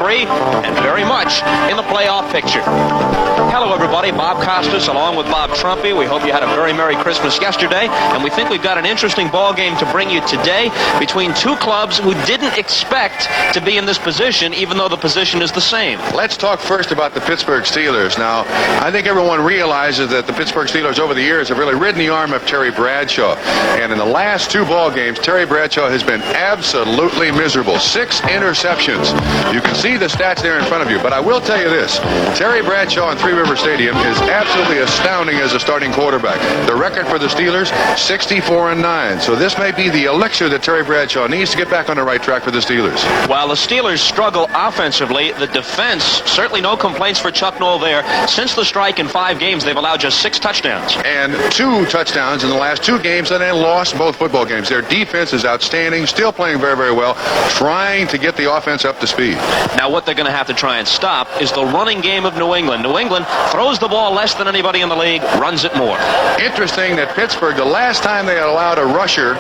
3 and very much in the playoff picture. Hello, everybody. Bob Costas along with Bob Trumpy. We hope you had a very Merry Christmas yesterday, and we think we've got an interesting ball game to bring you today between two clubs who didn't expect to be in this position, even though the position is the same. Let's talk first about the Pittsburgh Steelers. Now, I think everyone realizes that the Pittsburgh Steelers over the years have really ridden the arm of Terry Bradshaw. And in the last two ball games, Terry Bradshaw has been absolutely miserable. 6 interceptions. You can see the stats there in front of you. But I will tell you this. Terry Bradshaw in Three River Stadium is absolutely astounding as a starting quarterback. The record for the Steelers, 64-9. So this may be the elixir that Terry Bradshaw needs to get back on the right track for the Steelers. While the Steelers struggle offensively, the defense, certainly no complaints for Chuck Noll there. Since the strike in 5 games, they've allowed just 6 touchdowns. And 2 touchdowns in the last 2 games, and they lost both football games. Their defense is outstanding, still playing very, very well, trying to get the offense up to speed. Now, what they're going to have to try and stop is the running game of New England. New England throws the ball less than anybody in the league, runs it more. Interesting that Pittsburgh, the last time they allowed a rusher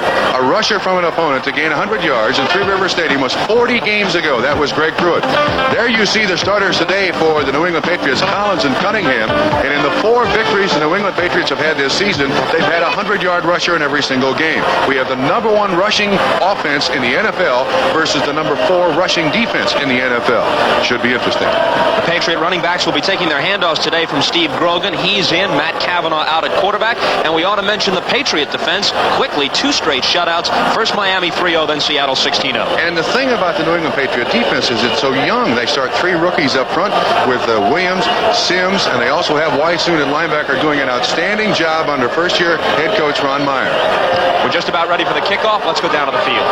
from an opponent to gain 100 yards in Three River Stadium was 40 games ago. That was Greg Pruitt. There you see the starters today for the New England Patriots, Collins and Cunningham. And in the 4 victories the New England Patriots have had this season, they've had a 100-yard rusher in every single game. We have the number 1 rushing offense in the NFL versus the number 4 rushing defense in the NFL. Should be interesting. The Patriot running backs will be taking their handoffs today from Steve Grogan. He's in. Matt Cavanaugh out at quarterback. And we ought to mention the Patriot defense. Quickly, 2 straight shutouts. First Miami 3-0, then Seattle 16-0. And the thing about the New England Patriot defense is it's so young. They start 3 rookies up front with Williams, Sims, and they also have Wysoon at linebacker doing an outstanding job under first-year head coach Ron Meyer. We're just about ready for the kickoff. Let's go down to the field.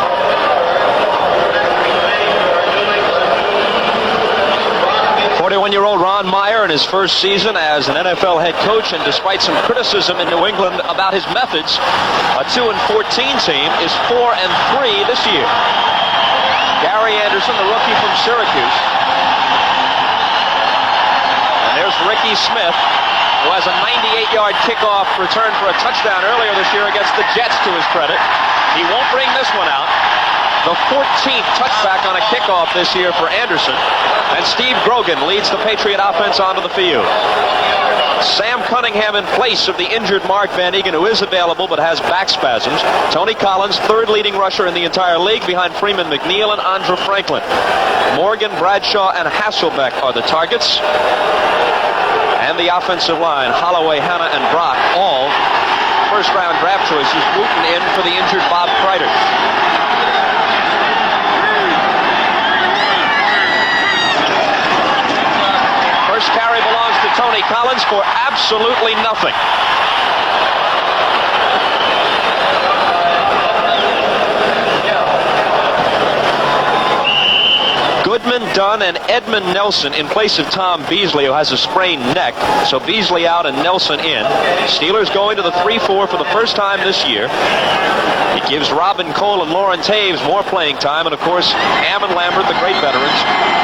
41-year-old Ron Meyer in his first season as an NFL head coach, and despite some criticism in New England about his methods, a 2-14 team is 4-3 this year. Gary Anderson, the rookie from Syracuse. And there's Ricky Smith, who has a 98-yard kickoff return for a touchdown earlier this year against the Jets, to his credit. He won't bring this one out. The 14th touchback on a kickoff this year for Anderson. And Steve Grogan leads the Patriot offense onto the field. Sam Cunningham in place of the injured Mark Van Egan, who is available but has back spasms. Tony Collins, 3rd leading rusher in the entire league, behind Freeman McNeil and Andrew Franklin. Morgan, Bradshaw, and Hasselbeck are the targets. And the offensive line, Holloway, Hanna, and Brock, all first-round draft choices. Wooten in for the injured Bob Kreider. First carry belongs to Tony Collins for absolutely nothing. Goodman, Dunn, and Edmund Nelson in place of Tom Beasley, who has a sprained neck. So Beasley out and Nelson in. Steelers going to the 3-4 for the first time this year. It gives Robin Cole and Lauren Taves more playing time. And, of course, Ham and Lambert, the great veterans.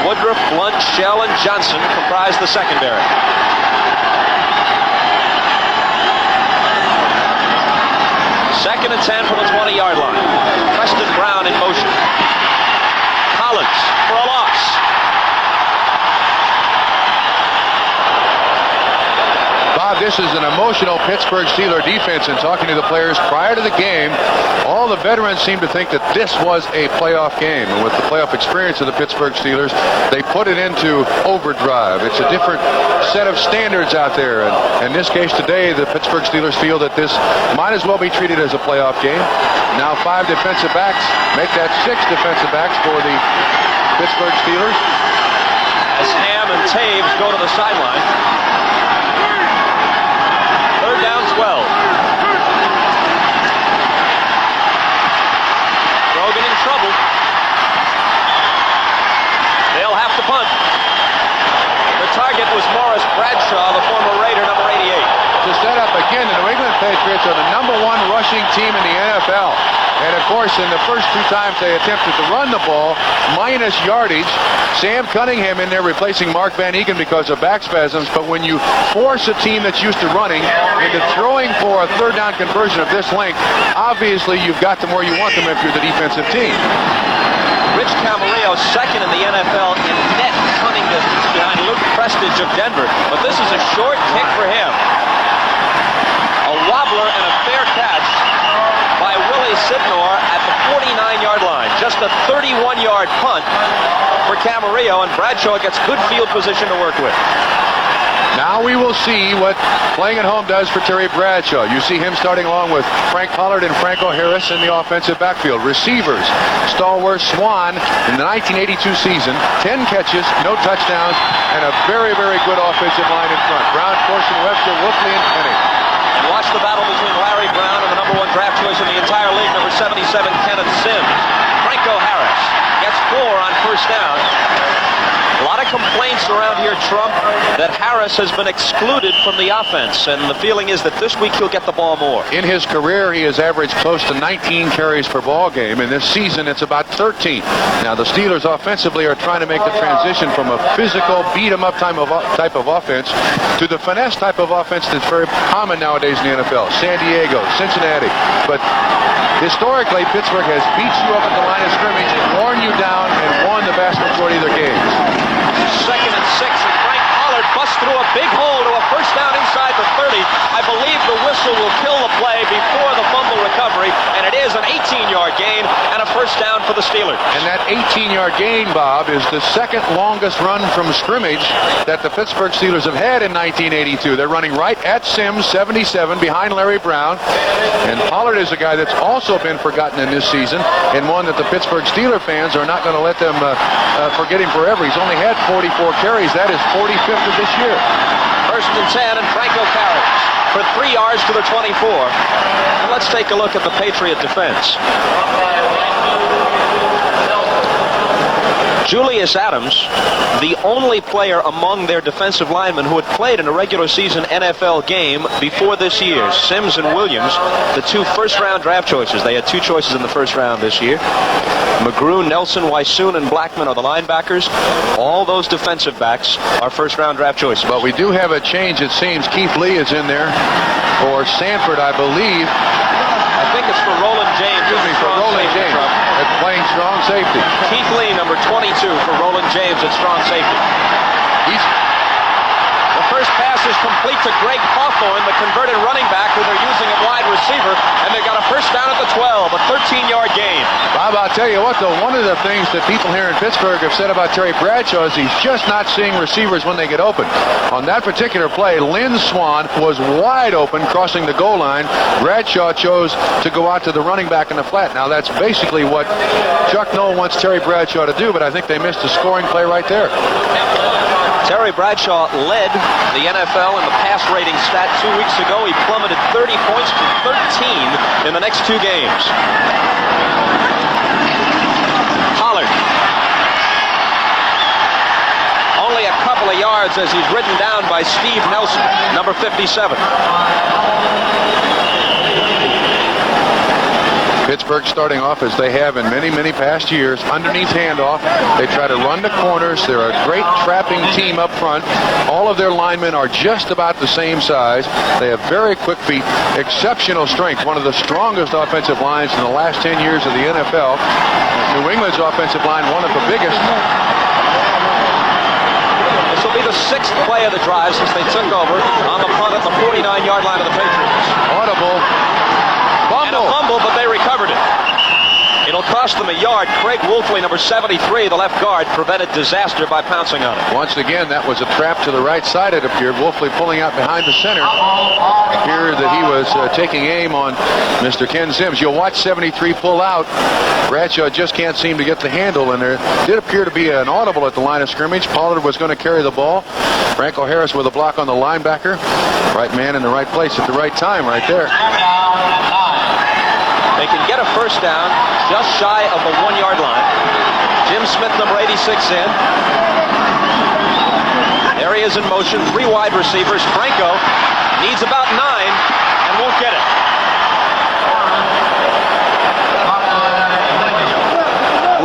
Woodruff, Blunt, Shell, and Johnson comprise the secondary. Second and 10 from the 20-yard line. Preston Brown in motion. Collins for a loss. Bob, this is an emotional Pittsburgh Steelers defense, and talking to the players prior to the game, all the veterans seem to think that this was a playoff game. And with the playoff experience of the Pittsburgh Steelers, they put it into overdrive. It's a different set of standards out there. And in this case today, the Pittsburgh Steelers feel that this might as well be treated as a playoff game. Now 5 defensive backs, make that 6 defensive backs for the Pittsburgh Steelers. As Ham and Taves go to the sideline. 3rd down, 12. Grogan in trouble. They'll have to punt. The target was Morris Bradshaw, the former Raider, number 88. To set up again, the New England Patriots are the number 1 rushing team in the NFL. And, of course, in the first 2 times they attempted to run the ball, minus yardage, Sam Cunningham in there replacing Mark Van Egan because of back spasms. But when you force a team that's used to running into throwing for a 3rd down conversion of this length, obviously you've got them where you want them if you're the defensive team. Rich Camarillo, 2nd in the NFL in net short kick for him. A wobbler and a fair catch by Willie Sidnor at the 49-yard line. Just a 31-yard punt for Camarillo, and Bradshaw gets good field position to work with. Now we will see what playing at home does for Terry Bradshaw. You see him starting along with Frank Pollard and Franco Harris in the offensive backfield. Receivers, stalwart Swan in the 1982 season, 10 catches, no touchdowns, and a very, very good offensive line in front. Brown, Corson, Webster, Wolfley, and Penny. And watch the battle between Larry Brown and the number 1 draft choice in the entire league, number 77, Kenneth Sims. Franco Harris gets 4 on first down. A lot of complaints around here, Trump, that Harris has been excluded from the offense, and the feeling is that this week he'll get the ball more. In his career, he has averaged close to 19 carries per ball game, and this season it's about 13. Now, the Steelers offensively are trying to make the transition from a physical, beat-em-up type of offense to the finesse type of offense that's very common nowadays in the NFL. San Diego, Cincinnati. But historically, Pittsburgh has beat you up at the line of scrimmage, worn you down, and won the vast majority of their games. 2nd and 6, and Frank Pollard busts through a big hole to a first down inside the 30. I believe the whistle will kill the play before the fumble recovery, and it is an 18-yard gain and a first down for the Steelers. And that 18-yard gain, Bob, is the second longest run from scrimmage that the Pittsburgh Steelers have had in 1982. They're running right at Sims, 77, behind Larry Brown. And Pollard is a guy that's also been forgotten in this season, and one that the Pittsburgh Steelers fans are not going to let them forget him forever. He's only had 44 carries. That is 45th of this year. 1st and 10, and Franco carries for 3 yards to the 24. And let's take a look at the Patriot defense. Julius Adams, the only player among their defensive linemen who had played in a regular season NFL game before this year. Sims and Williams, the 2 first-round draft choices. They had 2 choices in the first round this year. McGrew, Nelson, Wysoon, and Blackman are the linebackers. All those defensive backs are first-round draft choices. But we do have a change, it seems. Keith Lee is in there for Sanford, I believe. I think it's for Roland James. Excuse me, for Roland James. At playing strong safety. Keith Lee, number 22, for Roland James at strong safety. The first pass is complete to Greg Hawthorne, the converted running back, who they're using at wide receiver, and they've got a first down at the 12, a 13-yard gain. Bob, I'll tell you what, though, one of the things that people here in Pittsburgh have said about Terry Bradshaw is he's just not seeing receivers when they get open. On that particular play, Lynn Swan was wide open crossing the goal line. Bradshaw chose to go out to the running back in the flat. Now, that's basically what Chuck Noll wants Terry Bradshaw to do, but I think they missed a scoring play right there. Terry Bradshaw led the NFL in the pass rating stat 2 weeks ago. He plummeted 30 points to 13 in the next 2 games. Pollard. Only a couple of yards as he's ridden down by Steve Nelson, number 57. Pittsburgh starting off as they have in many, many past years, underneath handoff. They try to run the corners. They're a great trapping team up front. All of their linemen are just about the same size. They have very quick feet, exceptional strength, one of the strongest offensive lines in the last 10 years of the NFL. New England's offensive line, one of the biggest. This will be the 6th play of the drive since they took over on the punt at the 49-yard line of the Patriots. Audible. And a fumble, but they recovered it. It'll cost them a yard. Craig Wolfley, number 73, the left guard, prevented disaster by pouncing on it. Once again, that was a trap to the right side, it appeared. Wolfley pulling out behind the center. It appeared that he was taking aim on Mr. Ken Sims. You'll watch 73 pull out. Bradshaw just can't seem to get the handle, and there did appear to be an audible at the line of scrimmage. Pollard was going to carry the ball. Franco Harris with a block on the linebacker. Right man in the right place at the right time right there. They can get a first down just shy of the 1-yard line. Jim Smith, number 86, in. There he is in motion. 3 wide receivers. Franco needs about 9 and won't get it.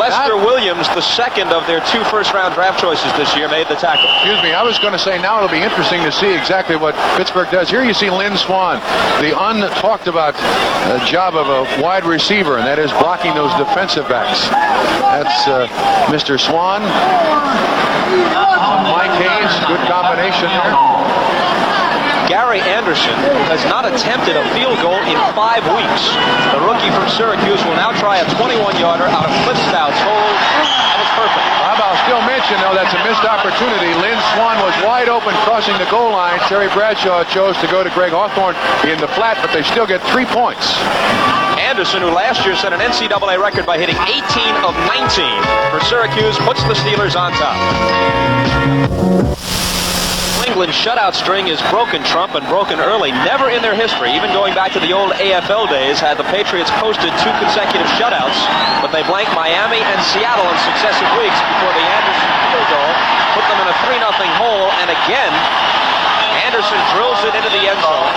Lester Williams Williams, the second of their 2 first-round draft choices this year, made the tackle. Excuse me, I was going to say now it'll be interesting to see exactly what Pittsburgh does. Here you see Lynn Swann, the untalked about job of a wide receiver, and that is blocking those defensive backs. That's Mr. Swann. Mike Hayes, good combination there. Gary Anderson has not attempted a field goal in 5 weeks. The rookie from Syracuse will now try a 21-yarder out of Cliff Stout's hole. That was perfect. I'll still mention, though, that's a missed opportunity. Lynn Swann was wide open crossing the goal line. Terry Bradshaw chose to go to Greg Hawthorne in the flat, but they still get 3 points. Anderson, who last year set an NCAA record by hitting 18 of 19 for Syracuse, puts the Steelers on top. England's shutout string is broken, Trump, and broken early. Never in their history, even going back to the old AFL days, had the Patriots posted 2 consecutive shutouts, but they blanked Miami and Seattle in successive weeks before the Anderson field goal put them in a 3-0 hole, and again, Anderson drills it into the end zone,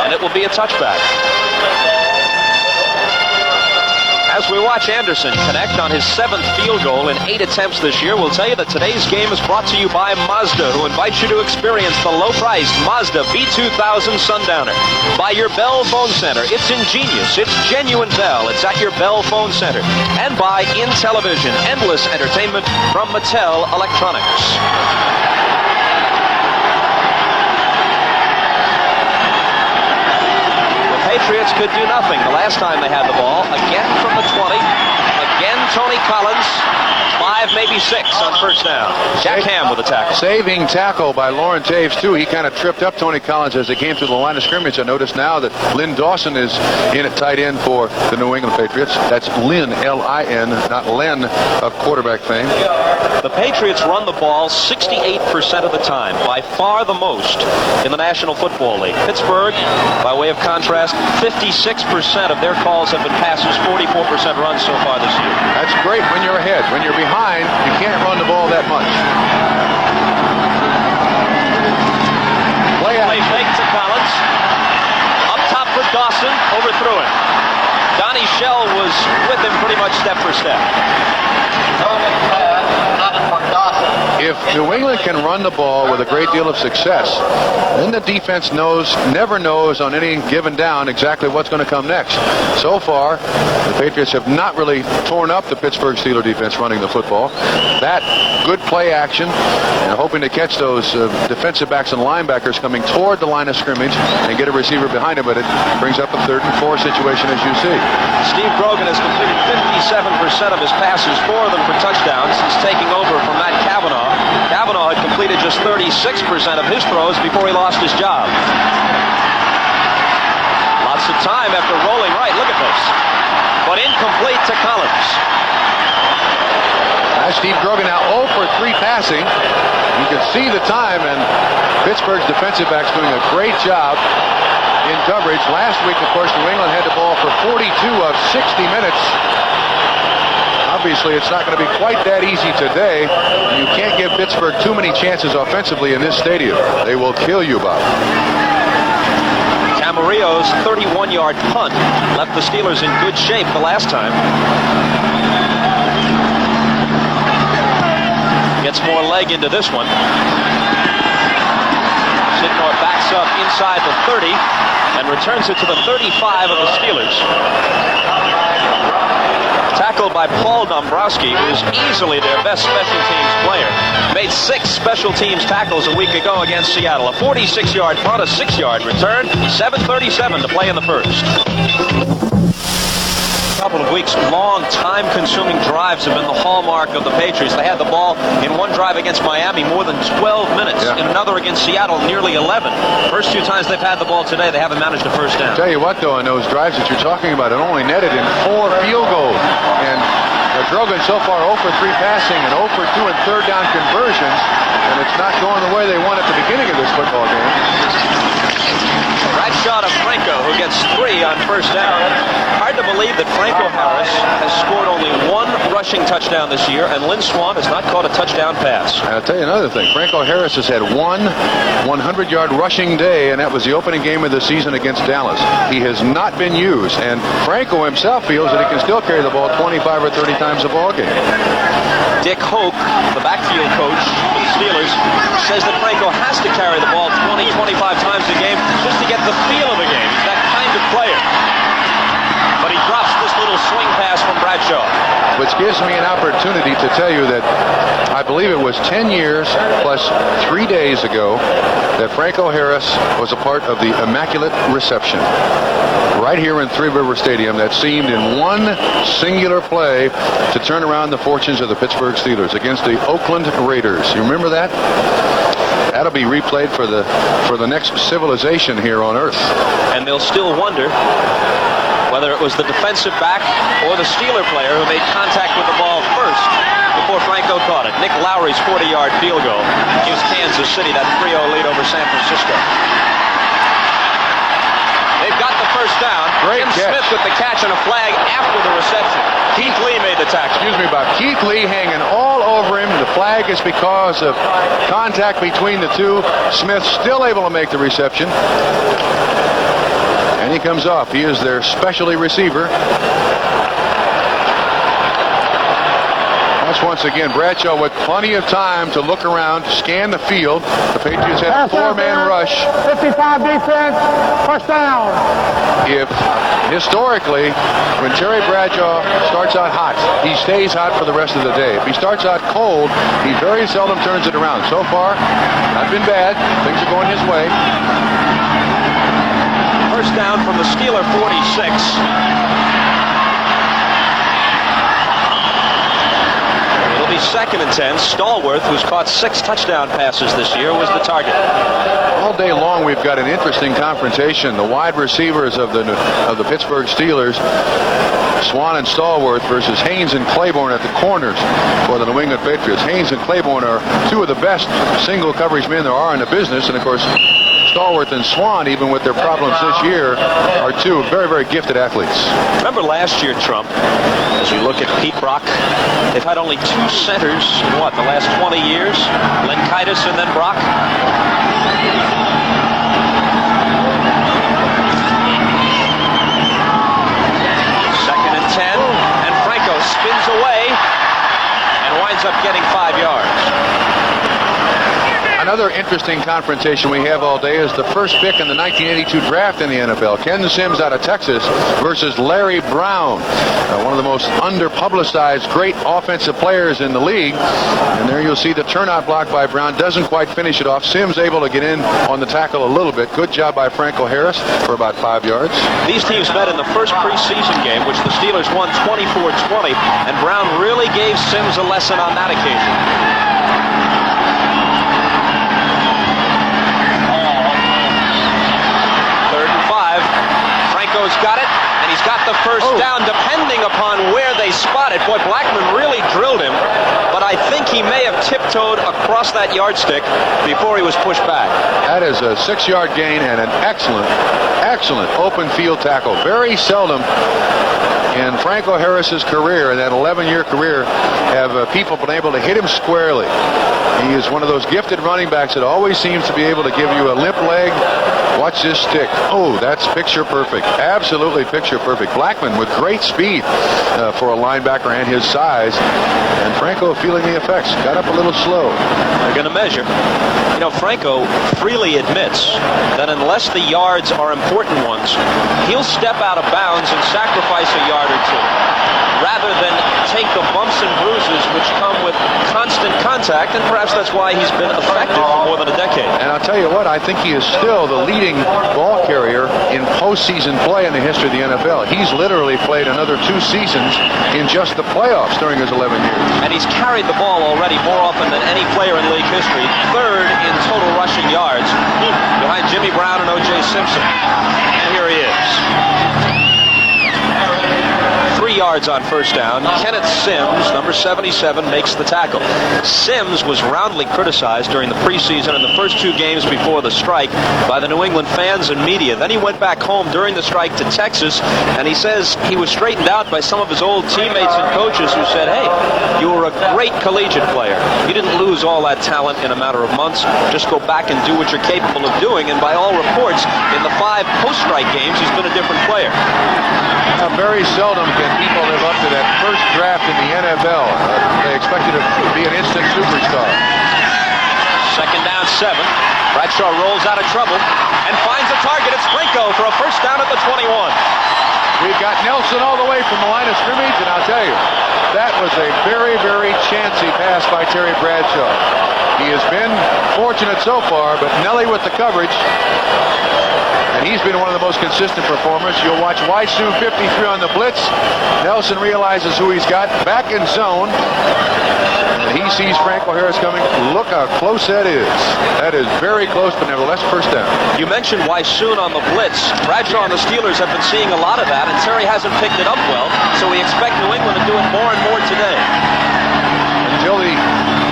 and it will be a touchback. As we watch Anderson connect on his 7th field goal in 8 attempts this year, we'll tell you that today's game is brought to you by Mazda, who invites you to experience the low-priced Mazda V2000 Sundowner. By your Bell Phone Center. It's ingenious. It's genuine Bell. It's at your Bell Phone Center. And by Intellivision, endless entertainment from Mattel Electronics. Patriots could do nothing the last time they had the ball. Again from the 20. Again Tony Collins. 5, maybe 6 on first down. Jack Ham with a tackle. Saving tackle by Lauren Taves, too. He kind of tripped up Tony Collins as they came through the line of scrimmage. I notice now that Lynn Dawson is in at tight end for the New England Patriots. That's Lynn, L-I-N, not Len of quarterback fame. The Patriots run the ball 68% of the time, by far the most in the National Football League. Pittsburgh, by way of contrast, 56% of their calls have been passes, 44% runs so far this year. That's great when you're ahead. When you're behind, you can't run the ball that much. Play fake to Collins. Up top for Dawson, overthrew him. Donnie Shell was with him pretty much step for step. If New England can run the ball with a great deal of success, then the defense never knows on any given down exactly what's going to come next. So far, the Patriots have not really torn up the Pittsburgh Steelers defense running the football. That good play action and hoping to catch those defensive backs and linebackers coming toward the line of scrimmage and get a receiver behind him, but it brings up a 3rd and 4 situation as you see. Steve Grogan has completed 57% of his passes, 4 of them for touchdowns since taking over from Matt Cavanaugh. Cavanaugh had completed just 36% of his throws before he lost his job. Lots of time after rolling right. Look at this. But incomplete to Collins. Steve Grogan now 0 for 3 passing. You can see the time, and Pittsburgh's defensive backs doing a great job in coverage. Last week, of course, New England had the ball for 42 of 60 minutes. Obviously, it's not going to be quite that easy today. You can't give Pittsburgh too many chances offensively in this stadium. They will kill you, Bob. Camarillo's 31-yard punt left the Steelers in good shape the last time. Gets more leg into this one. Sidmore backs up inside the 30 and returns it to the 35 of the Steelers. Tackled by Paul Dombrowski, who is easily their best special teams player. Made 6 special teams tackles a week ago against Seattle. A 46-yard punt, a 6-yard return, 7:37 to play in the first. Couple of weeks, long, time-consuming drives have been the hallmark of the Patriots. They had the ball in one drive against Miami more than 12 minutes. In another against Seattle, nearly 11. First 2 times they've had the ball today, they haven't managed a first down. Tell you what, though, in those drives that you're talking about, it only netted in 4 field goals. And Grogan so far 0 for 3 passing and 0 for 2 in 3rd down conversions. And it's not going the way they want at the beginning of this football game. Bradshaw to Franco, who gets 3 on first down. Hard to believe that Franco Harris has scored only 1 rushing touchdown this year, and Lynn Swann has not caught a touchdown pass. I'll tell you another thing. Franco Harris has had 1 100-yard rushing day, and that was the opening game of the season against Dallas. He has not been used, and Franco himself feels that he can still carry the ball 25 or 30 times a ball game. Dick Hoke, the backfield coach for the Steelers, says that Franco has to carry the ball 20, 25 times a game just to get the feel of the game. He's that kind of player. But he drops this little swing pass from Bradshaw. Which gives me an opportunity to tell you that I believe it was 10 years plus 3 days ago that Franco Harris was a part of the Immaculate Reception right here in Three River Stadium that seemed in one singular play to turn around the fortunes of the Pittsburgh Steelers against the Oakland Raiders. You remember that? That'll be replayed for the next civilization here on Earth. And they'll still wonder whether it was the defensive back or the Steeler player who made contact with the ball first before Franco caught it. Nick Lowry's 40-yard field goal gives Kansas City that 3-0 lead over San Francisco. They've got the first down. Great Jim catch. Smith with the catch and a flag after the reception. Keith Lee made the tackle. Excuse me, Bob. Keith Lee hanging all over him. The flag is because of contact between the two. Smith still able to make the reception. And he comes off. He is their specialty receiver. That's once again Bradshaw with plenty of time to look around, scan the field. The Patriots had a 4-man rush. 55 defense, first down. If historically, when Terry Bradshaw starts out hot, he stays hot for the rest of the day. If he starts out cold, he very seldom turns it around. So far, not been bad. Things are going his way. First down from the Steeler 46. It'll be 2nd and 10. Stallworth, who's caught 6 touchdown passes this year, was the target. All day long, we've got an interesting confrontation. The wide receivers of the Pittsburgh Steelers, Swann and Stallworth versus Haynes and Claiborne at the corners for the New England Patriots. Haynes and Claiborne are 2 of the best single coverage men there are in the business, and of course, Stallworth and Swann, even with their problems this year, are 2 very, very gifted athletes. Remember last year, Trump, as we look at Pete Brock, they've had only 2 centers in the last 20 years? Lenkaitis and then Brock? Second and 10, and Franco spins away and winds up getting 5 yards. Another interesting confrontation we have all day is the first pick in the 1982 draft in the NFL. Ken Sims out of Texas versus Larry Brown, one of the most under-publicized great offensive players in the league. And there you'll see the turnout block by Brown. Doesn't quite finish it off. Sims able to get in on the tackle a little bit. Good job by Franco Harris for about 5 yards. These teams met in the first preseason game, which the Steelers won 24-20, and Brown really gave Sims a lesson on that occasion. Franco's got it, and he's got the first down depending upon where they spot it. Boy, Blackman really drilled him, but I think he may have tiptoed across that yardstick before he was pushed back. That is a 6-yard gain and an excellent, excellent open field tackle. Very seldom in Franco Harris's career, in that 11-year career, have people been able to hit him squarely. He is one of those gifted running backs that always seems to be able to give you a limp leg. Watch this stick. Oh, that's picture perfect. Absolutely picture perfect. Blackman with great speed for a linebacker and his size. And Franco feeling the effects. Got up a little slow. They're going to measure. You know, Franco freely admits that unless the yards are important ones, he'll step out of bounds and sacrifice a yard or two, rather than take the bumps and bruises which come with constant contact, and perhaps that's why he's been effective for more than a decade. And I'll tell you what, I think he is still the leading ball carrier in postseason play in the history of the NFL. He's literally played another 2 seasons in just the playoffs during his 11 years. And he's carried the ball already more often than any player in league history, 3rd in total rushing yards, behind Jimmy Brown and O.J. Simpson. And here he is. 3 yards yards on first down. Kenneth Sims, number 77, makes the tackle. Sims was roundly criticized during the preseason and the first 2 games before the strike by the New England fans and media. Then he went back home during the strike to Texas, and he says he was straightened out by some of his old teammates and coaches who said, hey, you were a great collegiate player. You didn't lose all that talent in a matter of months. Just go back and do what you're capable of doing. And by all reports, in the 5 post-strike games, he's been a different player. Now, very seldom can people live up to that first draft in the NFL. They expect you to be an instant superstar. Second down, 7. Bradshaw rolls out of trouble and finds a target. It's Franco for a first down at the 21. We've got Nelson all the way from the line of scrimmage, and I'll tell you, that was a very, very chancy pass by Terry Bradshaw. He has been fortunate so far, but Nelly with the coverage, and he's been one of the most consistent performers. You'll watch Weisoon 53 on the blitz. Nelson realizes who he's got back in zone. And he sees Franco Harris coming. Look how close that is. That is very close, but nevertheless first down. You mentioned Weisoon on the blitz. Bradshaw and the Steelers have been seeing a lot of that, and Terry hasn't picked it up well, so we expect New England to do it more and more today. Until the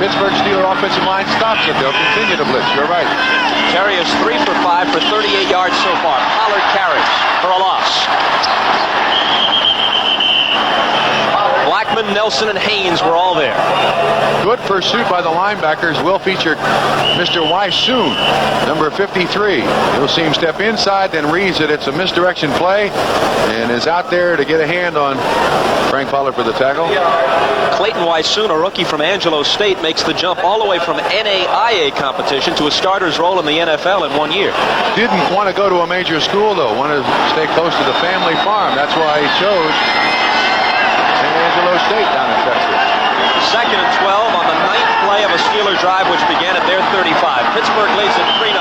Pittsburgh Steelers offensive line stops it, they'll continue to blitz. You're right. Terry is 3 for 5 for 38 yards so far. Pollard carries for a loss. Blackman, Nelson, and Haynes were all there. Good pursuit by the linebackers. Will feature Mr. Weisoon, number 53. You'll see him step inside, then reads that it's a misdirection play, and is out there to get a hand on Frank Pollard for the tackle. Clayton Weisoon, a rookie from Angelo State, makes the jump all the way from NAIA competition to a starter's role in the NFL in 1 year. Didn't want to go to a major school, though. Wanted to stay close to the family farm. That's why he chose San Angelo State down in Texas. Second and 12 on the 9th play of a Steeler drive, which began at their 35. Pittsburgh leads at 3-0.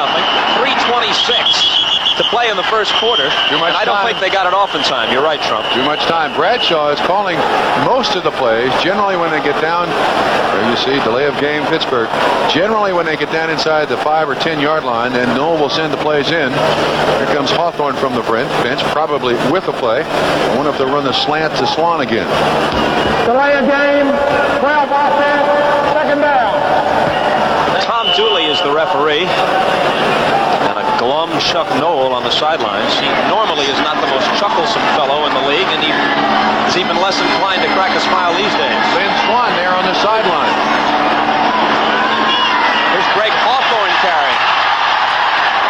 3:26 to play in the first quarter. And I don't think they got it off in time. You're right, Trump. Too much time. Bradshaw is calling most of the plays. Generally, when they get down, there you see, delay of game, Pittsburgh. Generally, when they get down inside the 5 or 10 yard line, then Noel will send the plays in. Here comes Hawthorne from the bench, probably with a play. I wonder if they'll run the slant to Swan again. Delay of game, 12 offense, second down. Tom Dooley is the referee. And a glum Chuck Noll on the sidelines. He normally is not the most chucklesome fellow in the league, and he's even less inclined to crack a smile these days. Lynn Swan there on the sideline. Here's Greg Hawthorne carrying.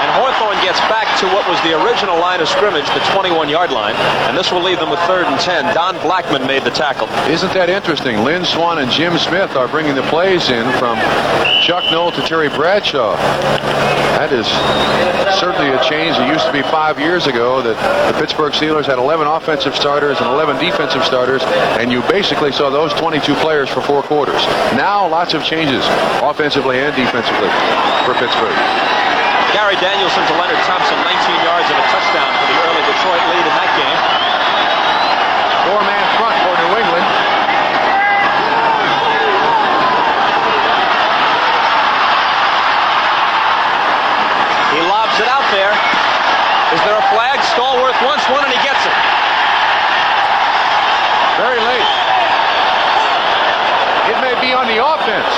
And Hawthorne gets back to what was the original line of scrimmage, the 21-yard line, and this will leave them with 3rd and 10. Don Blackman made the tackle. Isn't that interesting? Lynn Swan and Jim Smith are bringing the plays in from Chuck Noll to Terry Bradshaw. That is certainly a change. It used to be 5 years ago that the Pittsburgh Steelers had 11 offensive starters and 11 defensive starters, and you basically saw those 22 players for 4 quarters. Now, lots of changes, offensively and defensively, for Pittsburgh. Gary Danielson to Leonard Thompson, 19 yards and a touchdown for the early Detroit lead in that game. 4-man front for New England. He lobs it out there. Is there a flag? Stallworth wants one, and he gets it. Very late. It may be on the offense.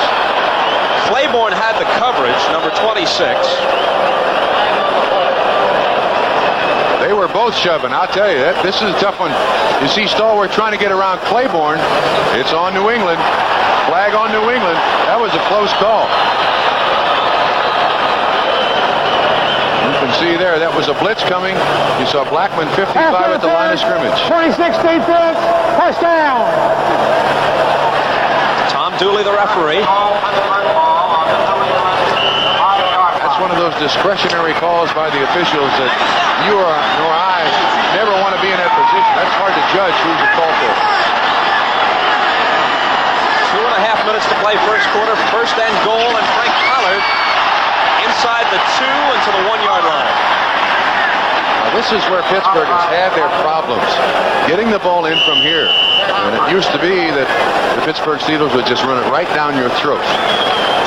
Claiborne had the coverage, number 26. They were both shoving. I'll tell you, this is a tough one. You see Stallworth trying to get around Claiborne. It's on New England. Flag on New England. That was a close call. You can see there, that was a blitz coming. You saw Blackman 55 at the line of scrimmage. 26 defense, first down. Tom Dooley, the referee. That's one of those discretionary calls by the officials that you or nor I never want to be in that position. That's hard to judge who's at fault there. 2.5 minutes to play first quarter. First and goal, and Frank Pollard inside the 2 into the 1-yard line. Now, this is where Pittsburgh has had their problems, getting the ball in from here. And it used to be that the Pittsburgh Steelers would just run it right down your throat.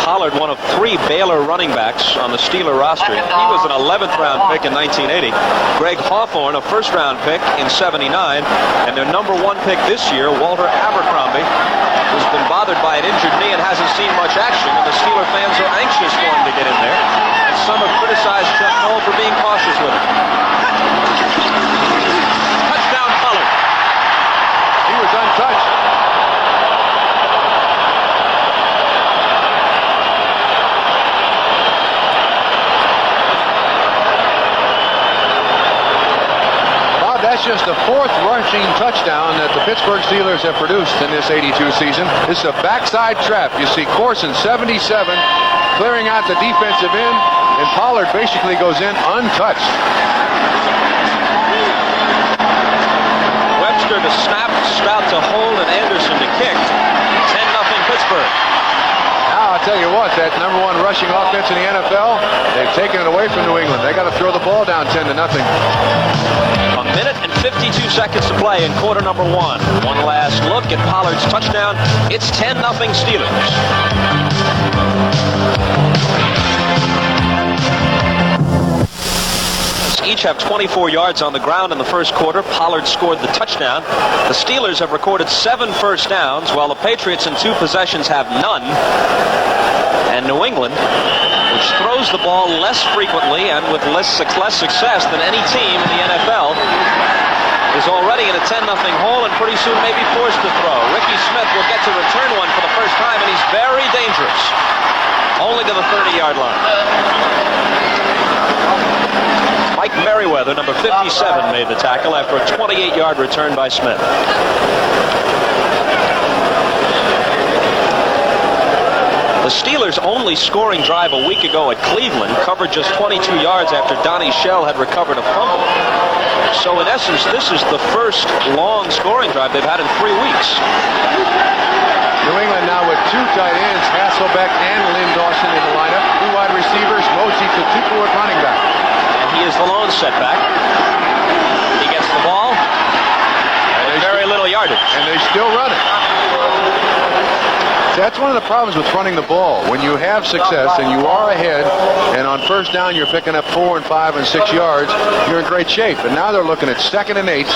Pollard, one of 3 Baylor running backs on the Steeler roster. He was an 11th round pick in 1980. Greg Hawthorne, a first round pick in 79. And their number 1 pick this year, Walter Abercrombie, who's been bothered by an injured knee and hasn't seen much action. And the Steeler fans are anxious for him to get in there. And some have criticized Chuck Noll for being cautious with him. Touchdown, Pollard. He was untouched. That's just the 4th rushing touchdown that the Pittsburgh Steelers have produced in this 82 season. This is a backside trap. You see Corson, 77, clearing out the defensive end, and Pollard basically goes in untouched. Webster to snap, Stroud to hold, and Anderson to kick. 10-0 Pittsburgh. Now, I'll tell you what, that number 1 rushing offense in the NFL, they've taken it away from New England. They got to throw the ball down 10-0. A minute and 52 seconds to play in quarter number 1. One last look at Pollard's touchdown. It's 10-0 Steelers. Each have 24 yards on the ground in the first quarter. Pollard scored the touchdown. The Steelers have recorded 7 first downs, while the Patriots in 2 possessions have none. And New England, which throws the ball less frequently and with less success than any team in the NFL, is already in a 10-0 hole and pretty soon may be forced to throw. Ricky Smith will get to return one for the first time, and he's very dangerous. Only to the 30-yard line. Mike Merriweather, number 57, made the tackle after a 28-yard return by Smith. The Steelers' only scoring drive a week ago at Cleveland covered just 22 yards after Donnie Shell had recovered a fumble. So in essence, this is the first long scoring drive they've had in 3 weeks. New England now with 2 tight ends, Hasselbeck and Lynn Dawson in the lineup. 2 wide receivers, Mochi Tutupu at running back. He is the lone setback. He gets the ball. And very little yardage. And they still run it. That's one of the problems with running the ball. When you have success and you are ahead, and on first down you're picking up 4 and 5 and 6 yards, you're in great shape. But now they're looking at 2nd and 8,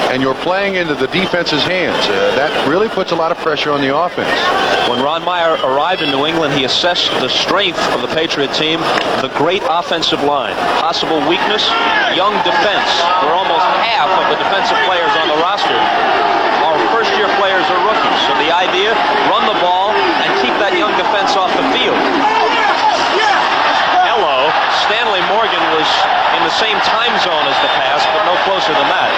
and you're playing into the defense's hands. That really puts a lot of pressure on the offense. When Ron Meyer arrived in New England, he assessed the strength of the Patriot team, the great offensive line, possible weakness, young defense, where almost half of the defensive players on the roster are first-year players or rookies. So the idea, run the ball and keep that young defense off the field. Hello, Stanley Morgan was in the same time zone as the pass, but no closer than that.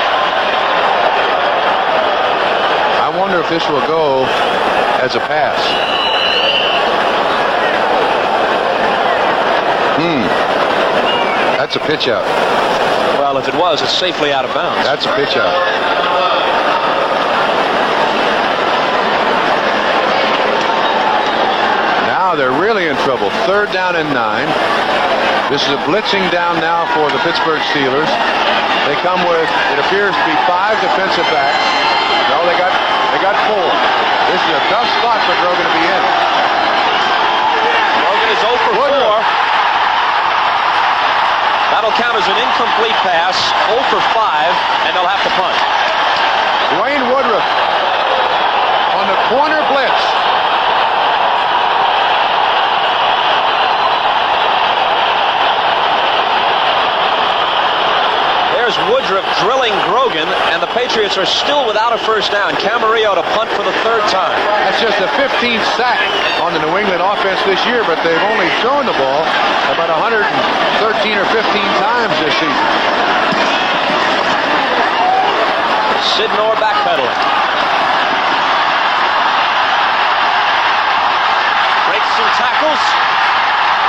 I wonder if this will go as a pass. That's a pitch out. Well, if it was, it's safely out of bounds. That's a pitch out. Now they're really in trouble. 3rd down and 9. This is a blitzing down now for the Pittsburgh Steelers. They come with, it appears to be 5 defensive backs. No, they got 4. This is a tough spot for Grogan to be in. Grogan is 0 for 4. That'll count as an incomplete pass, 0 for 5, and they'll have to punt. Dwayne Woodruff on the corner blitz. There's Woodruff drilling Grogan, and the Patriots are still without a first down. Camarillo to punt for the 3rd time. That's just the 15th sack on the New England offense this year, but they've only thrown the ball about 113 or 15 times this season. Sidnor backpedaling. Breaks some tackles.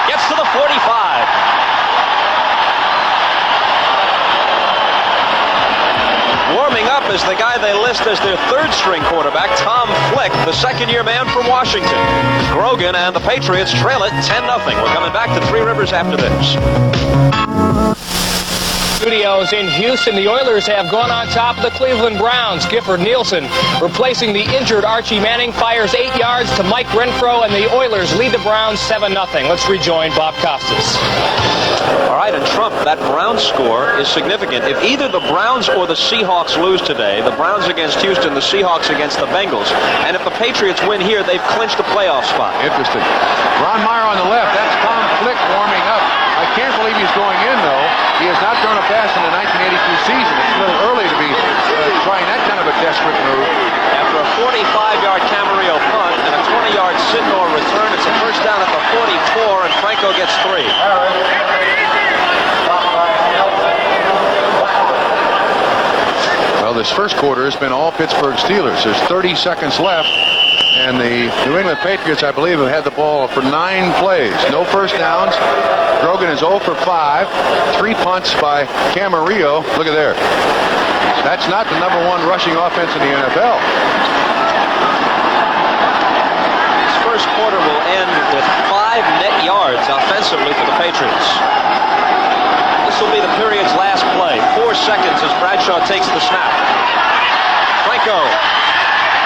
Gets to the 45. Warming up is the guy they list as their 3rd-string quarterback, Tom Flick, the 2nd-year man from Washington. Grogan and the Patriots trail it 10-0. We're coming back to Three Rivers after this. Studios in Houston, the Oilers have gone on top of the Cleveland Browns. Gifford Nielsen, replacing the injured Archie Manning, fires 8 yards to Mike Renfro, and the Oilers lead the Browns 7-0. Let's rejoin Bob Costas. All right, and Trump, that Browns score is significant. If either the Browns or the Seahawks lose today, the Browns against Houston, the Seahawks against the Bengals, and if the Patriots win here, they've clinched a playoff spot. Interesting. Ron Meyer on the left. That's Tom Flick warming up. I can't believe he's going in, though. He has not thrown a pass in the 1982 season. It's a little early to be trying that kind of a desperate move. After a 45-yard Camarillo punt and a 20-yard Sidnor return, it's a first down at the 44, and Franco gets 3. Well, this first quarter has been all Pittsburgh Steelers. There's 30 seconds left. And the New England Patriots, I believe, have had the ball for 9 plays. No first downs. Grogan is 0 for 5. 3 punts by Camarillo. Look at there. That's not the number 1 rushing offense in the NFL. This first quarter will end with 5 net yards offensively for the Patriots. This will be the period's last play. 4 seconds as Bradshaw takes the snap. Franco.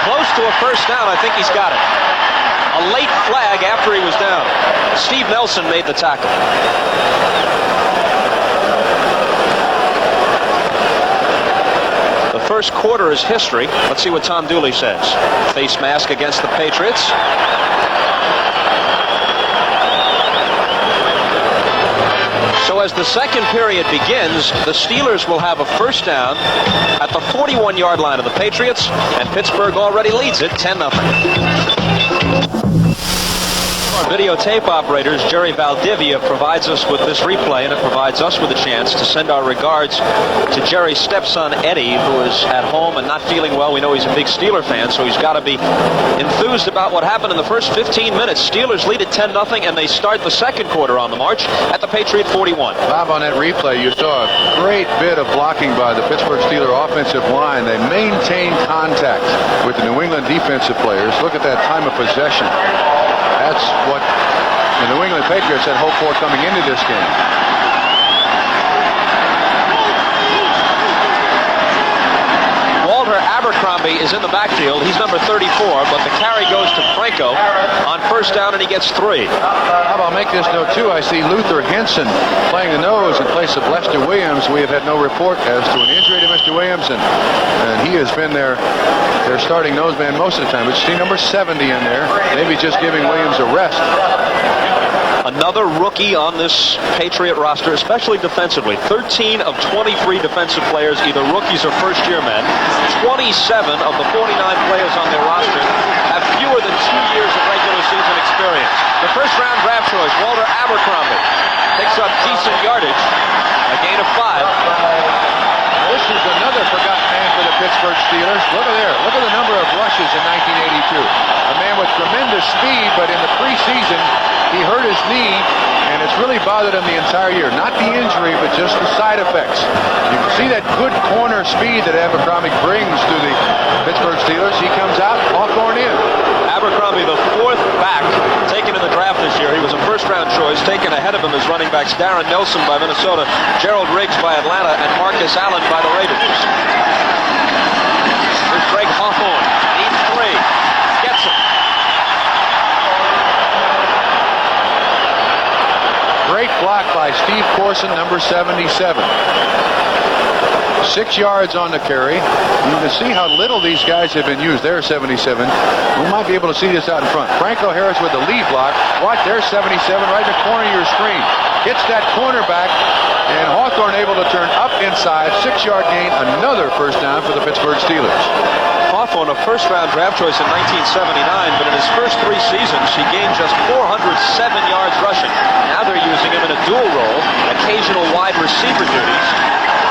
Close to a first down. I think he's got it. A late flag after he was down. Steve Nelson made the tackle. The first quarter is history. Let's see what Tom Dooley says. Face mask against the Patriots. So as the second period begins, the Steelers will have a first down at the 41-yard line of the Patriots, and Pittsburgh already leads it 10-0. Our videotape operators, Jerry Valdivia, provides us with this replay, and it provides us with a chance to send our regards to Jerry's stepson, Eddie, who is at home and not feeling well. We know he's a big Steeler fan, so he's got to be enthused about what happened in the first 15 minutes. Steelers lead at 10-0, and they start the second quarter on the march at the Patriot 41. Bob, on that replay, you saw a great bit of blocking by the Pittsburgh Steelers offensive line. They maintained contact with the New England defensive players. Look at that time of possession. That's what the New England Patriots had hoped for coming into this game. Walter Abercrombie is in the backfield. He's number 34, but the carry goes to Franco on first down, and he gets 3. How about make this note, too? I see Luther Henson playing the nose in place of Lester Williams. We have had no report as to an injury to Mr. Williams, and he has been their starting noseman most of the time. But you see number 70 in there, maybe just giving Williams a rest. Another rookie on this Patriot roster, especially defensively. 13 of 23 defensive players, either rookies or first-year men. 27 of the 49 players on their roster have fewer than 2 years of regular season experience. The first-round draft choice, Walter Abercrombie, picks up decent yardage, a gain of 5. This is another forgotten man for the Pittsburgh Steelers. Look at there. Look at the number of rushes in 1982. A man with tremendous speed, but in the preseason, he hurt his knee, and it's really bothered him the entire year. Not the injury, but just the side effects. You can see that good corner speed that Abercrombie brings to the Pittsburgh Steelers. He comes out, Hawthorne in. Abercrombie, the 4th back taken in the draft this year. He was a first-round choice. Taken ahead of him as running backs Darren Nelson by Minnesota, Gerald Riggs by Atlanta, and Marcus Allen by the Raiders. Here's Greg Hawthorne. Needs 3. Gets it. Great block by Steve Corson, number 77. 6 yards on the carry. You can see how little these guys have been used. There's 77. We might be able to see this out in front. Franco Harris with the lead block. Watch, there's 77 right in the corner of your screen. Hits that cornerback, and Hawthorne able to turn up inside. 6-yard gain, another first down for the Pittsburgh Steelers. Hawthorne, a first-round draft choice in 1979, but in his first 3 seasons, he gained just 407 yards rushing. Now they're using him in a dual role, occasional wide receiver duties.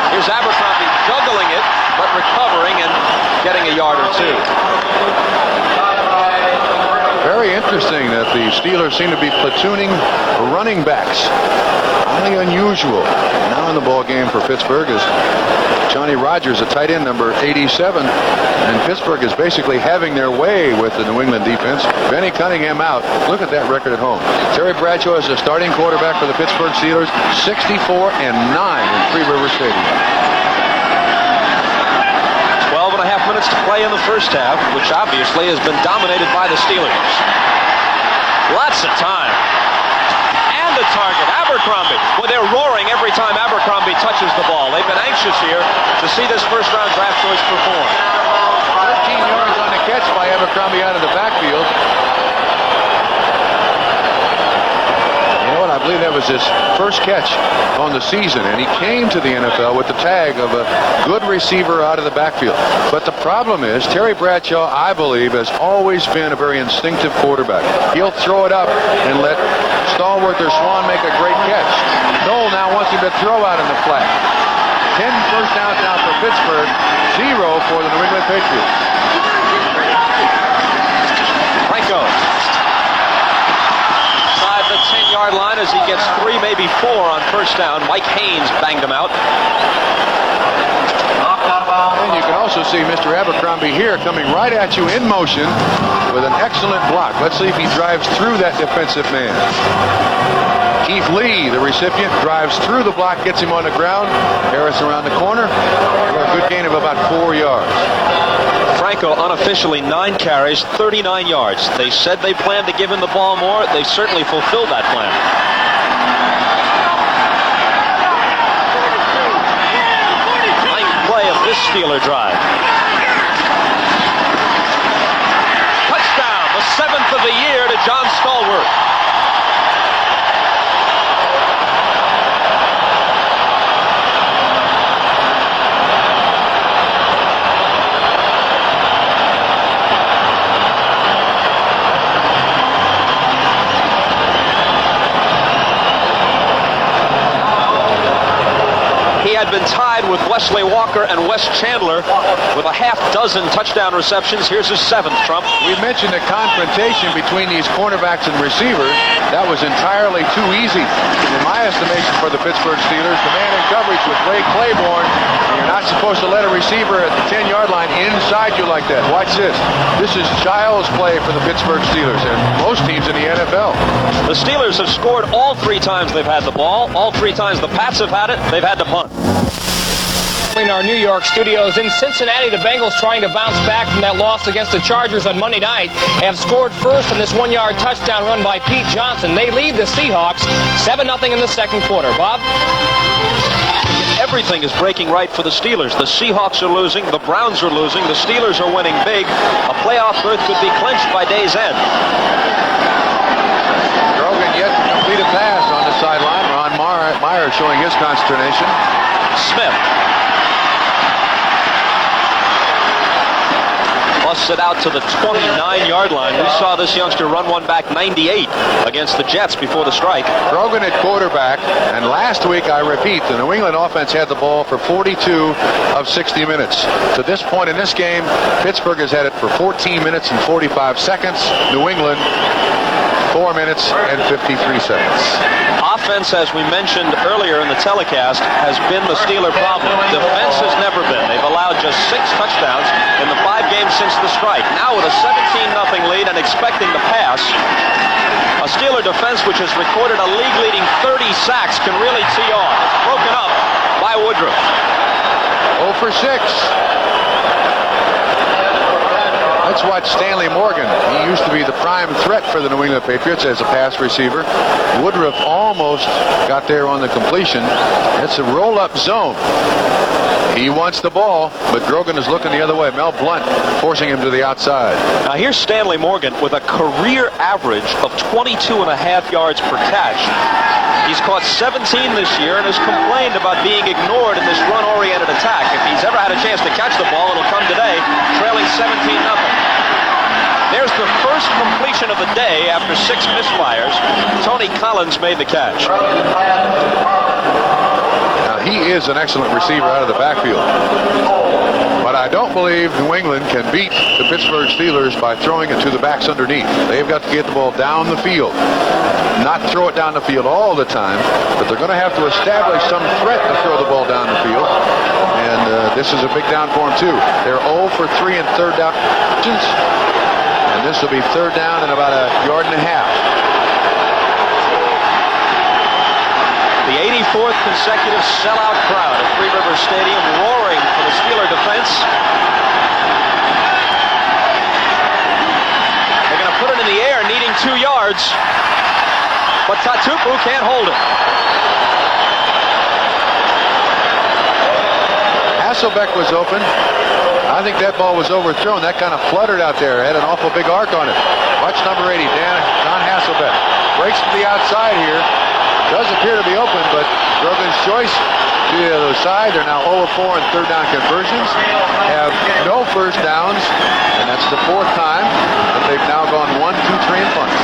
Here's Abercrombie juggling it, but recovering and getting a yard or 2. Very interesting that the Steelers seem to be platooning running backs. Highly unusual. Now in the ball game for Pittsburgh is Johnny Rodgers, a tight end, number 87. And Pittsburgh is basically having their way with the New England defense. Benny Cunningham out. Look at that record at home. Terry Bradshaw is the starting quarterback for the Pittsburgh Steelers, 64-9 in Three River Stadium. 12 and a half minutes to play in the first half, which obviously has been dominated by the Steelers. Lots of time. And the target, Abercrombie. Well, they're roaring every time Abercrombie touches the ball. They've been anxious here to see this first-round draft choice perform. 13 yards on the catch by Abercrombie out of the backfield. You know what? I believe that was his first catch on the season, and he came to the NFL with the tag of a good receiver out of the backfield. But the problem is, Terry Bradshaw, I believe, has always been a very instinctive quarterback. He'll throw it up and let Stallworth or Swan make a great catch. Knoll now wants him to throw out in the flat. 10 first downs now for Pittsburgh, 0 for the New England Patriots. Franco. Inside the 10-yard line as he gets 3, maybe 4 on first down. Mike Haynes banged him out. And you can also see Mr. Abercrombie here coming right at you in motion with an excellent block. Let's see if he drives through that defensive man. Keith Lee, the recipient, drives through the block, gets him on the ground. Harris around the corner for a good gain of about 4 yards. Franco unofficially 9 carries, 39 yards. They said they planned to give him the ball more. They certainly fulfilled that plan. This Steeler drive. Touchdown, the 7th of the year to John Stallworth. He had been tied with Wesley Walker and Wes Chandler with a half dozen touchdown receptions. Here's his 7th, Trump. We mentioned the confrontation between these cornerbacks and receivers. That was entirely too easy, in my estimation, for the Pittsburgh Steelers. The man in coverage with Ray Claiborne. You're not supposed to let a receiver at the 10-yard line inside you like that. Watch this. This is child's play for the Pittsburgh Steelers and most teams in the NFL. The Steelers have scored all 3 times they've had the ball. All 3 times the Pats have had it, they've had to punt. In our New York studios in Cincinnati, the Bengals, trying to bounce back from that loss against the Chargers on Monday night, have scored first on this 1-yard touchdown run by Pete Johnson. They lead the Seahawks 7-0 in the second quarter. Bob? Everything is breaking right for the Steelers. The Seahawks are losing, the Browns are losing, the Steelers are winning big. A playoff berth could be clinched by day's end. Grogan yet to complete a pass on the sideline. Ron Meyer showing his consternation. Smith. Busts it out to the 29-yard line. We saw this youngster run one back 98 against the Jets before the strike. Grogan at quarterback, and last week, I repeat, the New England offense had the ball for 42 of 60 minutes. To this point in this game, Pittsburgh has had it for 14 minutes and 45 seconds. New England, 4 minutes and 53 seconds. Offense, as we mentioned earlier in the telecast, has been the Steeler problem. Defense has never been. They've allowed just 6 touchdowns in the 5 games since the strike. Now with a 17-0 lead and expecting to pass, a Steeler defense which has recorded a league-leading 30 sacks can really tee off. It's broken up by Woodruff. 0 for 6. Let's watch Stanley Morgan. He used to be the prime threat for the New England Patriots as a pass receiver. Woodruff almost got there on the completion. It's a roll-up zone. He wants the ball, but Grogan is looking the other way. Mel Blount forcing him to the outside. Now here's Stanley Morgan with a career average of 22.5 yards per catch. He's caught 17 this year and has complained about being ignored in this run-oriented attack. If he's ever had a chance to catch the ball, it'll come today, trailing 17-0. There's the first completion of the day after 6 misfires. Tony Collins made the catch. Now he is an excellent receiver out of the backfield. But I don't believe New England can beat the Pittsburgh Steelers by throwing it to the backs underneath. They've got to get the ball down the field. Not throw it down the field all the time, but they're going to have to establish some threat to throw the ball down the field. And this is a big down for them, too. They're 0 for 3 in third down. And this will be third down and about a yard and a half. The 84th consecutive sellout crowd at Three Rivers Stadium roaring for the Steeler defense. They're going to put it in the air, needing 2 yards. But Tatupu can't hold it. Hasselbeck was open. I think that ball was overthrown. That kind of fluttered out there. Had an awful big arc on it. Watch number 80, Don Hasselbeck. Breaks to the outside here. Does appear to be open, but Grogan's choice to the other side. They're now 0 for 4 in third down conversions. Have no first downs, and that's the 4th time that they've now gone 1, 2, 3 and punts.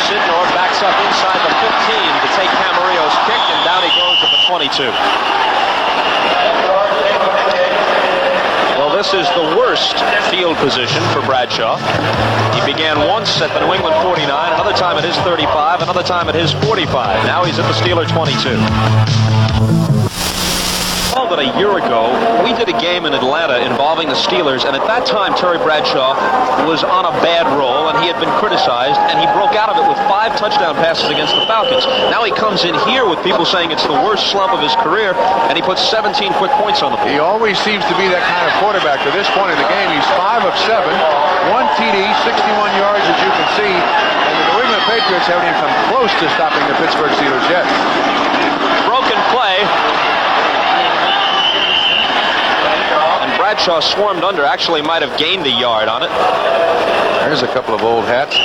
Sidnor backs up inside the 15 to take Camarillo's kick, and down he goes at the 22. Well, this is the worst field position for Bradshaw. He began once at the New England 49, another time at his 35, another time at his 45. Now he's at the Steeler 22. Well, but a year ago, we did a game in Atlanta involving the Steelers, and at that time, Terry Bradshaw was on a bad roll, and he had been criticized, and he broke out of it with 5 touchdown passes against the Falcons. Now he comes in here with people saying it's the worst slump of his career, and he puts 17 quick points on the board. He always seems to be that kind of quarterback. To this point in the game, he's 5 of 7, 1 TD, 61 yards, as you can see, and the New England Patriots haven't even come close to stopping the Pittsburgh Steelers yet. Broken play. Bradshaw swarmed under, actually might have gained a yard on it. There's a couple of old hats.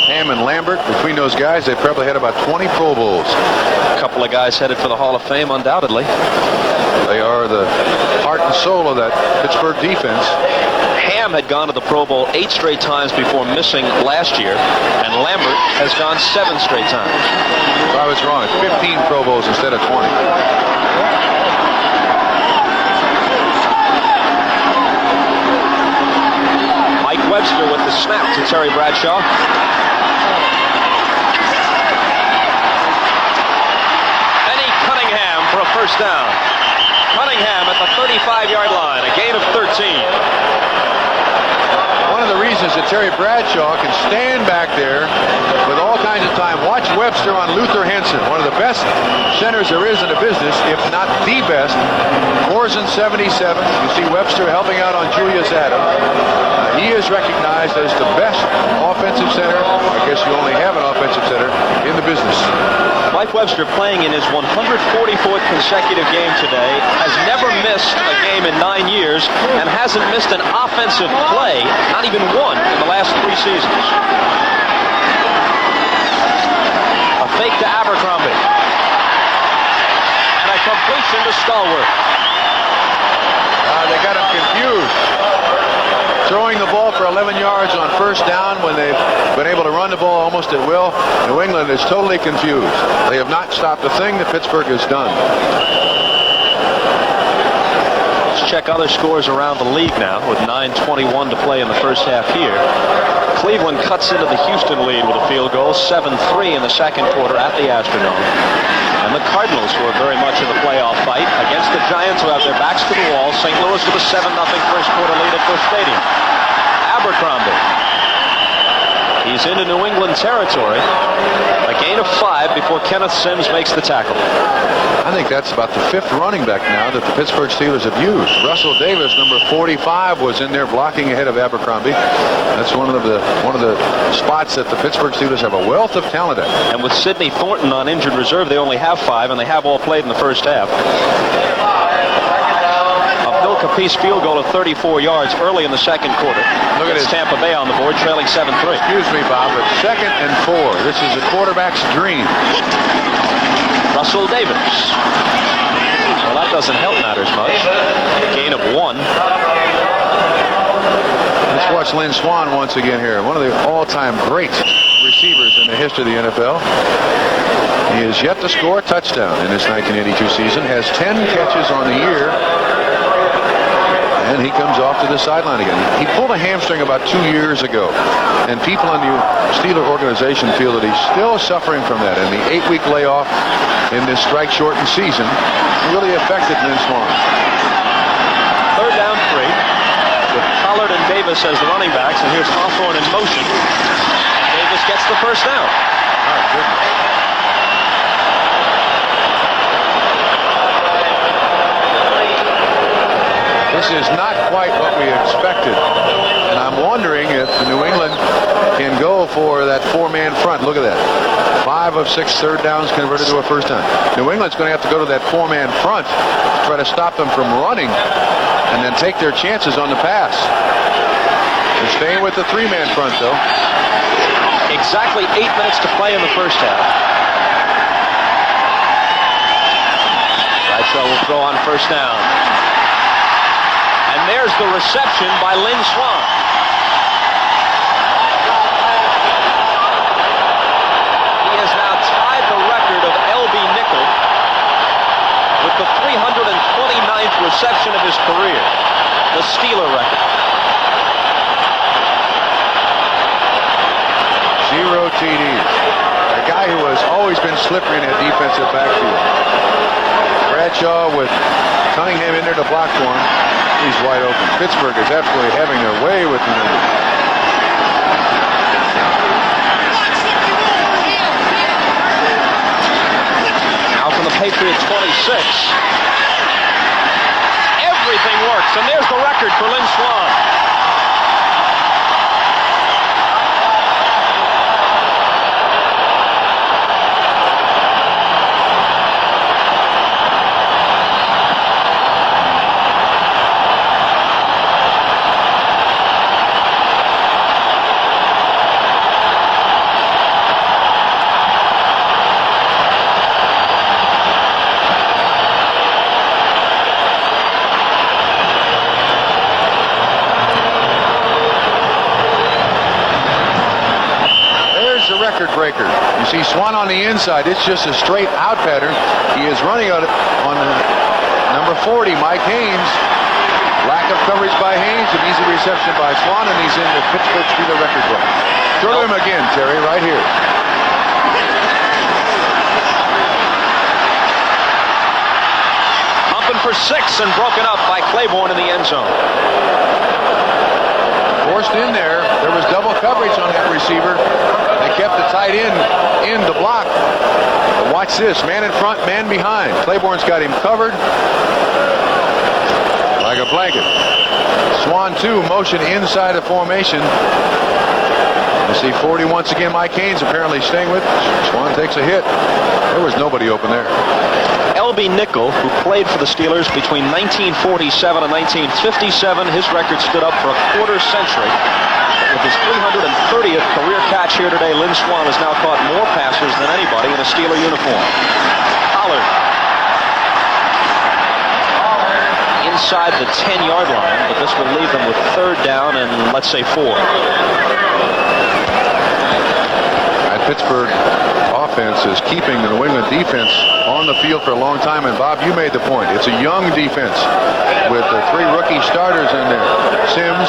Ham and Lambert, between those guys, they probably had about 20 Pro Bowls. A couple of guys headed for the Hall of Fame, undoubtedly. They are the heart and soul of that Pittsburgh defense. Ham had gone to the Pro Bowl 8 straight times before missing last year, and Lambert has gone 7 straight times. So I was wrong. It's 15 Pro Bowls instead of 20. Webster with the snap to Terry Bradshaw. Benny Cunningham for a first down. Cunningham at the 35-yard line, a gain of 13. One of the reasons that Terry Bradshaw can stand back there with all kinds of time. Watch Webster on Luther Henson, one of the best centers there is in the business, if not the best. 4s and 77. You see Webster helping out on Julius Adams. He is recognized as the best offensive center. I guess you only have an offensive center in the business. Mike Webster, playing in his 144th consecutive game today, has never missed a game in 9 years and hasn't missed an offensive play, not even one, in the last 3 seasons. A fake to Abercrombie. And a completion to Stallworth. They got him confused. Throwing the ball for 11 yards on first down when they've been able to run the ball almost at will. New England is totally confused. They have not stopped a thing that Pittsburgh has done. Let's check other scores around the league now with 9:21 to play in the first half here. Cleveland cuts into the Houston lead with a field goal, 7-3 in the second quarter at the Astrodome. And the Cardinals, who are very much in the playoff fight, against the Giants, who have their backs to the wall. St. Louis with a 7-0 first quarter lead at Busch Stadium. Abercrombie. He's into New England territory. A gain of 5 before Kenneth Sims makes the tackle. I think that's about the 5th running back now that the Pittsburgh Steelers have used. Russell Davis, number 45, was in there blocking ahead of Abercrombie. That's one of the spots that the Pittsburgh Steelers have a wealth of talent at. And with Sidney Thornton on injured reserve, they only have 5, and they have all played in the first half. Capice field goal of 34 yards early in the second quarter. Look at it's Tampa Bay on the board, trailing 7-3. Excuse me, Bob, but 2nd and 4. This is the quarterback's dream. Russell Davis. Well, that doesn't help matters much. Gain of 1. Let's watch Lynn Swann once again here. One of the all-time great receivers the history of the NFL. He has yet to score a touchdown in this 1982 season, has 10 catches on the year, and he comes off to the sideline again. He pulled a hamstring about 2 years ago, and people in the Steeler organization feel that he's still suffering from that, and the 8-week layoff in this strike-shortened season really affected Lynn Swann. Third down 3 with Pollard and Davis as the running backs, and here's Hawthorne in motion. Davis gets the first down. Oh, goodness. This is not quite what we expected, and I'm wondering if New England can go for that 4-man front. Look at that. 5 of 6 third downs converted to a first down. New England's going to have to go to that 4-man front to try to stop them from running and then take their chances on the pass. They're staying with the 3-man front, though. Exactly 8 minutes to play in the first half. Bradshaw will throw on first down. And there's the reception by Lynn Swann. He has now tied the record of L.B. Nickel with the 329th reception of his career, the Steeler record. 0 TDs. A guy who has always been slippery in that defensive backfield. Bradshaw with Cunningham in there to block for him. He's wide open. Pittsburgh is absolutely having their way with New England. Now from the Patriots 26. Everything works, and there's the record for Lynn Swann. Breaker. You see Swann on the inside. It's just a straight out pattern. He is running on number 40, Mike Haynes. Lack of coverage by Haynes, an easy reception by Swann, and he's in the Pittsburgh Steeler record book. Show him again, Terry, right here. Pumping for 6 and broken up by Claiborne in the end zone. Forced in there. There was double coverage on that receiver. They kept the tight end in the block. But watch this. Man in front, man behind. Claiborne's got him covered like a blanket. Swann 2, motion inside the formation. You see 40 once again. Mike Haynes apparently staying with. Swann takes a hit. There was nobody open there. L.B. Nickel, who played for the Steelers between 1947 and 1957, his record stood up for a quarter century. With his 330th career catch here today, Lynn Swann has now caught more passes than anybody in a Steeler uniform. Pollard. Inside the 10-yard line, but this will leave them with third down and, let's say, 4. Pittsburgh offense is keeping the New England defense on the field for a long time, and Bob, you made the point. It's a young defense with the 3 rookie starters in there. Sims,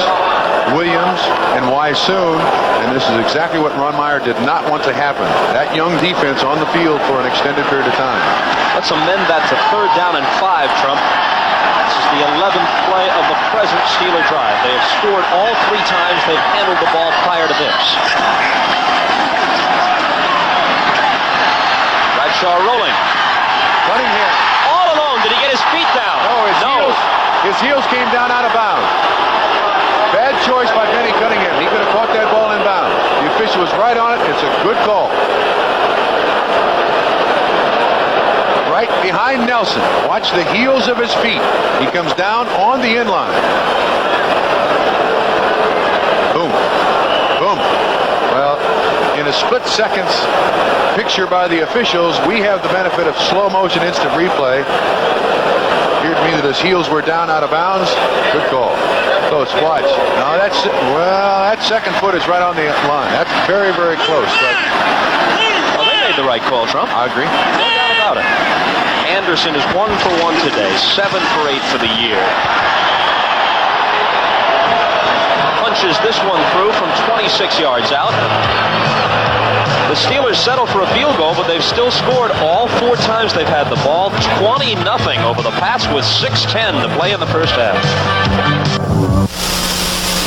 Williams, and Wysoon, and this is exactly what Ron Meyer did not want to happen. That young defense on the field for an extended period of time. Let's amend that to third down and 5, Trump. This is the 11th play of the present Steeler drive. They have scored all 3 times they've handled the ball prior to this. Bradshaw rolling. Cunningham. All alone. Did he get his feet down? No, his heels came down out of bounds. Bad choice by Benny Cunningham. He could have caught that ball in bounds. The official was right on it. It's a good call. Right behind Nelson. Watch the heels of his feet. He comes down on the inline. Boom. Boom. Well, in a split seconds picture by the officials, we have the benefit of slow motion instant replay. Appeared to me that his heels were down out of bounds. Good call. Close. Watch. No, that second foot is right on the line. That's very, very close. But Well, they made the right call, Trump. I agree. No doubt about it. Anderson is 1 for 1 today, 7 for 8 for the year. Punches this one through from 26 yards out. The Steelers settle for a field goal, but they've still scored all 4 times they've had the ball. 20-0 over the Pats with 6:10 to play in the first half.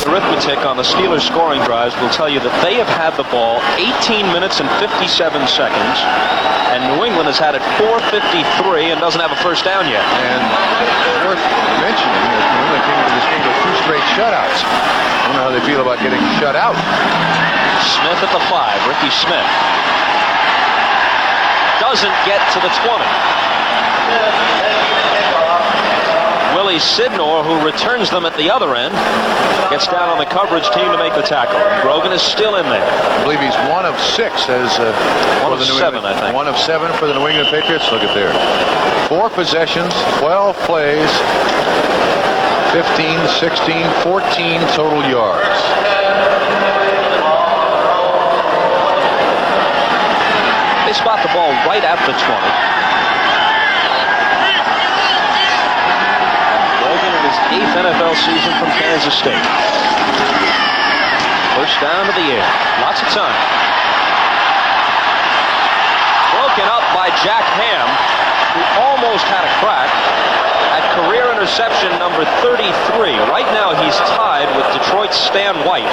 Arithmetic on the Steelers scoring drives will tell you that they have had the ball 18 minutes and 57 seconds, and New England has had it 4:53 and doesn't have a first down yet. And worth mentioning that New England came into this game with 2 straight shutouts. I don't know how they feel about getting shut out. Smith at the 5, Ricky Smith. Doesn't get to the 20. Willie Sidnor, who returns them at the other end, gets down on the coverage team to make the tackle. Grogan is still in there. I believe he's 1 of 6 as One of 7, I think. 1 of 7 for the New England Patriots. Look at there. 4 possessions, 12 plays, 15, 16, 14 total yards. They spot the ball right at the 20. Grogan in his 8th NFL season from Kansas State. First down to the air. Lots of time. Broken up by Jack Ham, who almost had a crack at career interception number 33. Right now he's tied with Detroit's Stan White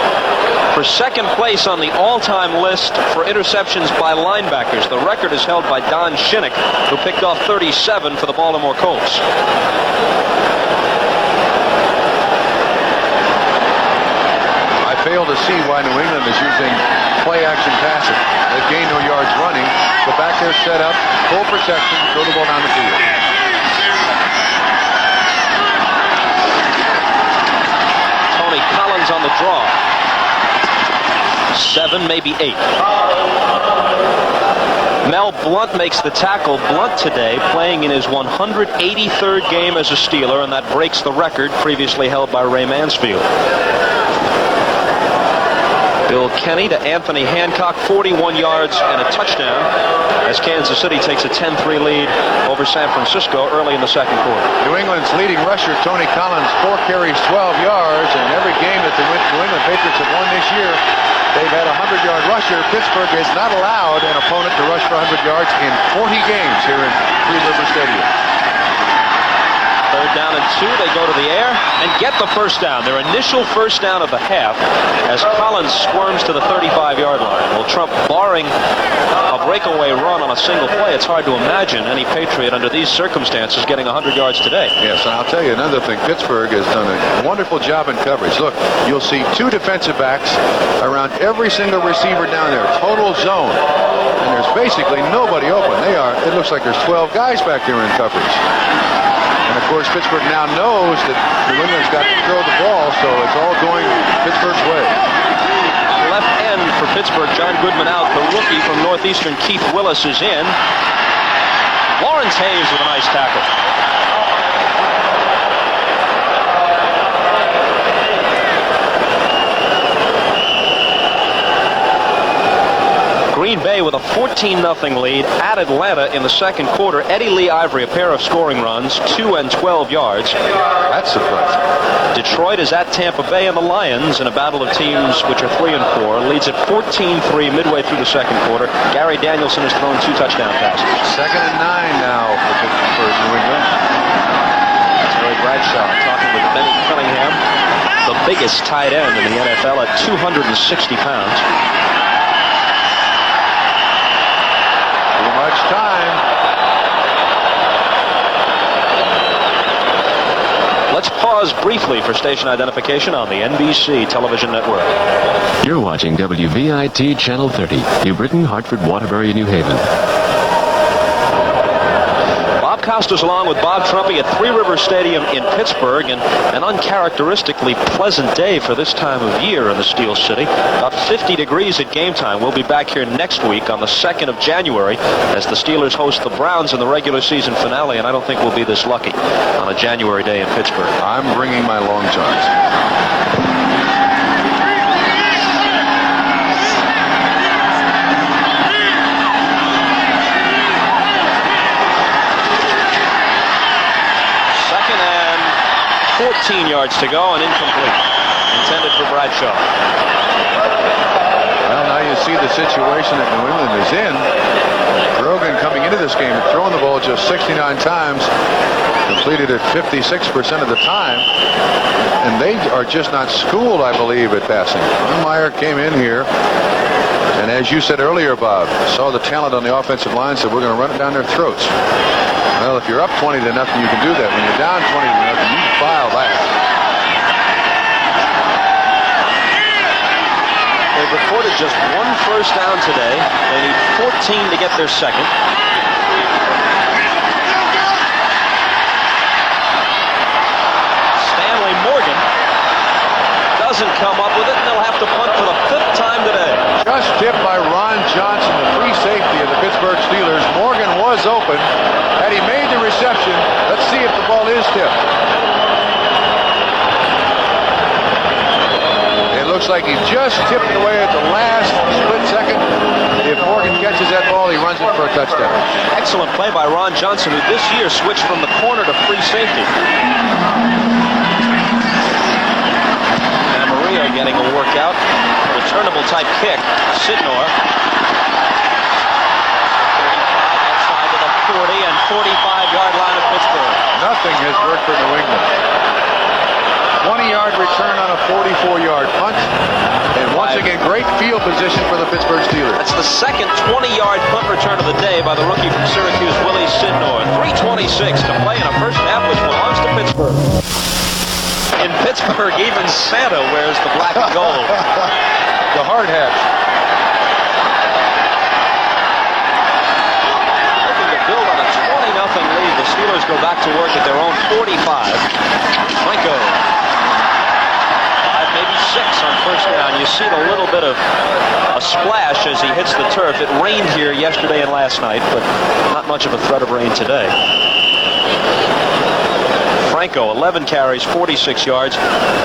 for second place on the all-time list for interceptions by linebackers. The record is held by Don Shinnick, who picked off 37 for the Baltimore Colts. I fail to see why New England is using play-action passing. They've gained no yards running. Go back there, set up, full protection, throw the ball down the field. Tony Collins on the draw. 7, maybe 8. Mel Blount makes the tackle. Blount today playing in his 183rd game as a Steeler, and that breaks the record previously held by Ray Mansfield. Bill Kenny to Anthony Hancock, 41 yards and a touchdown, as Kansas City takes a 10-3 lead over San Francisco early in the second quarter. New England's leading rusher, Tony Collins, 4 carries, 12 yards, and every game that the New England Patriots have won this year, they've had a 100-yard rusher. Pittsburgh has not allowed an opponent to rush for 100 yards in 40 games here in Three River Stadium. Third down and 2, they go to the air and get the first down. Their initial first down of the half as Collins squirms to the 35-yard line. Well, Trump, barring a breakaway run on a single play, it's hard to imagine any Patriot under these circumstances getting 100 yards today. Yes, and I'll tell you another thing. Pittsburgh has done a wonderful job in coverage. Look, you'll see 2 defensive backs around every single receiver down there. Total zone. And there's basically nobody open. It looks like there's 12 guys back there in coverage. And, of course, Pittsburgh now knows that New England's got to throw the ball, so it's all going Pittsburgh's way. Left end for Pittsburgh, John Goodman out. The rookie from Northeastern, Keith Willis, is in. Lawrence Hayes with a nice tackle. Green Bay with a 14-0 lead at Atlanta in the second quarter. Eddie Lee Ivory, a pair of scoring runs, 2 and 12 yards. That's surprising. Detroit is at Tampa Bay, and the Lions, in a battle of teams which are 3 and 4, leads at 14-3 midway through the second quarter. Gary Danielson has thrown 2 touchdown passes. 2nd and 9 now for New England. Terry Bradshaw talking with Benny Cunningham, the biggest tight end in the NFL at 260 pounds. Much time. Let's pause briefly for station identification on the NBC television network. You're watching WVIT Channel 30, New Britain, Hartford, Waterbury, New Haven. Bob Costas along with Bob Trumpy at Three Rivers Stadium in Pittsburgh, and an uncharacteristically pleasant day for this time of year in the Steel City. About 50 degrees at game time. We'll be back here next week on the 2nd of January as the Steelers host the Browns in the regular season finale, and I don't think we'll be this lucky on a January day in Pittsburgh. I'm bringing my long johns. Second and 14 yards to go, and incomplete. Intended for Bradshaw. Well, now you see the situation that New England is in. Grogan coming into this game and throwing the ball just 69 times, completed it 56% of the time, and they are just not schooled, I believe, at passing. Meyer came in here, and as you said earlier, Bob, saw the talent on the offensive line, said we're going to run it down their throats. Well, if you're up 20 to nothing, you can do that. When you're down 20 to nothing, you can file that. They've recorded just one first down today. They need 14 to get their second. Stanley Morgan doesn't come up with it, and they'll have to punt for the 5th time today. Just tipped by Ron Johnson, the free safety of the Pittsburgh Steelers. Morgan was open. Had he made the reception, let's see if the ball is tipped. It looks like he just tipped it away at the last split second. If Morgan catches that ball, he runs it for a touchdown. Excellent play by Ron Johnson, who this year switched from the corner to free safety. And Maria getting a workout. Returnable type kick. Sidnor. Outside to the 40 and 45-yard line of Pittsburgh. Nothing has worked for New England. 20-yard return on a 44-yard punt. And once again, great field position for the Pittsburgh Steelers. That's the second 20-yard punt return of the day by the rookie from Syracuse, Willie Sidnor. 3:26 to play in a first half which belongs to Pittsburgh. In Pittsburgh, even Santa wears the black and gold. The hard hat. Looking to build on a 20-0 lead. The Steelers go back to work at their own 45. Franco. 5, maybe 6 on first down. You see a little bit of a splash as he hits the turf. It rained here yesterday and last night, but not much of a threat of rain today. Franco, 11 carries, 46 yards.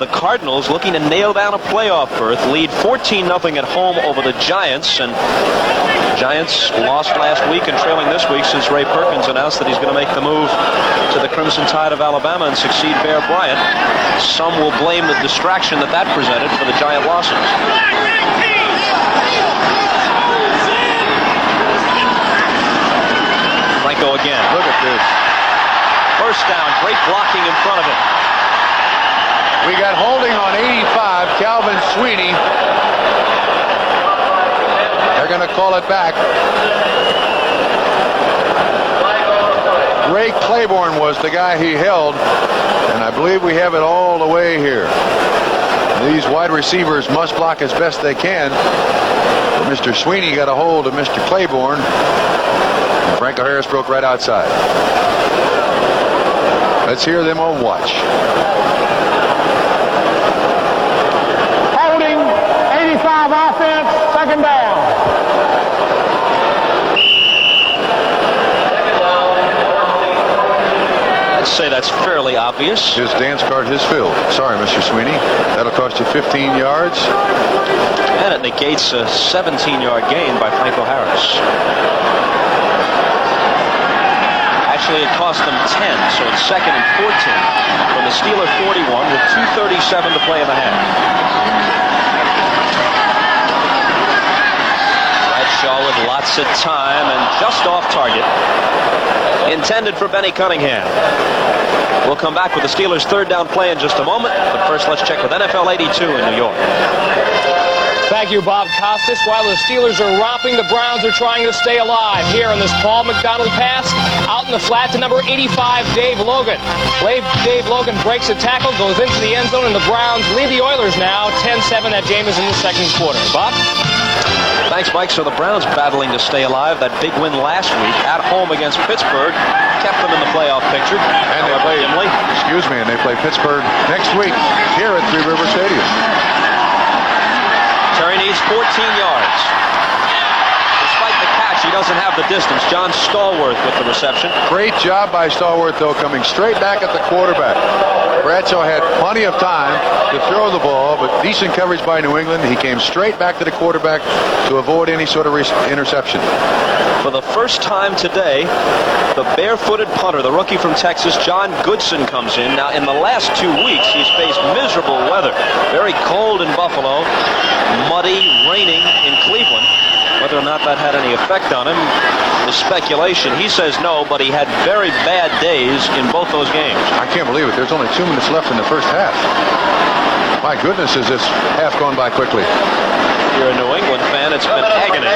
The Cardinals looking to nail down a playoff berth. Lead 14-0 at home over the Giants. And Giants lost last week and trailing this week since Ray Perkins announced that he's going to make the move to the Crimson Tide of Alabama and succeed Bear Bryant. Some will blame the distraction that presented for the Giant losses. Franco again. Look at this. First down, great blocking in front of him. We got holding on 85, Calvin Sweeney. They're going to call it back. Ray Claiborne was the guy he held, and I believe we have it all the way here. These wide receivers must block as best they can. But Mr. Sweeney got a hold of Mr. Claiborne. And Franco Harris broke right outside. Let's hear them on watch. Holding, 85 offense, 2nd down. I'd say that's fairly obvious. His dance card is filled. Sorry, Mr. Sweeney. That'll cost you 15 yards. And it negates a 17-yard gain by Franco Harris. Actually, it cost them 10, so it's 2nd and 14 from the Steeler 41 with 2:37 to play in the half. Bradshaw with lots of time and just off target. Intended for Benny Cunningham. We'll come back with the Steelers' 3rd down play in just a moment, but first let's check with NFL 82 in New York. Thank you, Bob Costas. While the Steelers are romping, the Browns are trying to stay alive. Here on this Paul McDonald pass, out in the flat to number 85, Dave Logan. Dave Logan breaks a tackle, goes into the end zone, and the Browns lead the Oilers now 10-7. That game is in the second quarter. Bob? Thanks, Mike. So the Browns battling to stay alive. That big win last week at home against Pittsburgh kept them in the playoff picture. And they play, and they play Pittsburgh next week here at Three River Stadium. Terry needs 14 yards. Despite the catch, he doesn't have the distance. John Stallworth with the reception. Great job by Stallworth, though, coming straight back at the quarterback. Bradshaw had plenty of time to throw the ball, but decent coverage by New England. He came straight back to the quarterback to avoid any sort of interception. For the first time today, the barefooted punter, the rookie from Texas, John Goodson, comes in. Now, in the last 2 weeks, he's faced miserable weather. Very cold in Buffalo, muddy, raining in Cleveland. Whether or not that had any effect on him is speculation. He says no, but he had very bad days in both those games. I can't believe it. There's only 2 minutes left in the first half. My goodness, is this half gone by quickly. If you're a New England fan, it's been agony.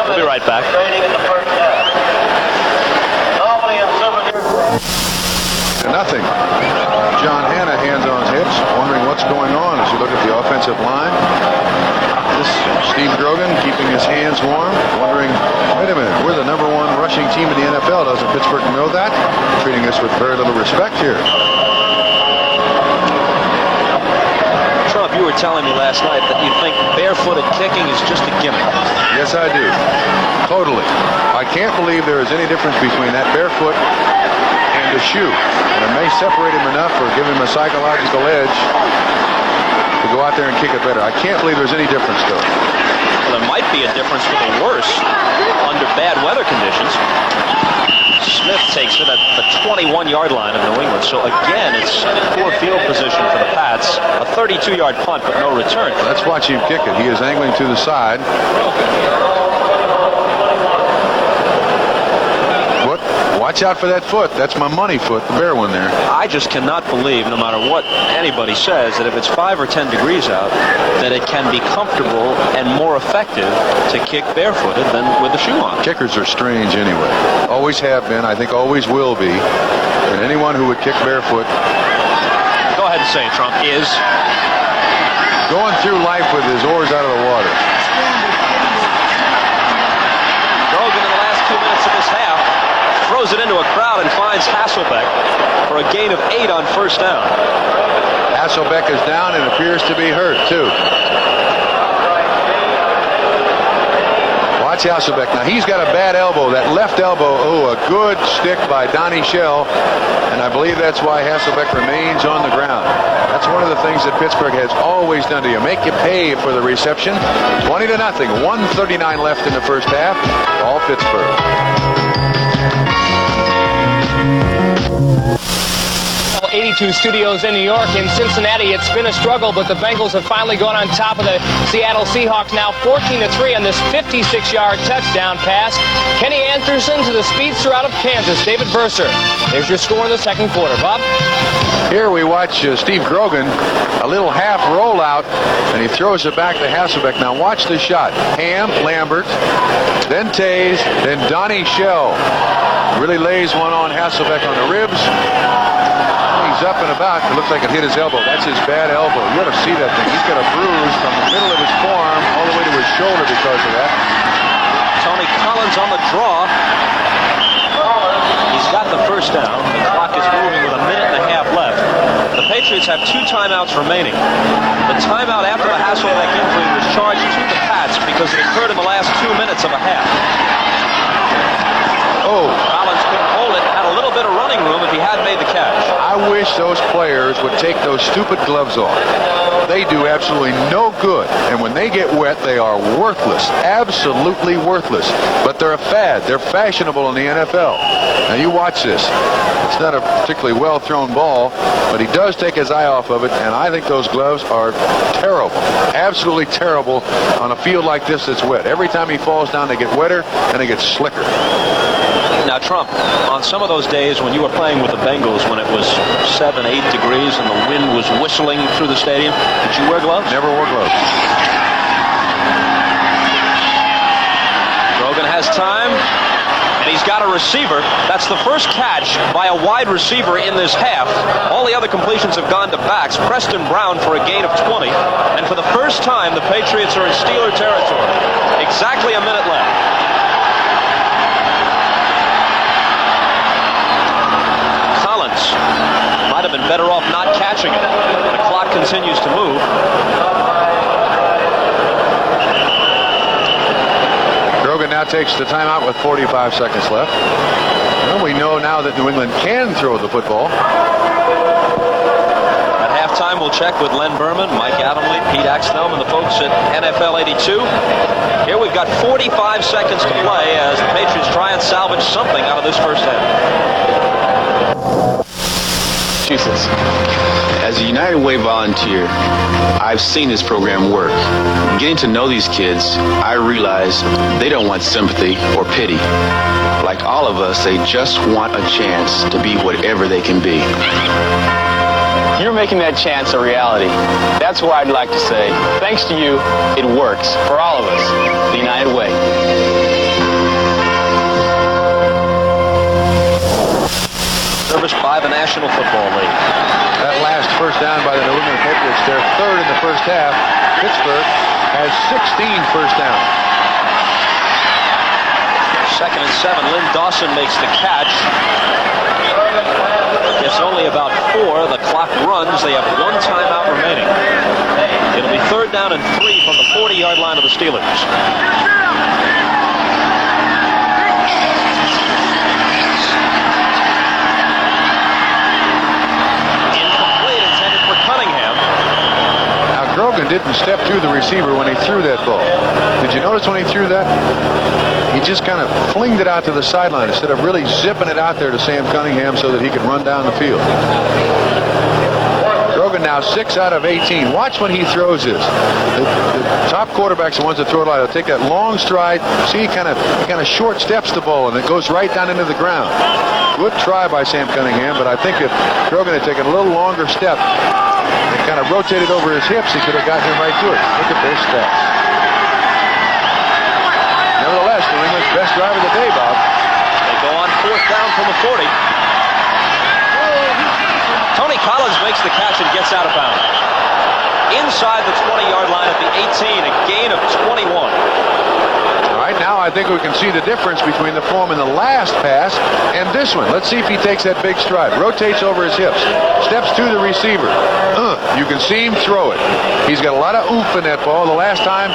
We'll be right back. Nothing. John Hanna, hands on his hips, wondering what's going on as you look at the offensive line. This Steve Grogan keeping his hands warm, wondering, wait a minute, we're the #1 rushing team in the NFL. Doesn't Pittsburgh know that? Treating us with very little respect here. Trump, you were telling me last night that you think barefooted kicking is just a gimmick. Yes, I do. Totally. I can't believe there is any difference between that barefoot and the shoe. And it may separate him enough or give him a psychological edge to go out there and kick it better. I can't believe there's any difference, though. Well, there might be a difference for the worse under bad weather conditions. Smith takes it at the 21-yard line of New England. So again, it's poor field position for the Pats. A 32-yard punt, but no return. Let's watch him kick it. He is angling to the side. Watch out for that foot. That's my money foot, the bare one there. I just cannot believe, no matter what anybody says, that if it's 5 or 10 degrees out, that it can be comfortable and more effective to kick barefooted than with a shoe on. Kickers are strange anyway. Always have been. I think always will be. And anyone who would kick barefoot... Go ahead and say it, Trump. Is going through life with his oars out of the water. Grogan in the last 2 minutes of this half throws it into a crowd and finds Hasselbeck for a gain of 8 on first down. Hasselbeck is down and appears to be hurt, too. Watch Hasselbeck. Now, he's got a bad elbow. That left elbow, oh, a good stick by Donnie Shell. And I believe that's why Hasselbeck remains on the ground. That's one of the things that Pittsburgh has always done to you. Make you pay for the reception. 20-0. 1:39 left in the first half. All Pittsburgh. 82 Studios in New York. In Cincinnati, it's been a struggle, but the Bengals have finally gone on top of the Seattle Seahawks, now 14-3 on this 56-yard touchdown pass. Kenny Anderson to the speedster out of Kansas, David Verser. There's your score in the second quarter. Bob? Here we watch Steve Grogan, a little half rollout, and he throws it back to Hasselbeck. Now watch the shot. Ham, Lambert, then Taze, then Donnie Shell. Really lays one on Hasselbeck on the ribs. He's up and about. It looks like it hit his elbow. That's his bad elbow. You ought to see that thing. He's got a bruise from the middle of his forearm all the way to his shoulder because of that. Tony Collins on the draw. He's got the first down. The clock is moving with 1.5 minutes left. The Patriots have 2 timeouts remaining. The timeout after the Hasselbeck injury was charged to the Pats because it occurred in the last 2 minutes of a half. Oh. Collins couldn't hold it. Had a little bit of running room if he had made the catch. I wish those players would take those stupid gloves off. They do absolutely no good. And when they get wet, they are worthless. Absolutely worthless. But they're a fad. They're fashionable in the NFL. Now you watch this. It's not a particularly well-thrown ball, but he does take his eye off of it, and I think those gloves are terrible. Absolutely terrible on a field like this that's wet. Every time he falls down, they get wetter and they get slicker. Now Trump, on some of those days when you were playing with the Bengals, when it was 7, 8 degrees and the wind was whistling through the stadium, did you wear gloves? Never wore gloves. Grogan has time, and he's got a receiver. That's the first catch by a wide receiver in this half. All the other completions have gone to backs. Preston Brown for a gain of 20, and for the first time, the Patriots are in Steeler territory. Exactly a minute left. Might have been better off not catching it. The clock continues to move. Grogan now takes the timeout with 45 seconds left. Well, we know now that New England can throw the football. At halftime, we'll check with Len Berman, Mike Adamle, Pete Axthelm, and the folks at NFL 82. Here we've got 45 seconds to play as the Patriots try and salvage something out of this first half. As a United Way volunteer, I've seen this program work. Getting to know these kids, I realize they don't want sympathy or pity. Like all of us, they just want a chance to be whatever they can be. You're making that chance a reality. That's why I'd like to say, thanks to you, it works for all of us. The United Way. Serviced by the National Football League. That last first down by the New England Patriots, their third in the first half. Pittsburgh has 16 first downs. 2nd and 7. Lynn Dawson makes the catch. Gets only about 4. The clock runs. They have 1 timeout remaining. It'll be 3rd down and 3 from the 40-yard line of the Steelers. Grogan didn't step through the receiver when he threw that ball. Did you notice when he threw that? He just kind of flinged it out to the sideline instead of really zipping it out there to Sam Cunningham so that he could run down the field. Grogan now 6 out of 18. Watch when he throws this. The top quarterbacks, the ones that throw it a lot, they'll take that long stride. See, he kind of short steps the ball and it goes right down into the ground. Good try by Sam Cunningham, but I think if Grogan had taken a little longer step and kind of rotated over his hips, he could have gotten him right to it. Look at those stats. Nevertheless, New England's best drive of the day, Bob. They go on 4th down from the 40. Tony Collins makes the catch and gets out of bounds. Inside the 20-yard line at the 18, a gain of 21. All right, now I think we can see the difference between the form in the last pass and this one. Let's see if he takes that big stride. Rotates over his hips. Steps to the receiver. You can see him throw it. He's got a lot of oomph in that ball. The last time,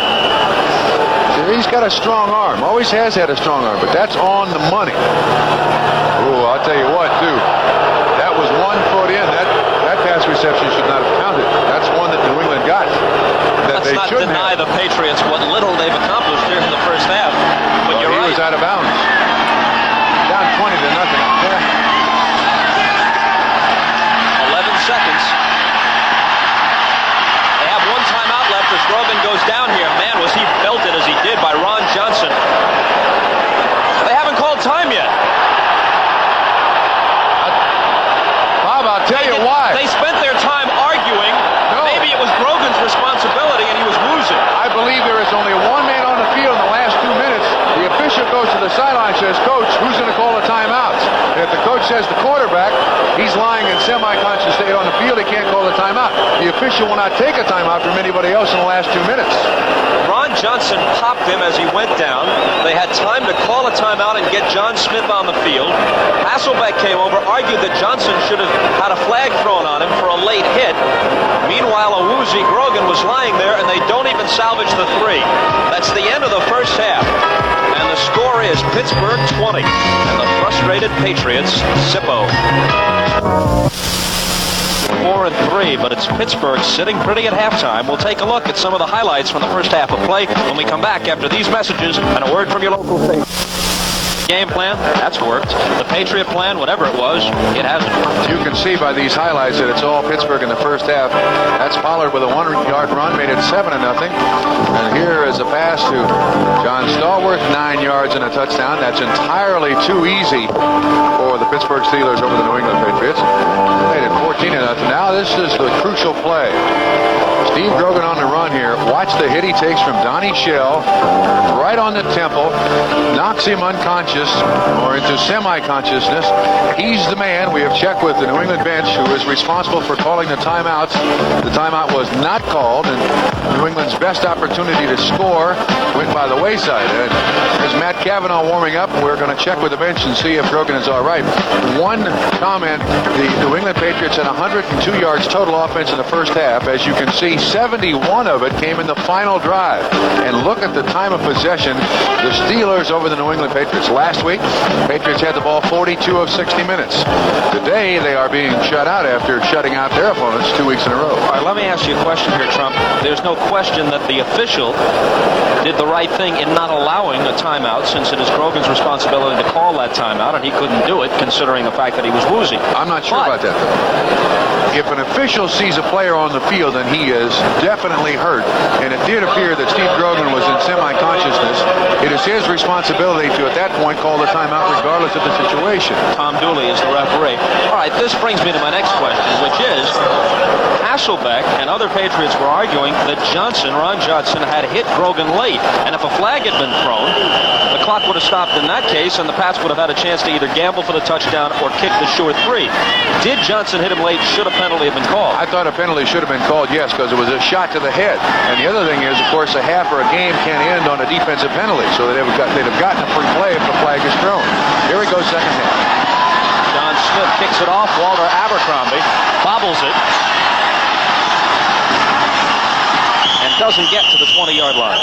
he's got a strong arm. Always has had a strong arm, but that's on the money. Oh, I'll tell you what, too. That was 1 foot in. That pass reception should not have counted. That's one that New England got. That Let's not deny the Patriots what little they've accomplished here in the first half. But you're right. He was out of bounds. Down 20 to nothing. Yeah. 11 seconds. They have 1 timeout left as Grogan goes down here. Man, was he belted as he did by Ron Johnson. They haven't called time yet. Bob, I'll tell you why. They spent their time arguing. No. Maybe it was Grogan's responsibility and he was losing. I believe there is only one man on the field in the last 2 minutes. The official goes to the sideline and says, Coach, who's going to call the timeouts? And if the coach says the quarterback, he's lying in semi-conscious state on the field. He can't call the timeout. The official will not take a timeout from anybody else in the last 2 minutes. Ron Johnson popped him as he went down. They had time to call a timeout and get John Smith on the field. Hasselbeck came over, argued that Johnson should have had a flag thrown on him for a late hit. Meanwhile, Awuzie Grogan was lying there, and they don't even salvage the 3. That's the end of the first half. And the score is Pittsburgh 20, and the frustrated Patriots, Zippo. 4 and 3, but it's Pittsburgh sitting pretty at halftime. We'll take a look at some of the highlights from the first half of play when we come back after these messages and a word from your local station. game plan, that's worked. The Patriot plan, whatever it was, it hasn't. You can see by these highlights that it's all Pittsburgh in the first half. That's Pollard with a 1-yard run, made it 7-0. And here is a pass to John Stallworth, 9 yards and a touchdown. That's entirely too easy for the Pittsburgh Steelers over the New England Patriots. Made it 14-0. Now this is the crucial play. Steve Grogan on the run here. Watch the hit he takes from Donnie Shell right on the temple, knocks him unconscious or into semi-consciousness. He's the man. We have checked with the New England bench who is responsible for calling the timeouts. The timeout was not called, and New England's best opportunity to score went by the wayside. And as Matt Cavanaugh warming up, we're going to check with the bench and see if Grogan is all right. One comment, the New England Patriots had 102 yards total offense in the first half. As you can see, 71 of it came in the final drive. And look at the time of possession. The Steelers over the New England Patriots. Last week, Patriots had the ball 42 of 60 minutes. Today, they are being shut out after shutting out their opponents 2 weeks in a row. All right, let me ask you a question here, Trump. There's no question that the official did the right thing in not allowing a timeout, since it is Grogan's responsibility to call that timeout, and he couldn't do it considering the fact that he was woozy. I'm not sure about that, though. If an official sees a player on the field and he is definitely hurt, and it did appear that Steve Grogan was in semi-consciousness, it is his responsibility to, at that point, call the timeout regardless of the situation. Tom Dooley is the referee. All right, this brings me to my next question, which is, Hasselbeck and other Patriots were arguing that Ron Johnson, had hit Grogan late, and if a flag had been thrown, the clock would have stopped in that case, and the Pats would have had a chance to either gamble for the touchdown or kick the sure three. Did Johnson hit him late? Should a penalty have been called? I thought a penalty should have been called, yes, because it was a shot to the head. And the other thing is, of course, a half or a game can't end on a defensive penalty, so they'd have gotten a free play if the flag is thrown. Here we go, second half. John Smith kicks it off. Walter Abercrombie bobbles it and doesn't get to the 20-yard line.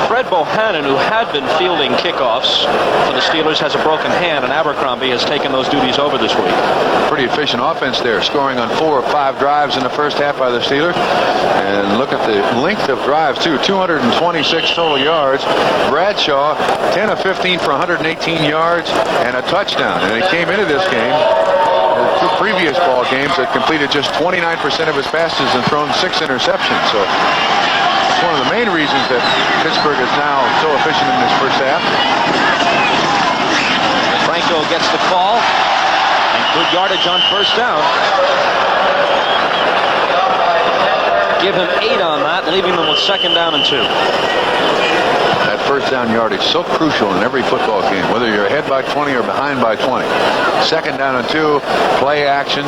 Fred Bohannon, who had been fielding kickoffs for the Steelers, has a broken hand, and Abercrombie has taken those duties over this week. Pretty efficient offense there, scoring on 4 or 5 drives in the first half by the Steelers. And look at the length of drives, too. 226 total yards. Bradshaw, 10 of 15 for 118 yards and a touchdown. And he came into this game, the 2 previous ball games, that completed just 29% of his passes and thrown 6 interceptions. So it's one of the main reasons that Pittsburgh is now so efficient in this first half. Franco gets the call, and good yardage on first down. Give him 8 on that, leaving them with 2nd down and 2. That first down yardage so crucial in every football game, whether you're ahead by 20 or behind by 20. 2nd down and 2, play action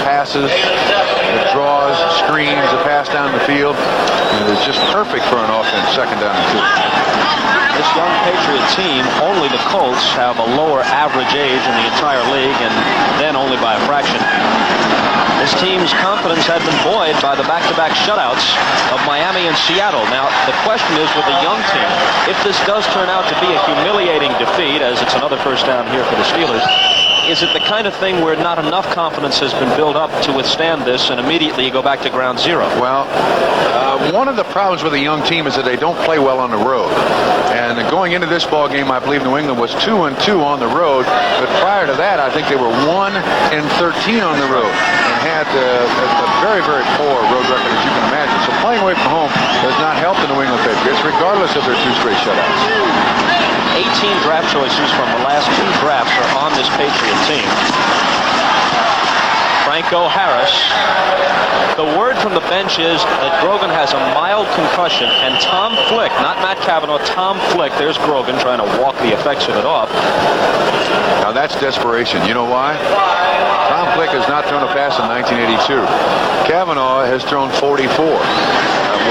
passes, it draws, screens, a pass down the field. And it's just perfect for an offense, 2nd down and 2. This young Patriot team, only the Colts have a lower average age in the entire league, and then only by a fraction. This team's confidence had been buoyed by the back-to-back shutouts of Miami and Seattle. Now, the question is, with a young team, if this does turn out to be a humiliating defeat, as it's another first down here for the Steelers, is it the kind of thing where not enough confidence has been built up to withstand this and immediately you go back to ground zero? Well, one of the problems with a young team is that they don't play well on the road. And going into this ball game, I believe New England was 2-2 on the road. But prior to that, I think they were 1-13 on the road and had a very, very poor road record, as you can imagine. So playing away from home does not help the New England Patriots, regardless of their 2 straight shutouts. 18 draft choices from the last 2 drafts are on this Patriot team. Franco Harris. The word from the bench is that Grogan has a mild concussion, and Tom Flick, not Matt Cavanaugh, Tom Flick, there's Grogan trying to walk the effects of it off. Now that's desperation. You know why? Tom Flick has not thrown a pass in 1982. Cavanaugh has thrown 44.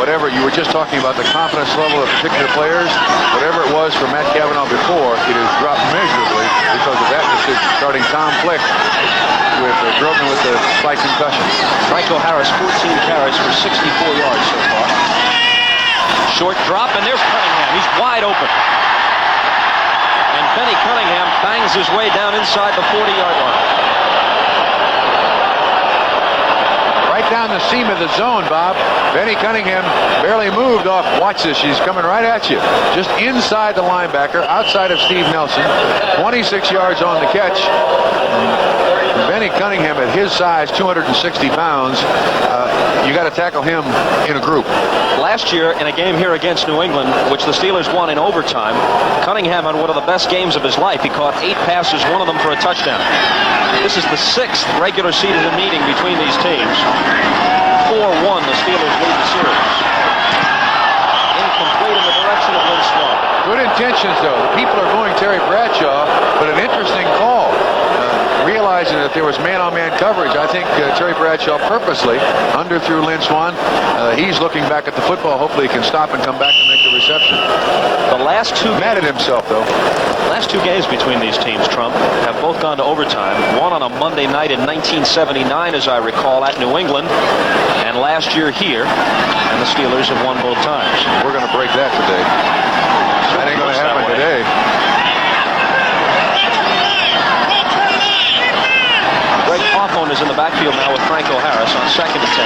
Whatever, you were just talking about the confidence level of particular players, whatever it was for Matt Cavanaugh before, it has dropped measurably because of that decision, starting Tom Flick with Grogan with the slight concussion. Franco Harris, 14 carries for 64 yards so far. Short drop, and there's Cunningham. He's wide open. And Benny Cunningham bangs his way down inside the 40-yard line. Right right down the seam of the zone, Bob. Benny Cunningham barely moved off. Watch this. She's coming right at you. Just inside the linebacker, outside of Steve Nelson. 26 yards on the catch. Benny Cunningham, at his size, 260 pounds, you got to tackle him in a group. Last year, in a game here against New England, which the Steelers won in overtime, Cunningham had one of the best games of his life. He caught 8 passes, one of them for a touchdown. This is the 6th regular season meeting between these teams. 4-1, the Steelers lead the series. Incomplete in the direction of Lynn Swan. Good intentions, though. The people are going Terry Bradshaw, but an interesting call. Realizing that there was man-on-man coverage, I think Terry Bradshaw purposely underthrew Lynn Swan. He's looking back at the football. Hopefully he can stop and come back and make the reception. The last two... Mad at himself, though. Last 2 games between these teams, Trump, have both gone to overtime. One on a Monday night in 1979, as I recall, at New England, and last year here, and the Steelers have won both times. We're going to break that today. That ain't going to happen today. Greg Hawthorne is in the backfield now with Franco Harris on 2nd and 10.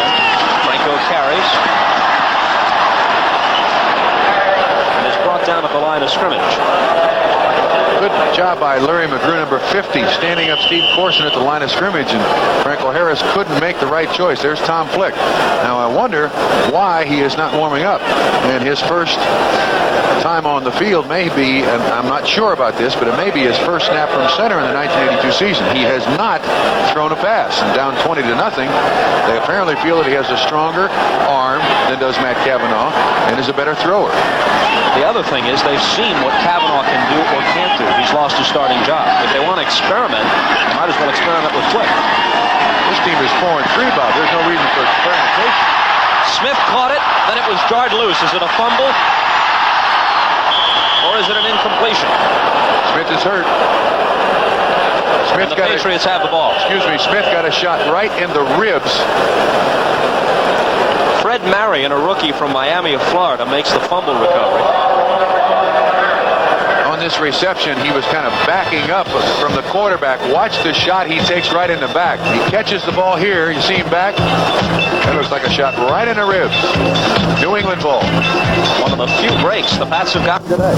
Franco carries. And is brought down at the line of scrimmage. Good job by Larry McGrew, number 50, standing up Steve Corson at the line of scrimmage, and Franco Harris couldn't make the right choice. There's Tom Flick. Now I wonder why he is not warming up. And his first time on the field may be, and I'm not sure about this, but it may be his first snap from center in the 1982 season. He has not thrown a pass, and down 20-0, they apparently feel that he has a stronger arm than does Matt Cavanaugh and is a better thrower. The other thing is they've seen what Cavanaugh can do or can't do. He's lost his starting job. If they want to experiment, they might as well experiment with Flick. This team is 4-3, Bob. There's no reason for experimentation. Smith caught it, then it was jarred loose. Is it a fumble? Or is it an incompletion? Smith is hurt. And the Patriots have the ball. Excuse me, Smith got a shot right in the ribs. Fred Marion, a rookie from Miami of Florida, makes the fumble recovery. On this reception, he was kind of backing up from the quarterback. Watch the shot he takes right in the back. He catches the ball here. You see him back? That looks like a shot right in the ribs. New England ball. One of the few breaks the Pats have got today.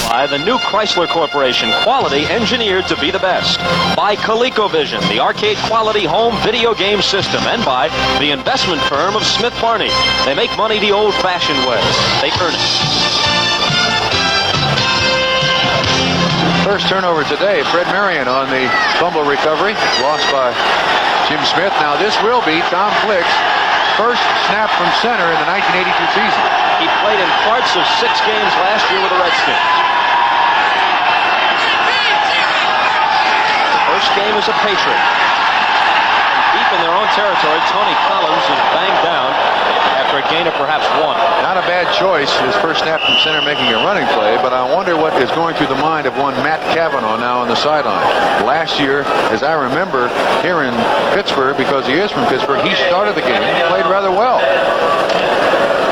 By the new Chrysler Corporation, quality engineered to be the best. By ColecoVision, the arcade quality home video game system. And by the investment firm of Smith Barney. They make money the old-fashioned way. They earn it. First turnover today, Fred Marion on the fumble recovery, lost by Jim Smith. Now this will be Tom Flick's first snap from center in the 1982 season. He played in parts of 6 games last year with the Redskins. First game as a Patriot. And deep in their own territory, Tony Collins is banged down after a gain of perhaps 1. Not a bad choice, his first snap from center making a running play, but I wonder what is going through the mind of one Matt Cavanaugh now on the sideline. Last year, as I remember, here in Pittsburgh, because he is from Pittsburgh, he started the game, played rather well.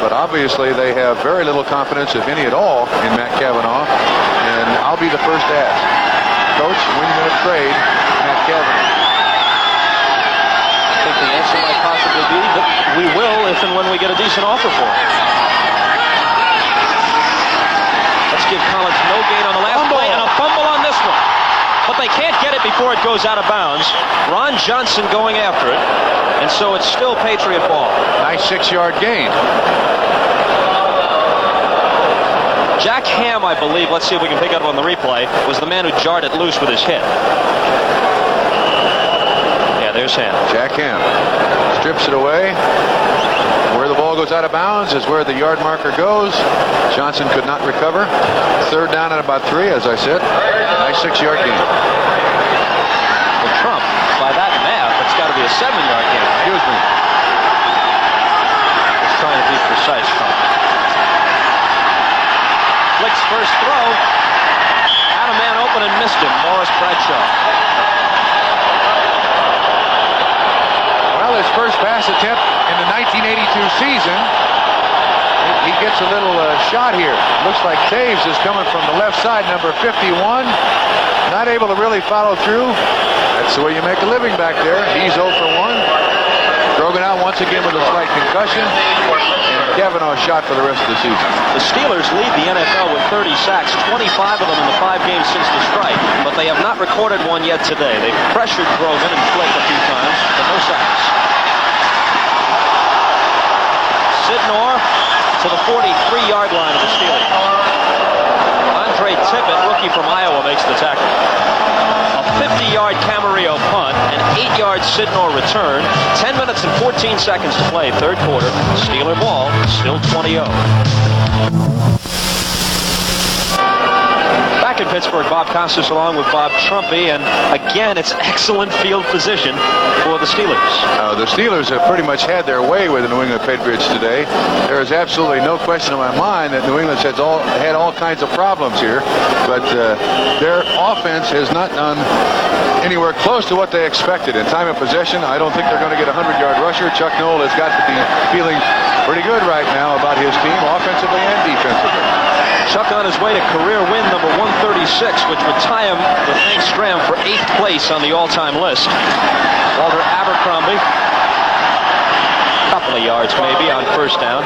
But obviously they have very little confidence, if any at all, in Matt Cavanaugh, and I'll be the first to ask. Coach, when are you going to trade Matt Cavanaugh? I think the answer might possibly be that we will if and when we get a decent offer for him. Let's give Collins no gain on the last play and a fumble on this one. But they can't get it before it goes out of bounds. Ron Johnson going after it, and so it's still Patriot ball. Nice 6-yard gain. Jack Ham, I believe, let's see if we can pick it up on the replay, was the man who jarred it loose with his hit. Yeah, there's Ham. Jack Ham strips it away. Where the ball goes out of bounds is where the yard marker goes. Johnson could not recover. 3rd down and about 3, as I said. Nice 6-yard gain. Well, Trump, by that math, it's got to be a 7-yard gain. Excuse me. Just trying to be precise, Trump. Flick's first throw. Had a man open and missed him. Morris Bradshaw. Well, his first pass attempt in the 1982 season. He gets a little shot here. Looks like Taves is coming from the left side, number 51. Not able to really follow through. That's the way you make a living back there. He's 0 for 1. Broken out once again with a slight concussion. And Kavanaugh shot for the rest of the season. The Steelers lead the NFL with 30 sacks, 25 of them in the 5 games since the strike, but they have not recorded one yet today. They've pressured Grogan and Flick a few times, but no sacks. Sidnor to the 43-yard line of the Steelers. Andre Tippett, rookie from Iowa, makes the tackle. A 50-yard Camarillo punt, an 8-yard Sidnor return. 10 minutes and 14 seconds to play, third quarter. Steeler ball, still 20-0. Back in Pittsburgh, Bob Costas along with Bob Trumpy, and again, it's excellent field position for the Steelers. The Steelers have pretty much had their way with the New England Patriots today. There is absolutely no question in my mind that New England had all kinds of problems here, but their offense has not done anywhere close to what they expected. In time of possession, I don't think they're going to get a 100-yard rusher. Chuck Noll has got to be feeling pretty good right now about his team, offensively and defensively. Chuck on his way to career win number 136, which would tie him with Hank Stram for 8th place on the all-time list. Walter Abercrombie, a couple of yards maybe on first down.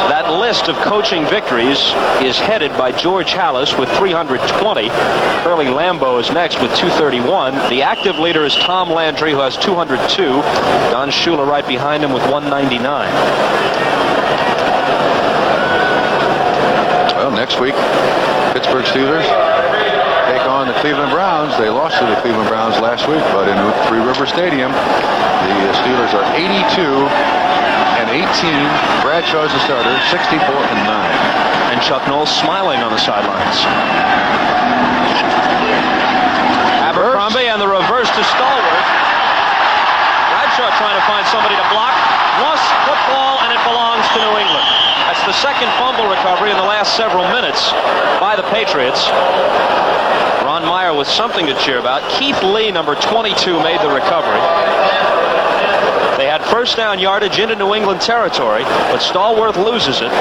That list of coaching victories is headed by George Halas with 320. Curly Lambeau is next with 231. The active leader is Tom Landry, who has 202. Don Shula right behind him with 199. Well, next week, Pittsburgh Steelers take on the Cleveland Browns. They lost to the Cleveland Browns last week, but in Three River Stadium, the Steelers are 82-18. Bradshaw's the starter, 64-9. And Chuck Noll smiling on the sidelines. Abercrombie and the reverse to Stallworth. Bradshaw trying to find somebody to block. Lost football, and it belongs to New England. That's the second fumble recovery in the last several minutes by the Patriots. Ron Meyer with something to cheer about. Keith Lee, number 22, made the recovery. They had first down yardage into New England territory, but Stallworth loses it.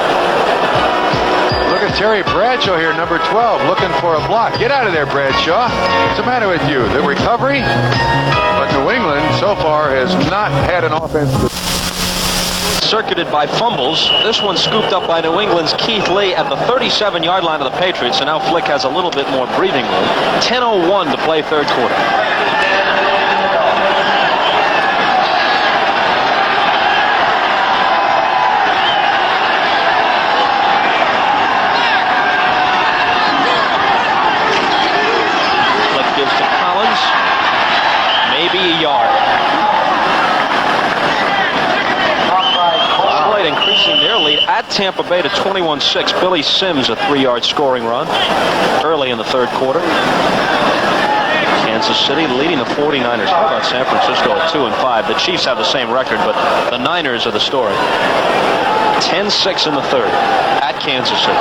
Look at Terry Bradshaw here, number 12, looking for a block. Get out of there, Bradshaw. What's the matter with you? The recovery? But New England so far has not had an offense. Circuited by fumbles. This one scooped up by New England's Keith Lee at the 37-yard line of the Patriots, and now Flick has a little bit more breathing room. 10:01 to play third quarter. Flick gives to Collins. Maybe a yard. Increasing their lead at Tampa Bay to 21-6. Billy Sims, a 3-yard scoring run early in the third quarter. Kansas City leading the 49ers. How about San Francisco at 2-5? The Chiefs have the same record, but the Niners are the story. 10-6 in the third at Kansas City.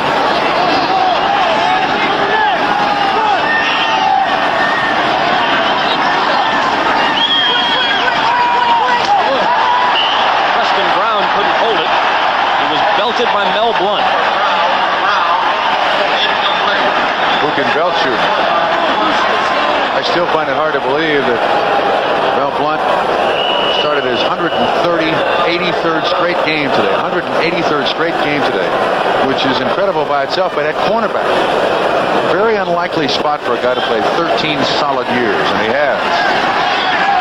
Belted by Mel Blount. Who can belt you? I still find it hard to believe that Mel Blount started his 83rd straight game today. 183rd straight game today, which is incredible by itself. But at cornerback, very unlikely spot for a guy to play 13 solid years, and he has.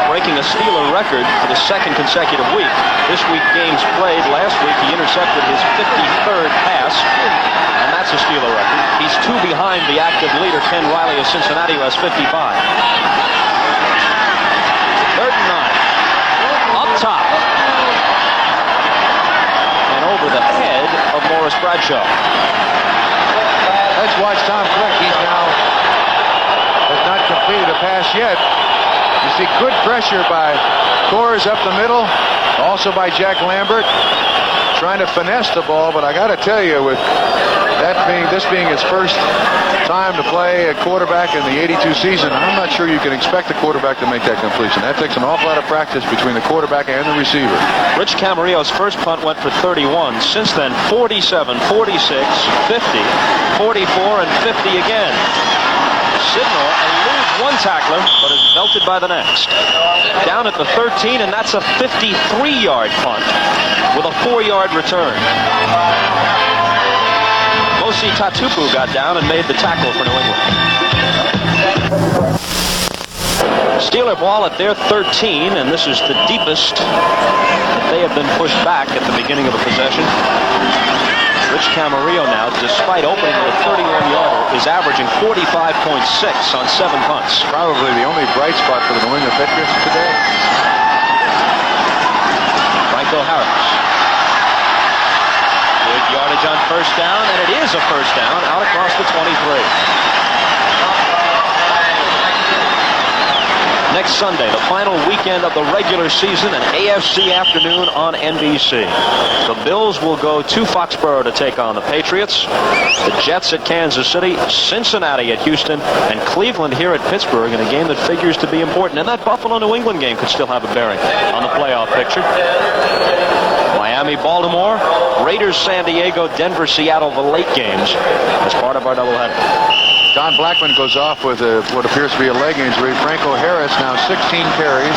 Breaking a Steeler record for the second consecutive week. This week games played. Last week he intercepted his 53rd pass, and that's a Steeler record. He's 2 behind the active leader, Ken Riley of Cincinnati, who has 55. Third and 9. Up top. And over the head of Morris Bradshaw. Let's watch Tom Flick. He's now has not completed a pass yet. You see good pressure by Coors up the middle, also by Jack Lambert, trying to finesse the ball. But I got to tell you, with this being his first time to play a quarterback in the 82 season, I'm not sure you can expect the quarterback to make that completion. That takes an awful lot of practice between the quarterback and the receiver. Rich Camarillo's first punt went for 31. Since then, 47, 46, 50, 44, and 50 again. Sidnor eludes one tackler, but is belted by the next. Down at the 13, and that's a 53-yard punt with a 4-yard return. Mosi Tatupu got down and made the tackle for New England. Steeler ball at their 13, and this is the deepest that they have been pushed back at the beginning of the possession. Rich Camarillo now, despite opening with a 31-yarder, is averaging 45.6 on 7 punts. Probably the only bright spot for the New England Patriots today. Franco Harris. Good yardage on first down, and it is a first down out across the 23. Next Sunday, the final weekend of the regular season, an AFC afternoon on NBC. The Bills will go to Foxborough to take on the Patriots, the Jets at Kansas City, Cincinnati at Houston, and Cleveland here at Pittsburgh in a game that figures to be important. And that Buffalo-New England game could still have a bearing on the playoff picture. Miami, Baltimore, Raiders, San Diego, Denver, Seattle, the late games as part of our doubleheader. Don Blackman goes off with what appears to be a leg injury. Franco Harris now 16 carries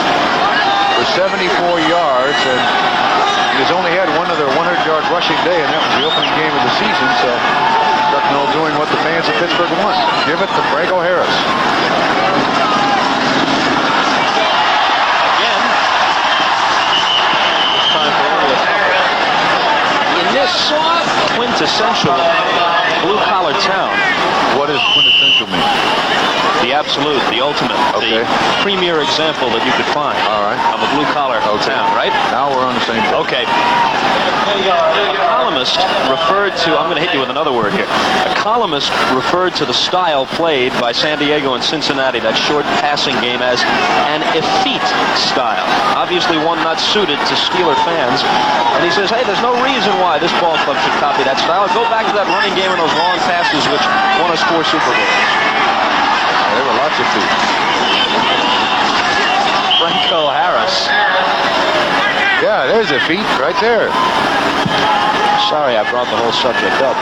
for 74 yards, and he's only had one other 100-yard rushing day, and that was the opening game of the season, so Bucknell doing what the fans of Pittsburgh want. Give it to Franco Harris. Again, it's time for only a couple. In this quintessential blue-collar town. What does quintessential mean? The absolute, the ultimate, okay. The premier example that you could find. All right. Of a blue-collar town, right? Now we're on the same page. Okay. A columnist referred to, I'm going to hit you with another word here. A columnist referred to the style played by San Diego and Cincinnati, that short passing game, as an effete style. Obviously one not suited to Steeler fans. And he says, hey, there's no reason why this ball club should copy that style. Go back to that running game and those long passes which won us 4 Super Bowls. There were lots of feet. Franco Harris. Yeah, there's a feat right there. Sorry I brought the whole subject up.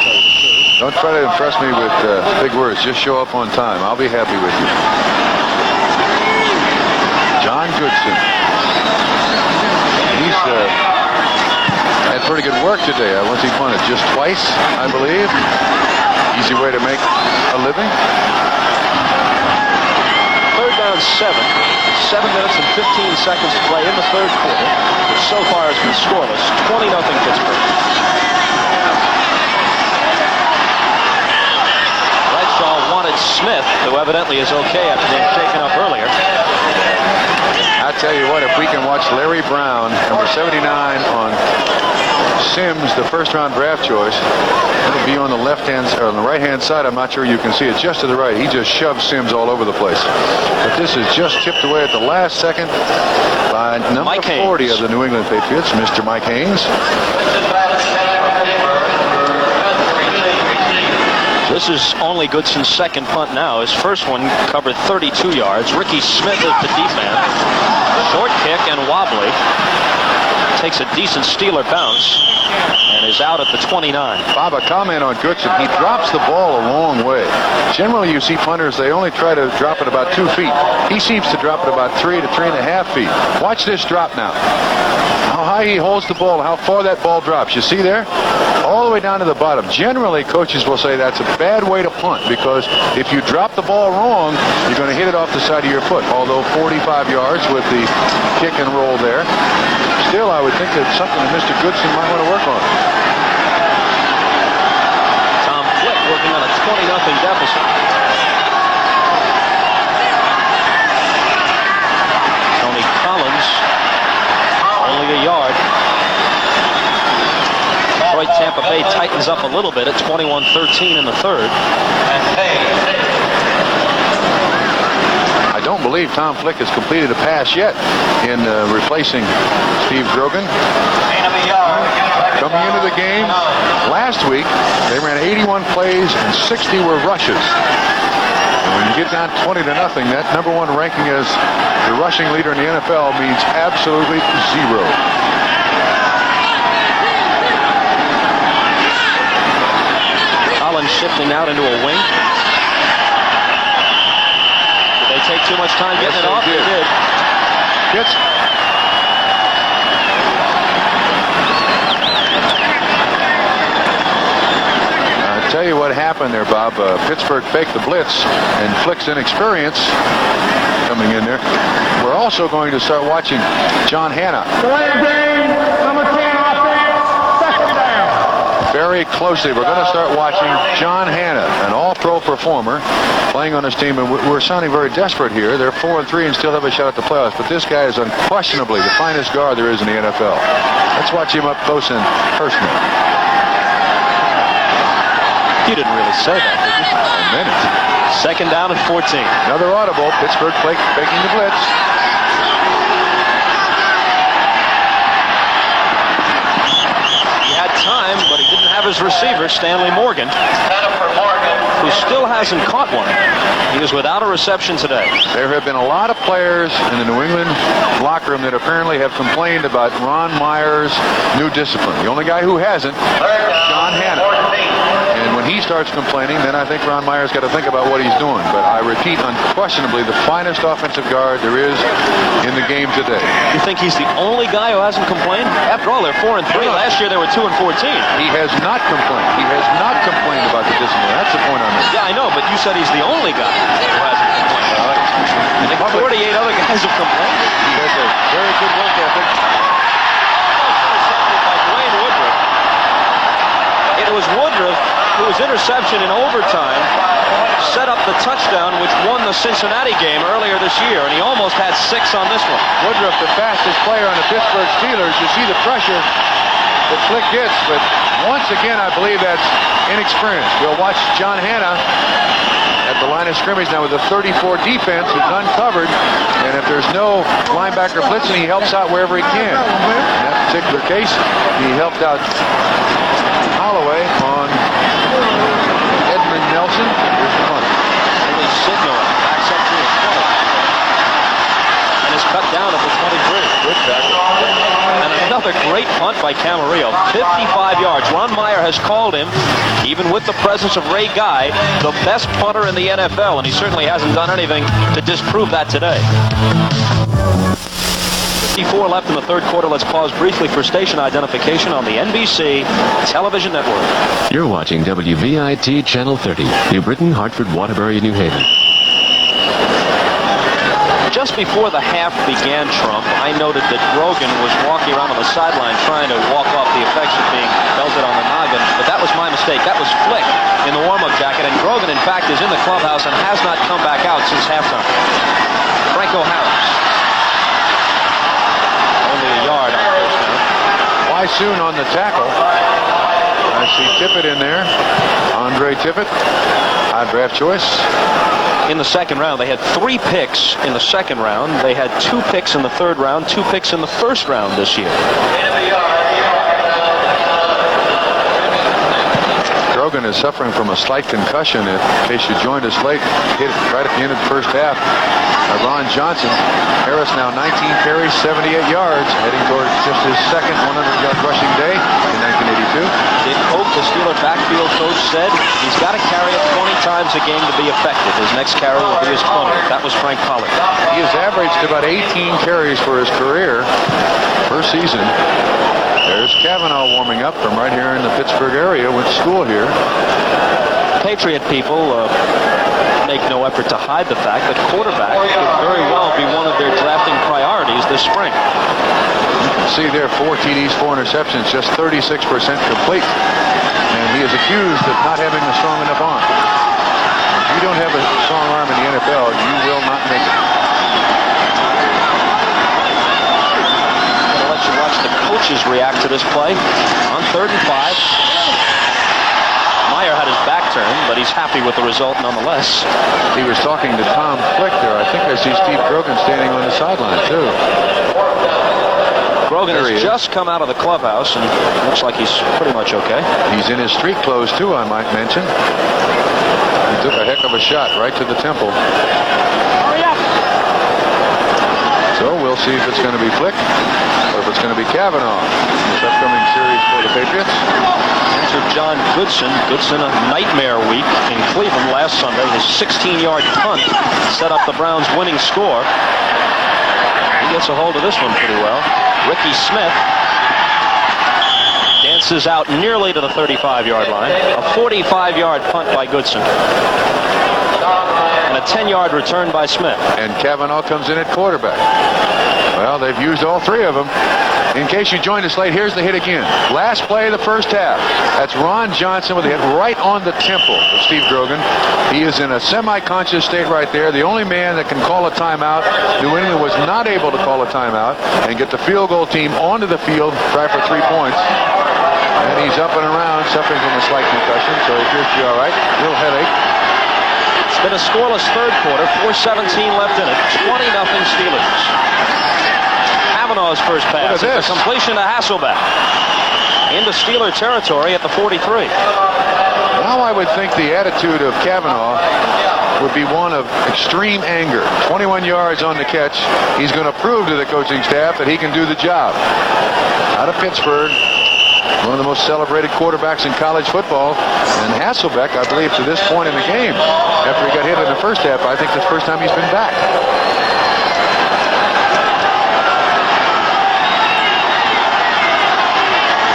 Don't try to impress me with big words. Just show up on time. I'll be happy with you. John Goodson. He's had pretty good work today. Once he punted just twice, I believe. Easy way to make a living. 3rd down 7. 7 minutes and 15 seconds to play in the 3rd quarter, which so far has been scoreless. 20-0 Pittsburgh. Bradshaw wanted Smith, who evidently is okay after being shaken up earlier. I tell you what, if we can watch Larry Brown, number 79 on Sims, the first-round draft choice, it'll be on the left-hand or on the right-hand side. I'm not sure you can see it. Just to the right, he just shoved Sims all over the place. But this is just chipped away at the last second by number 40 of the New England Patriots, Mr. Mike Haynes. This is only Goodson's second punt now. His first one covered 32 yards. Ricky Smith is the deep man. Short kick and wobbly. Takes a decent Steeler bounce and is out at the 29. Bob, a comment on Goodson. He drops the ball a long way. Generally, you see punters, they only try to drop it about 2 feet. He seems to drop it about 3 to 3.5 feet. Watch this drop now. How high he holds the ball, how far that ball drops. You see there? All the way down to the bottom. Generally, coaches will say that's a bad way to punt, because if you drop the ball wrong, you're going to hit it off the side of your foot. Although 45 yards with the kick and roll there. Still, I would think that's something that Mr. Goodson might want to work on. Tom Flick working on a 20-0 deficit. Tony Collins, only a yard. Detroit Tampa Bay tightens up a little bit at 21-13 in the 3rd. I don't believe Tom Flick has completed a pass yet in replacing Steve Grogan. Coming into the game last week, they ran 81 plays and 60 were rushes. And when you get down 20-0, that number 1 ranking as the rushing leader in the NFL means absolutely 0. Collins shifting out into a wing. They take too much time getting it off. They did. Gets. I'll tell you what happened there, Bob. Pittsburgh faked the blitz and Flick's inexperience coming in there. We're also going to start watching John Hanna. Delay of game, number 10 offense, second down. Very closely. We're going to start watching John Hanna, an all-pro performer, playing on his team. And we're sounding very desperate here. They're 4-3 and still have a shot at the playoffs. But this guy is unquestionably the finest guard there is in the NFL. Let's watch him up close and personal. You didn't really say that, did you? A minute. Second down and 14. Another audible. Pittsburgh faking the blitz. He had time, but he didn't have his receiver, Stanley Morgan, who still hasn't caught one. He was without a reception today. There have been a lot of players in the New England locker room that apparently have complained about Ron Meyer's new discipline. The only guy who hasn't, John Hanna. And when he starts complaining, then I think Ron Meyer's got to think about what he's doing. But I repeat, unquestionably, the finest offensive guard there is in the game today. You think he's the only guy who hasn't complained? After all, they're 4-3. Last year they were 2-14. He has not complained. He has not complained about the discipline. That's the point I'm making. Yeah, I know, but you said he's the only guy who hasn't complained. I think 48 other guys have complained. He has a very good work ethic. By Dwayne Woodruff. It was Woodruff whose interception in overtime set up the touchdown which won the Cincinnati game earlier this year, and he almost had 6 on this one. Woodruff, the fastest player on the Pittsburgh Steelers. You see the pressure that Flick gets, but once again, I believe that's inexperience. We'll watch John Hanna at the line of scrimmage now with a 34 defense who's uncovered, and if there's no linebacker blitzing, he helps out wherever he can. In that particular case, he helped out Holloway on Edmund Nelson. Here's the punt. Only Signal backs up to his 20 and is cut down at the 23. Good tackle. And another great punt by Camarillo. 55 yards. Ron Meyer has called him, even with the presence of Ray Guy, the best punter in the NFL, and he certainly hasn't done anything to disprove that today. 54 left in the third quarter. Let's pause briefly for station identification on the NBC television network. You're watching WVIT Channel 30, New Britain, Hartford, Waterbury, New Haven. Just before the half began, Trump, I noted that Grogan was walking around on the sideline trying to walk off the effects of being belted on the noggin, but that was my mistake. That was Flick in the warm-up jacket, and Grogan, in fact, is in the clubhouse and has not come back out since halftime. Franco Harris. Only a yard on first down. Why soon on the tackle? I see Tippett in there. Andre Tippett, high draft choice. In the second round, they had 3 picks in the second round. They had 2 picks in the third round, 2 picks in the first round this year. Grogan is suffering from a slight concussion. In case you joined us late, hit right at the end of the first half. Ron Johnson. Harris now 19 carries, 78 yards, heading towards just his second 100-yard rushing day in 1982. Dick Hope, the Steeler backfield coach, said he's got to carry it 20 times a game to be effective. His next carry will be his 20th. That was Frank Pollard. He has averaged about 18 carries for his career per season. There's Kavanaugh warming up from right here in the Pittsburgh area. Went to school here. Patriot people make no effort to hide the fact that quarterback could very well be one of their drafting priorities this spring. You can see there 4 TDs, 4 interceptions, just 36% complete. And he is accused of not having a strong enough arm. If you don't have a strong arm in the NFL, you will not make it. I'm going to let you watch the coaches react to this play. On 3rd and 5. Meyer had his back turned, but he's happy with the result nonetheless. He was talking to Tom Flick there. I think I see Steve Grogan standing on the sideline, too. Grogan has just come out of the clubhouse, and looks like he's pretty much okay. He's in his street clothes, too, I might mention. He took a heck of a shot right to the temple. Hurry up. So we'll see if it's going to be Flick or if it's going to be Kavanaugh in this upcoming series for the Patriots. to John Goodson. Goodson, a nightmare week in Cleveland last Sunday. His 16-yard punt set up the Browns' winning score. He gets a hold of this one pretty well. Ricky Smith dances out nearly to the 35-yard line. A 45-yard punt by Goodson. And a 10-yard return by Smith. And Cavanaugh comes in at quarterback. Well, they've used all three of them. In case you joined us late, here's the hit again. Last play of the first half. That's Ron Johnson with a hit right on the temple of Steve Grogan. He is in a semi-conscious state right there. The only man that can call a timeout. New England was not able to call a timeout and get the field goal team onto the field, try for 3 points. And he's up and around, suffering from a slight concussion, so he appears to be all right. A little headache. It's been a scoreless third quarter. 4:17 left in it. 20-0 Steelers. Cavanaugh's first pass. It's a completion to Hasselbeck. Into Steeler territory at the 43. Now I would think the attitude of Cavanaugh would be one of extreme anger. 21 yards on the catch. He's going to prove to the coaching staff that he can do the job. Out of Pittsburgh. One of the most celebrated quarterbacks in college football. And Hasselbeck, I believe, to this point in the game, after he got hit in the first half, I think it's the first time he's been back.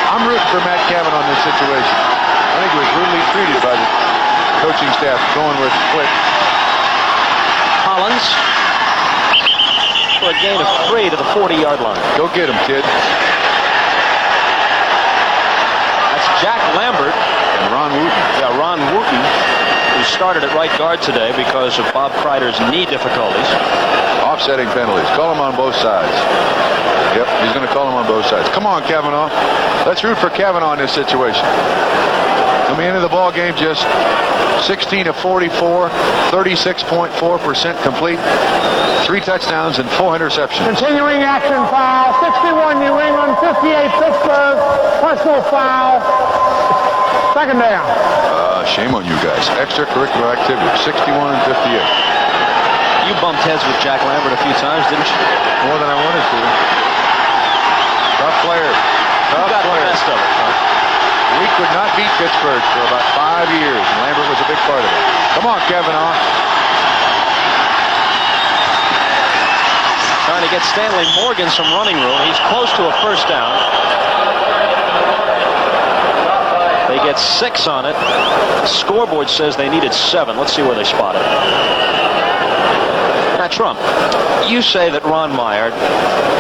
I'm rooting for Matt Cavanaugh in this situation. I think he was brutally treated by the coaching staff going with Flick. Collins for a gain of 3 to the 40-yard line. Go get him, kid. Jack Lambert and Ron Wooten. Yeah, Ron Wooten, who started at right guard today because of Bob Kreider's knee difficulties. Offsetting penalties. Call him on both sides. Yep, he's going to call him on both sides. Come on, Cavanaugh. Let's root for Cavanaugh in this situation. Coming into the ball game just 16 of 44, 36.4% complete, 3 touchdowns and 4 interceptions. Continuing action foul. 61 New England, 58 Pittsburgh. Personal foul. Second down. Shame on you guys. Extracurricular activity. 61 and 58. You bumped heads with Jack Lambert a few times, didn't you? More than I wanted to. Tough player. Tough got player. the rest of it, huh? We could not beat Pittsburgh for about 5 years, and Lambert was a big part of it. Come on, Cavanaugh. Trying to get Stanley Morgan some running room. He's close to a first down. They get 6 on it. The scoreboard says they needed 7. Let's see where they spot it. Now, Trump, you say that Ron Meyer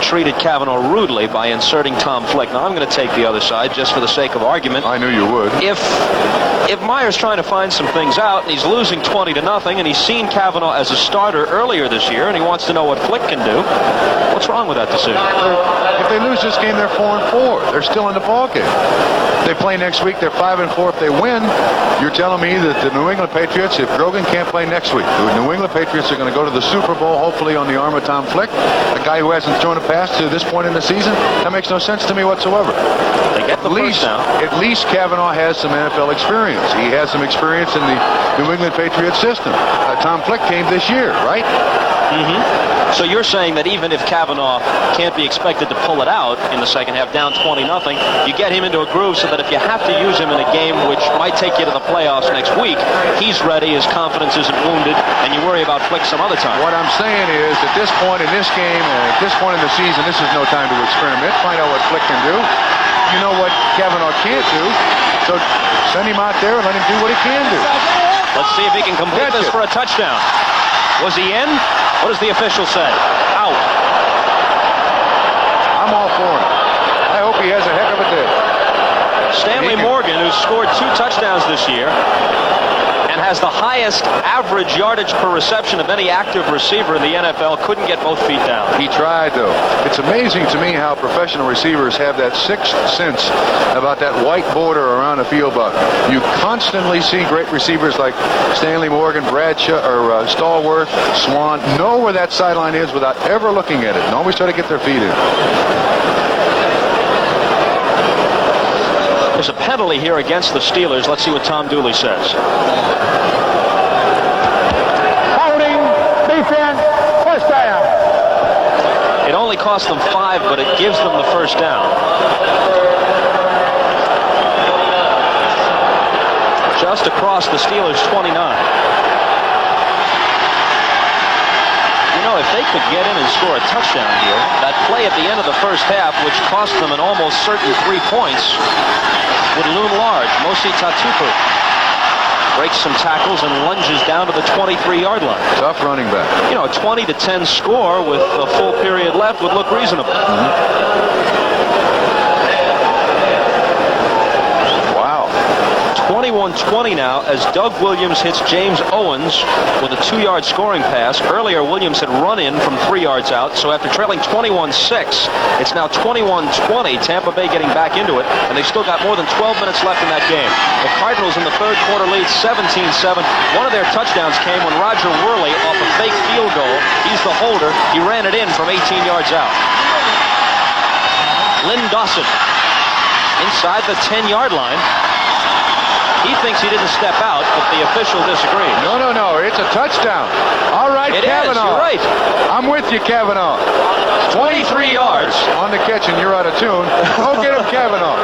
treated Cavanaugh rudely by inserting Tom Flick. Now, I'm going to take the other side just for the sake of argument. I knew you would. If Meyer's trying to find some things out, and he's losing 20-0, and he's seen Cavanaugh as a starter earlier this year, and he wants to know what Flick can do, what's wrong with that decision? If they lose this game, they're 4-4. They're still in the ball game. They play next week, they're 5-4. If they win, you're telling me that the New England Patriots, if Grogan can't play next week, the New England Patriots are going to go to the Super Bowl, hopefully on the arm of Tom Flick, a guy who hasn't thrown a pass to this point in the season? That makes no sense to me whatsoever. They get the first down. At least Cavanaugh has some NFL experience. He has some experience in the New England Patriots system. Tom Flick came this year, right? Mm-hmm. So you're saying that even if Cavanaugh can't be expected to pull it out in the second half, down 20-0, you get him into a groove so that if you have to use him in a game which might take you to the playoffs next week, he's ready, his confidence isn't wounded, and you worry about Flick some other time. What I'm saying is, at this point in this game, and at this point in the season, this is no time to experiment. Find out what Flick can do. You know what Cavanaugh can't do, so send him out there and let him do what he can do. Let's see if he can complete this for a touchdown. Was he in? What does the official say? Out. I'm all for him. I hope he has a heck of a day. Stanley Morgan, who's scored 2 touchdowns this year and has the highest average yardage per reception of any active receiver in the NFL, couldn't get both feet down. He tried, though. It's amazing to me how professional receivers have that sixth sense about that white border around a field buck. You constantly see great receivers like Stanley Morgan, Bradshaw, or Stallworth, Swan, know where that sideline is without ever looking at it, and always try to get their feet in. There's a penalty here against the Steelers. Let's see what Tom Dooley says. Holding, defense, first down. It only cost them 5, but it gives them the first down. just across the Steelers' 29. You know, if they could get in and score a touchdown here, that play at the end of the first half, which cost them an almost certain 3 points, would loom large. Mosi Tatupu breaks some tackles and lunges down to the 23-yard line. Tough running back. You know, a 20-10 score with a full period left would look reasonable. Wow. 21-20 now as Doug Williams hits James Owens with a 2-yard scoring pass. Earlier, Williams had run in from 3 yards out, so after trailing 21-6, it's now 21-20. Tampa Bay getting back into it, and they've still got more than 12 minutes left in that game. The Cardinals in the third quarter lead 17-7. One of their touchdowns came when Roger Worley, off a fake field goal, he's the holder, he ran it in from 18 yards out. Lynn Dawson inside the 10-yard line. He thinks he didn't step out, but the official disagrees. No. It's a touchdown. All right, It is, Kavanaugh. you're right. I'm with you, Kavanaugh. 23 yards. On the catch, and you're out of tune. Go get him, Kavanaugh.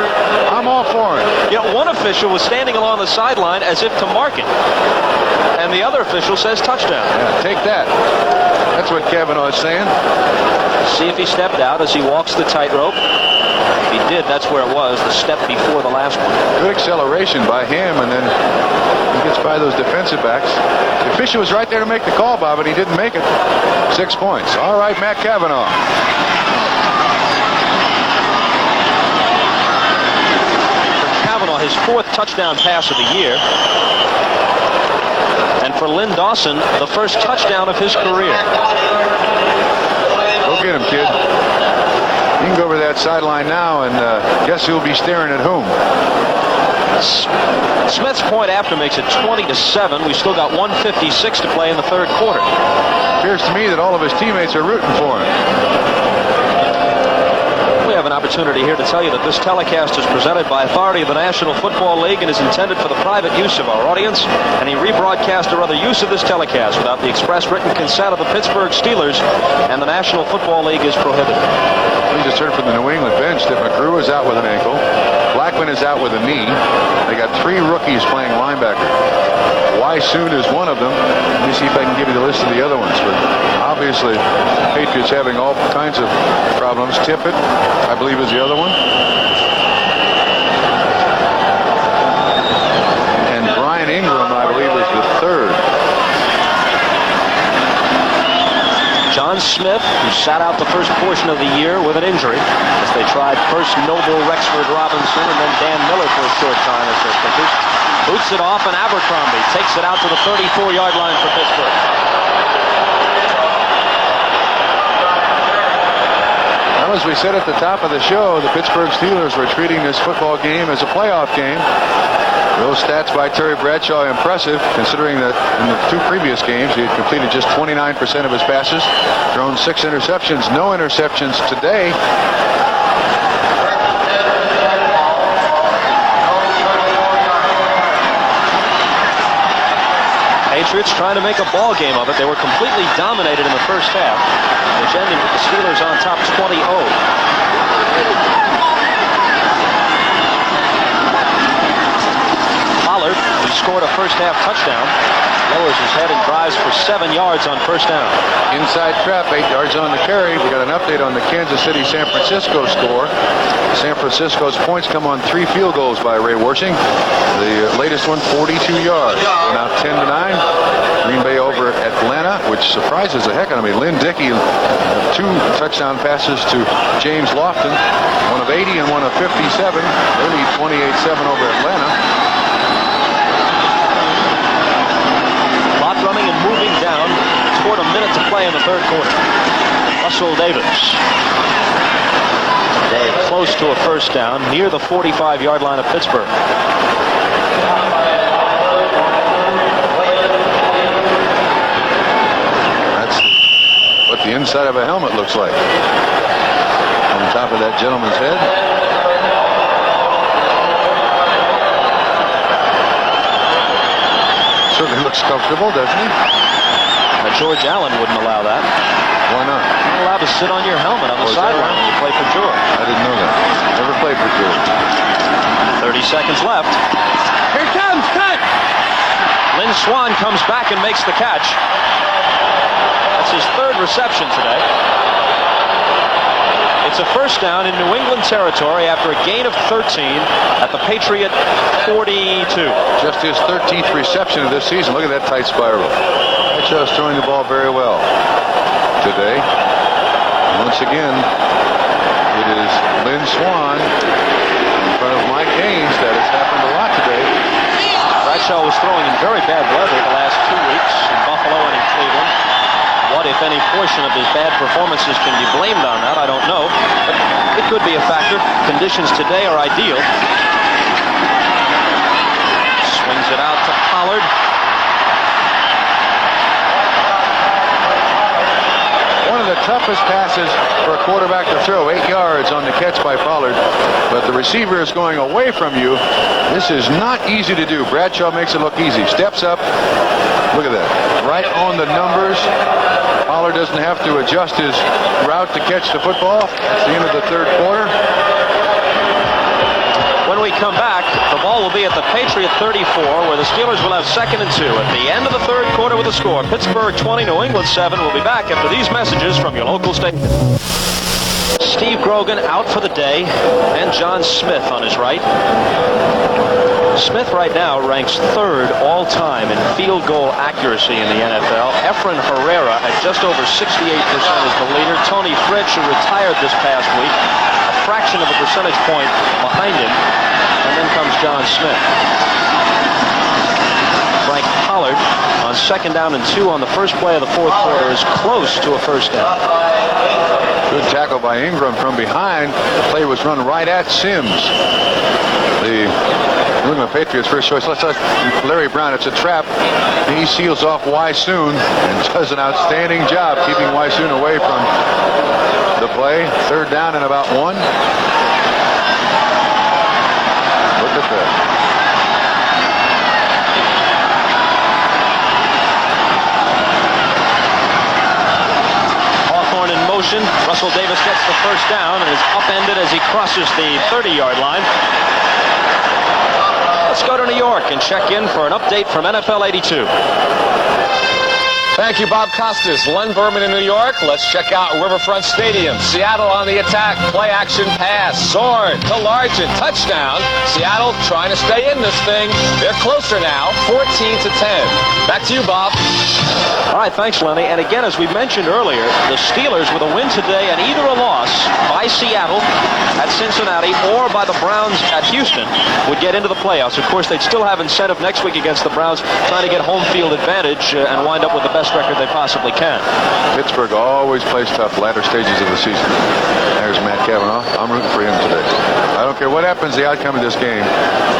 I'm all for him. You know, one official was standing along the sideline as if to mark it. And the other official says touchdown. Yeah, take that. That's what Kavanaugh is saying. See if he stepped out as he walks the tightrope. If he did, that's where it was, the step before the last one. Good acceleration by him, and then he gets by those defensive backs. The official was right there to make the call, Bob, but he didn't make it. 6 points. All right, Matt Kavanaugh. For Kavanaugh, his 4th touchdown pass of the year. And for Lynn Dawson, the first touchdown of his career. Go get him, kid. You can go over that sideline now, and guess who'll be staring at whom? Smith's point after makes it 20-7. We still got 1:56 to play in the third quarter. Appears to me that all of his teammates are rooting for him. We have an opportunity here to tell you that this telecast is presented by authority of the National Football League and is intended for the private use of our audience. Any rebroadcast or other use of this telecast without the express written consent of the Pittsburgh Steelers and the National Football League is prohibited. We just heard from the New England bench that McGrew is out with an ankle. Blackman is out with a knee. They got 3 rookies playing linebacker. Why Soon is one of them. Let me see if I can give you the list of the other ones. But obviously, Patriots having all kinds of problems. Tippett, I believe, is the other one. And Brian Ingram, I believe, is the third. John Smith, who sat out the first portion of the year with an injury, as they tried first Noble Rexford Robinson and then Dan Miller for a short time as their pitchers. Boots it off, and Abercrombie takes it out to the 34-yard line for Pittsburgh. Well, as we said at the top of the show, the Pittsburgh Steelers were treating this football game as a playoff game. Those stats by Terry Bradshaw impressive, considering that in the 2 previous games he had completed just 29% of his passes, thrown 6 interceptions, no interceptions today. Patriots trying to make a ball game of it. They were completely dominated in the first half, which ended with the Steelers on top 20-0. Pollard, who scored a first-half touchdown, lowers his head and drives for 7 yards on first down. Inside trap, 8 yards on the carry. We got an update on the Kansas City-San Francisco score. San Francisco's points come on 3 field goals by Ray Wersching. The latest one, 42 yards. Now 10-9. Green Bay over Atlanta, which surprises the heck out of me. Lynn Dickey, 2 touchdown passes to James Lofton, one of 80 and one of 57. They lead 28-7 over Atlanta. Clock running and moving down toward a minute to play in the third quarter. Russell Davis. Close to a first down, near the 45-yard line of Pittsburgh. That's what the inside of a helmet looks like. On top of that gentleman's head. Certainly looks comfortable, doesn't he? Now, George Allen wouldn't allow that. Why not? You're not allowed to sit on your helmet on the sideline when you play for George. I didn't know that. Never played for George. 30 seconds left. Here comes, cut! Swan comes back and makes the catch. That's his third reception today. It's a first down in New England territory after a gain of 13 at the Patriot 42. Just his 13th reception of this season. Look at that tight spiral. Bradshaw's throwing the ball very well today. Once again, it is Lynn Swan in front of Mike Haynes. That has happened a lot today. Bradshaw was throwing in very bad weather the last 2 weeks in Buffalo and in Cleveland. What, if any, portion of his bad performances can be blamed on that, I don't know. But it could be a factor. Conditions today are ideal. Swings it out to Pollard. One of the toughest passes for a quarterback to throw, 8 yards on the catch by Pollard, but the receiver is going away from you. This is not easy to do. Bradshaw makes it look easy. Steps up. Look at that. Right on the numbers. Pollard doesn't have to adjust his route to catch the football. It's the end of the third quarter. When we come back, the ball will be at the Patriot 34, where the Steelers will have 2nd and 2. At the end of the third quarter with a score, Pittsburgh 20, New England 7. We'll be back after these messages from your local station. Steve Grogan out for the day, and John Smith on his right. Smith right now ranks 3rd all-time in field goal accuracy in the NFL. Efren Herrera at just over 68% is the leader. Tony Fritsch, who retired this past week, a fraction of a percentage point behind him. And then comes John Smith. Frank Pollard on 2nd down and 2 on the first play of the fourth quarter is close to a first down. Good tackle by Ingram from behind. The play was run right at Sims. The New England Patriots first choice. Let's let Larry Brown. It's a trap. He seals off Wysoon and does an outstanding job keeping Wysoon away from the play. 3rd down and about 1. Look at that. Motion. Russell Davis gets the first down and is upended as he crosses the 30-yard line. Let's go to New York and check in for an update from NFL 82. Thank you, Bob Costas. Len Berman in New York. Let's check out Riverfront Stadium. Seattle on the attack. Play action pass. Zorn to Largent. Touchdown. Seattle trying to stay in this thing. They're closer now. 14-10. Back to you, Bob. All right, thanks, Lenny. And again, as we mentioned earlier, the Steelers with a win today and either a loss by Seattle at Cincinnati or by the Browns at Houston would get into the playoffs. Of course, they'd still have incentive next week against the Browns, trying to get home field advantage and wind up with the best record they possibly can. Pittsburgh always plays tough latter stages of the season. There's Matt Cavanaugh. I'm rooting for him today. I don't care what happens the outcome of this game,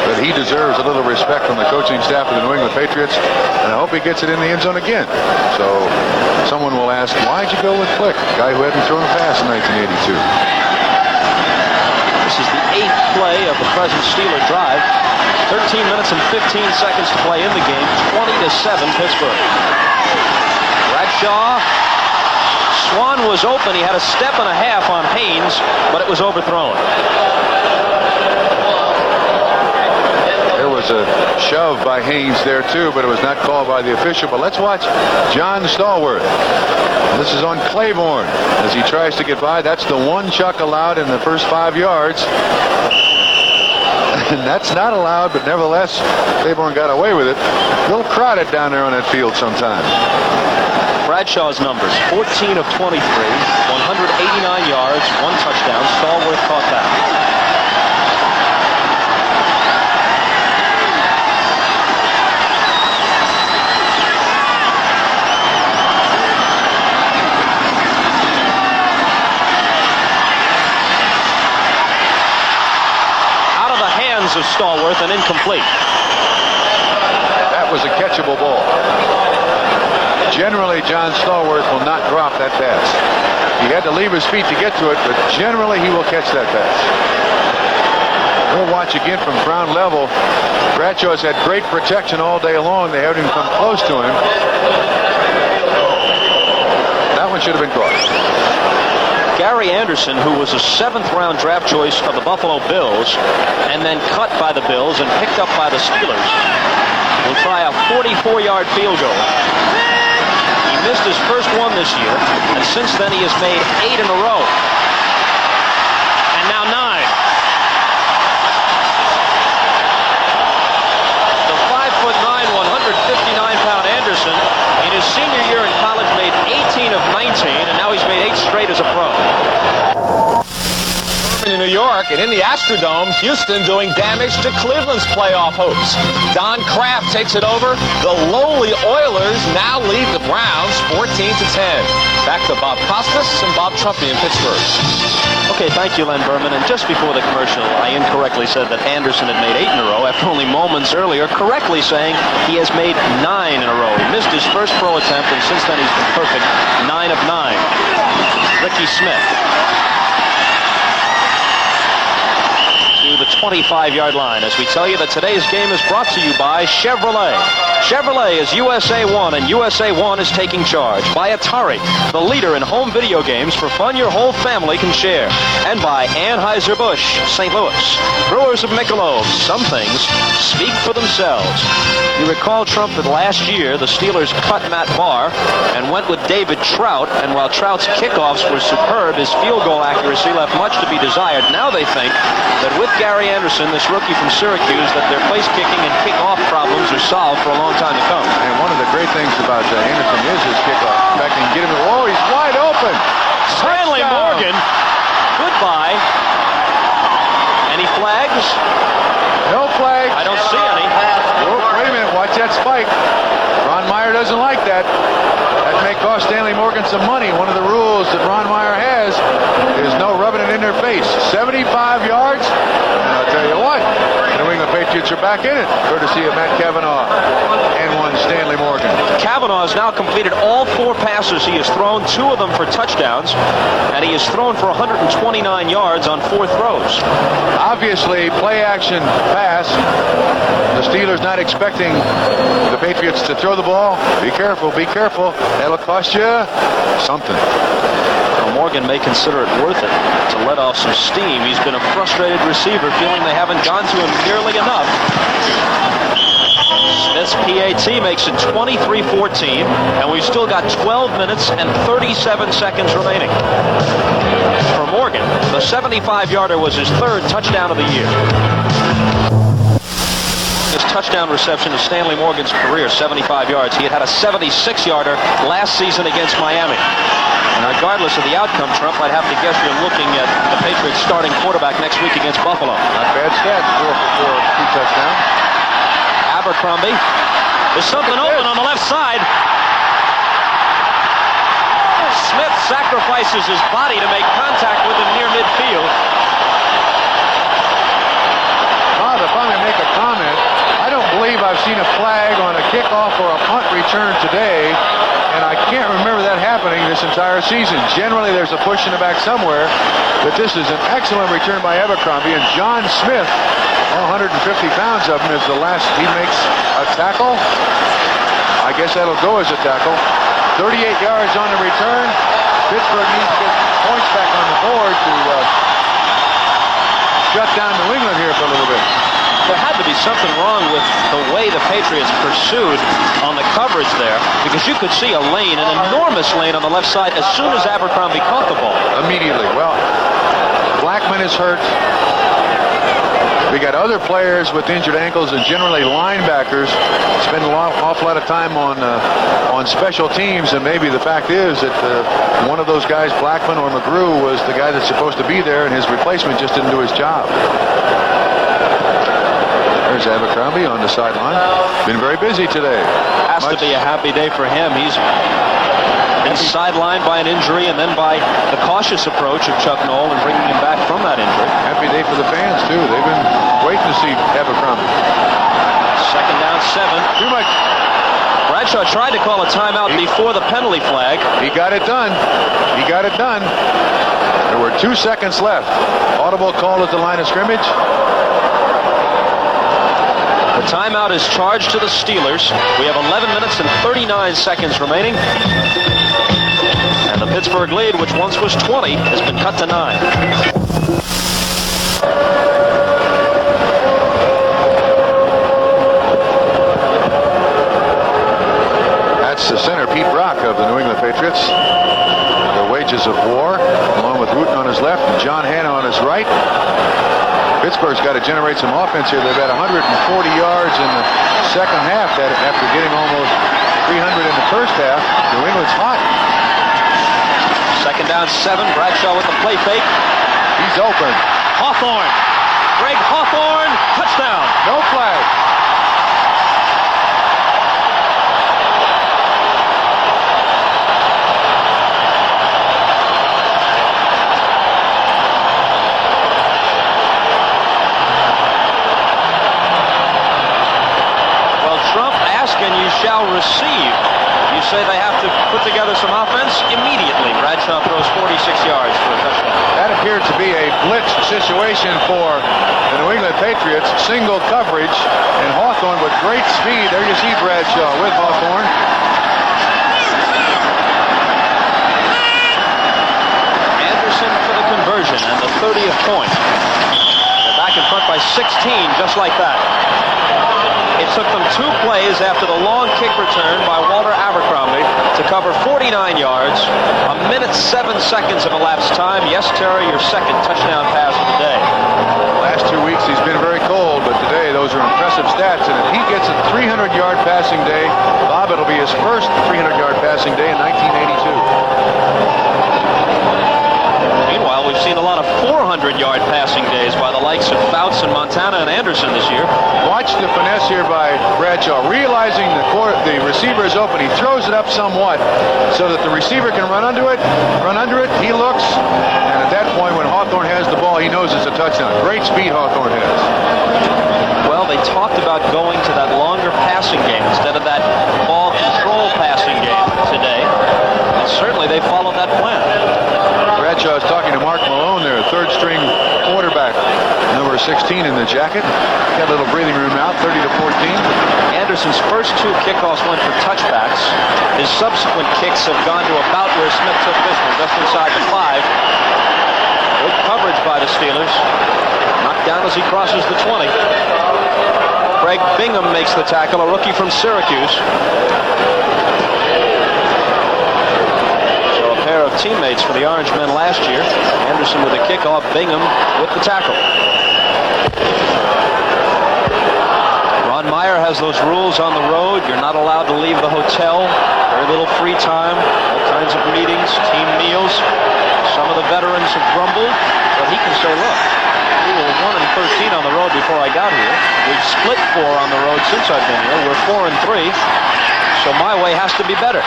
but he deserves a little respect from the coaching staff of the New England Patriots, and I hope he gets it in the end zone again. So someone will ask, why'd you go with Flick, a guy who hadn't thrown a pass in 1982? This is the 8th play of the present Steeler drive. 13 minutes and 15 seconds to play in the game. 20-7 Pittsburgh. Bradshaw. Swan was open. He had a step and a half on Haynes, but it was overthrown. There was a shove by Haynes there too, but it was not called by the official. But let's watch John Stallworth. This is on Claiborne as he tries to get by. That's the one chuck allowed in the first 5 yards. And that's not allowed, but nevertheless, Claiborne got away with it. A little crowded down there on that field sometimes. Bradshaw's numbers, 14 of 23, 189 yards, 1 touchdown. Stallworth caught that. Out of the hands of Stallworth and incomplete. That was a catchable ball. Generally, John Stallworth will not drop that pass. He had to leave his feet to get to it, but generally he will catch that pass. We'll watch again from ground level. Bradshaw's had great protection all day long. They haven't even come close to him. That one should have been caught. Gary Anderson, who was a 7th-round draft choice of the Buffalo Bills, and then cut by the Bills and picked up by the Steelers, will try a 44-yard field goal. He missed his first one this year, and since then he has made 8 in a row. And now 9. The 5'9", 159-pound Anderson, in his senior year in college, made 18 of 19, and now he's made 8 straight as a pro. In New York and in the Astrodome, Houston doing damage to Cleveland's playoff hopes. Don Kraft takes it over. The lowly Oilers now lead the Browns 14-10. Back to Bob Costas and Bob Trumpy in Pittsburgh. Okay, thank you, Len Berman. And just before the commercial, I incorrectly said that Anderson had made 8 in a row after only moments earlier, correctly saying he has made 9 in a row. He missed his first pro attempt, and since then he's been perfect. 9 of 9. Ricky Smith to the 25-yard line as we tell you that today's game is brought to you by Chevrolet. Chevrolet is USA 1, and USA 1 is taking charge. By Atari, the leader in home video games for fun your whole family can share. And by Anheuser-Busch, St. Louis. Brewers of Michelob, some things speak for themselves. You recall, Trump, that last year the Steelers cut Matt Barr and went with David Trout, and while Trout's kickoffs were superb, his field goal accuracy left much to be desired. Now they think that with Gary Anderson, this rookie from Syracuse, that their place kicking and kickoff problems are solved for a long time to come. And one of the great things about Anderson is his kickoff. In fact, he can get him. Oh, he's wide open. Stanley Morgan, goodbye. Any flags? No flags. I don't see any. Oh, wait a minute. Watch that spike. Ron Meyer doesn't like that. That may cost Stanley Morgan some money. One of the rules that Ron Meyer has is no rubbing it in their face. 75 yards. And I'll tell you what, the New England Patriots are back in it, courtesy of Matt Cavanaugh and one Stanley Morgan. Cavanaugh has now completed all 4 passes he has thrown, 2 of them for touchdowns, and he has thrown for 129 yards on 4 throws. Obviously, play action pass. The Steelers not expecting the Patriots to throw the ball. Be careful, be careful. That'll cost you something. Well, Morgan may consider it worth it to let off some steam. He's been a frustrated receiver, feeling they haven't gone to him nearly enough. Smith's PAT makes it 23-14, and we've still got 12 minutes and 37 seconds remaining. For Morgan, the 75-yarder was his 3rd touchdown of the year. His touchdown reception is Stanley Morgan's career, 75 yards. He had a 76-yarder last season against Miami. And regardless of the outcome, Trump, I'd have to guess you're looking at the Patriots starting quarterback next week against Buffalo. Not bad stats, 4 for 4, 2 touchdowns. Abercrombie. There's something open on the left side. Smith sacrifices his body to make contact with him near midfield. Bob, if I may make a comment, I don't believe I've seen a flag on a kickoff or a punt return today, and I can't remember that happening this entire season. Generally, there's a push in the back somewhere, but this is an excellent return by Abercrombie, and John Smith, 150 pounds of him, is the last. He makes a tackle. I guess that'll go as a tackle. 38 yards on the return. Pittsburgh needs to get points back on the board to shut down New England here for a little bit. There had to be something wrong with the way the Patriots pursued on the coverage there, because you could see a lane, an enormous lane on the left side as soon as Abercrombie caught the ball. Immediately. Well, Blackman is hurt. We got other players with injured ankles, and generally linebackers spend an awful lot of time on special teams, and maybe the fact is that one of those guys, Blackman or McGrew, was the guy that's supposed to be there, and his replacement just didn't do his job. There's Abercrombie on the sideline. Been very busy today. Has to be a happy day for him. He's been sidelined by an injury and then by the cautious approach of Chuck Noll and bringing him back from that injury. Happy day for the fans, too. They've been waiting to see Abercrombie. 2nd down, 7. Too much. Bradshaw tried to call a timeout before the penalty flag. He got it done. He got it done. There were 2 seconds left. Audible call at the line of scrimmage. The timeout is charged to the Steelers. We have 11 minutes and 39 seconds remaining. And the Pittsburgh lead, which once was 20, has been cut to 9. is right. Pittsburgh's got to generate some offense here. They've had 140 yards in the second half after getting almost 300 in the first half. New England's hot. Second down 7. Bradshaw with the play fake. He's open. Hawthorne. Greg Hawthorne. Touchdown. No flag. And you shall receive. You say they have to put together some offense immediately. Bradshaw throws 46 yards for a touchdown. That appeared to be a blitz situation for the New England Patriots. Single coverage, and Hawthorne with great speed. There you see Bradshaw with Hawthorne. Anderson for the conversion and the 30th point. They're back in front by 16, just like that. It took them 2 plays after the long kick return by Walter Abercrombie to cover 49 yards. 1 minute 7 seconds of elapsed time. Yes, Terry, your second touchdown pass of the day. Last 2 weeks he's been very cold, but today those are impressive stats. And if he gets a 300-yard passing day, Bob, it'll be his first 300-yard passing day in 1982. Meanwhile, we've seen a lot of 400-yard passing days by the likes of Fouts and Montana and Anderson this year. Watch the finesse here by Bradshaw. Realizing the receiver is open, he throws it up somewhat so that the receiver can run under it. He looks, and at that point when Hawthorne has the ball, he knows it's a touchdown. Great speed Hawthorne has. Well, they talked about going to that longer passing game instead of that ball control passing game today. And certainly they followed that plan. Bradshaw is talking to Mark Malone there, third-string quarterback, number 16 in the jacket. Got a little breathing room out, 30-14. Anderson's first 2 kickoffs went for touchbacks. His subsequent kicks have gone to about where Smith took this one, just inside the 5. Good coverage by the Steelers. Knocked down as he crosses the 20. Craig Bingham makes the tackle, a rookie from Syracuse. Pair of teammates for the Orange Men last year. Anderson with a kickoff, Bingham with the tackle. Ron Meyer has those rules on the road. You're not allowed to leave the hotel. Very little free time, all kinds of meetings, team meals. Some of the veterans have grumbled, but he can say, look, we were 1-13 on the road before I got here. We've split 4 on the road since I've been here. We're 4-3, so my way has to be better.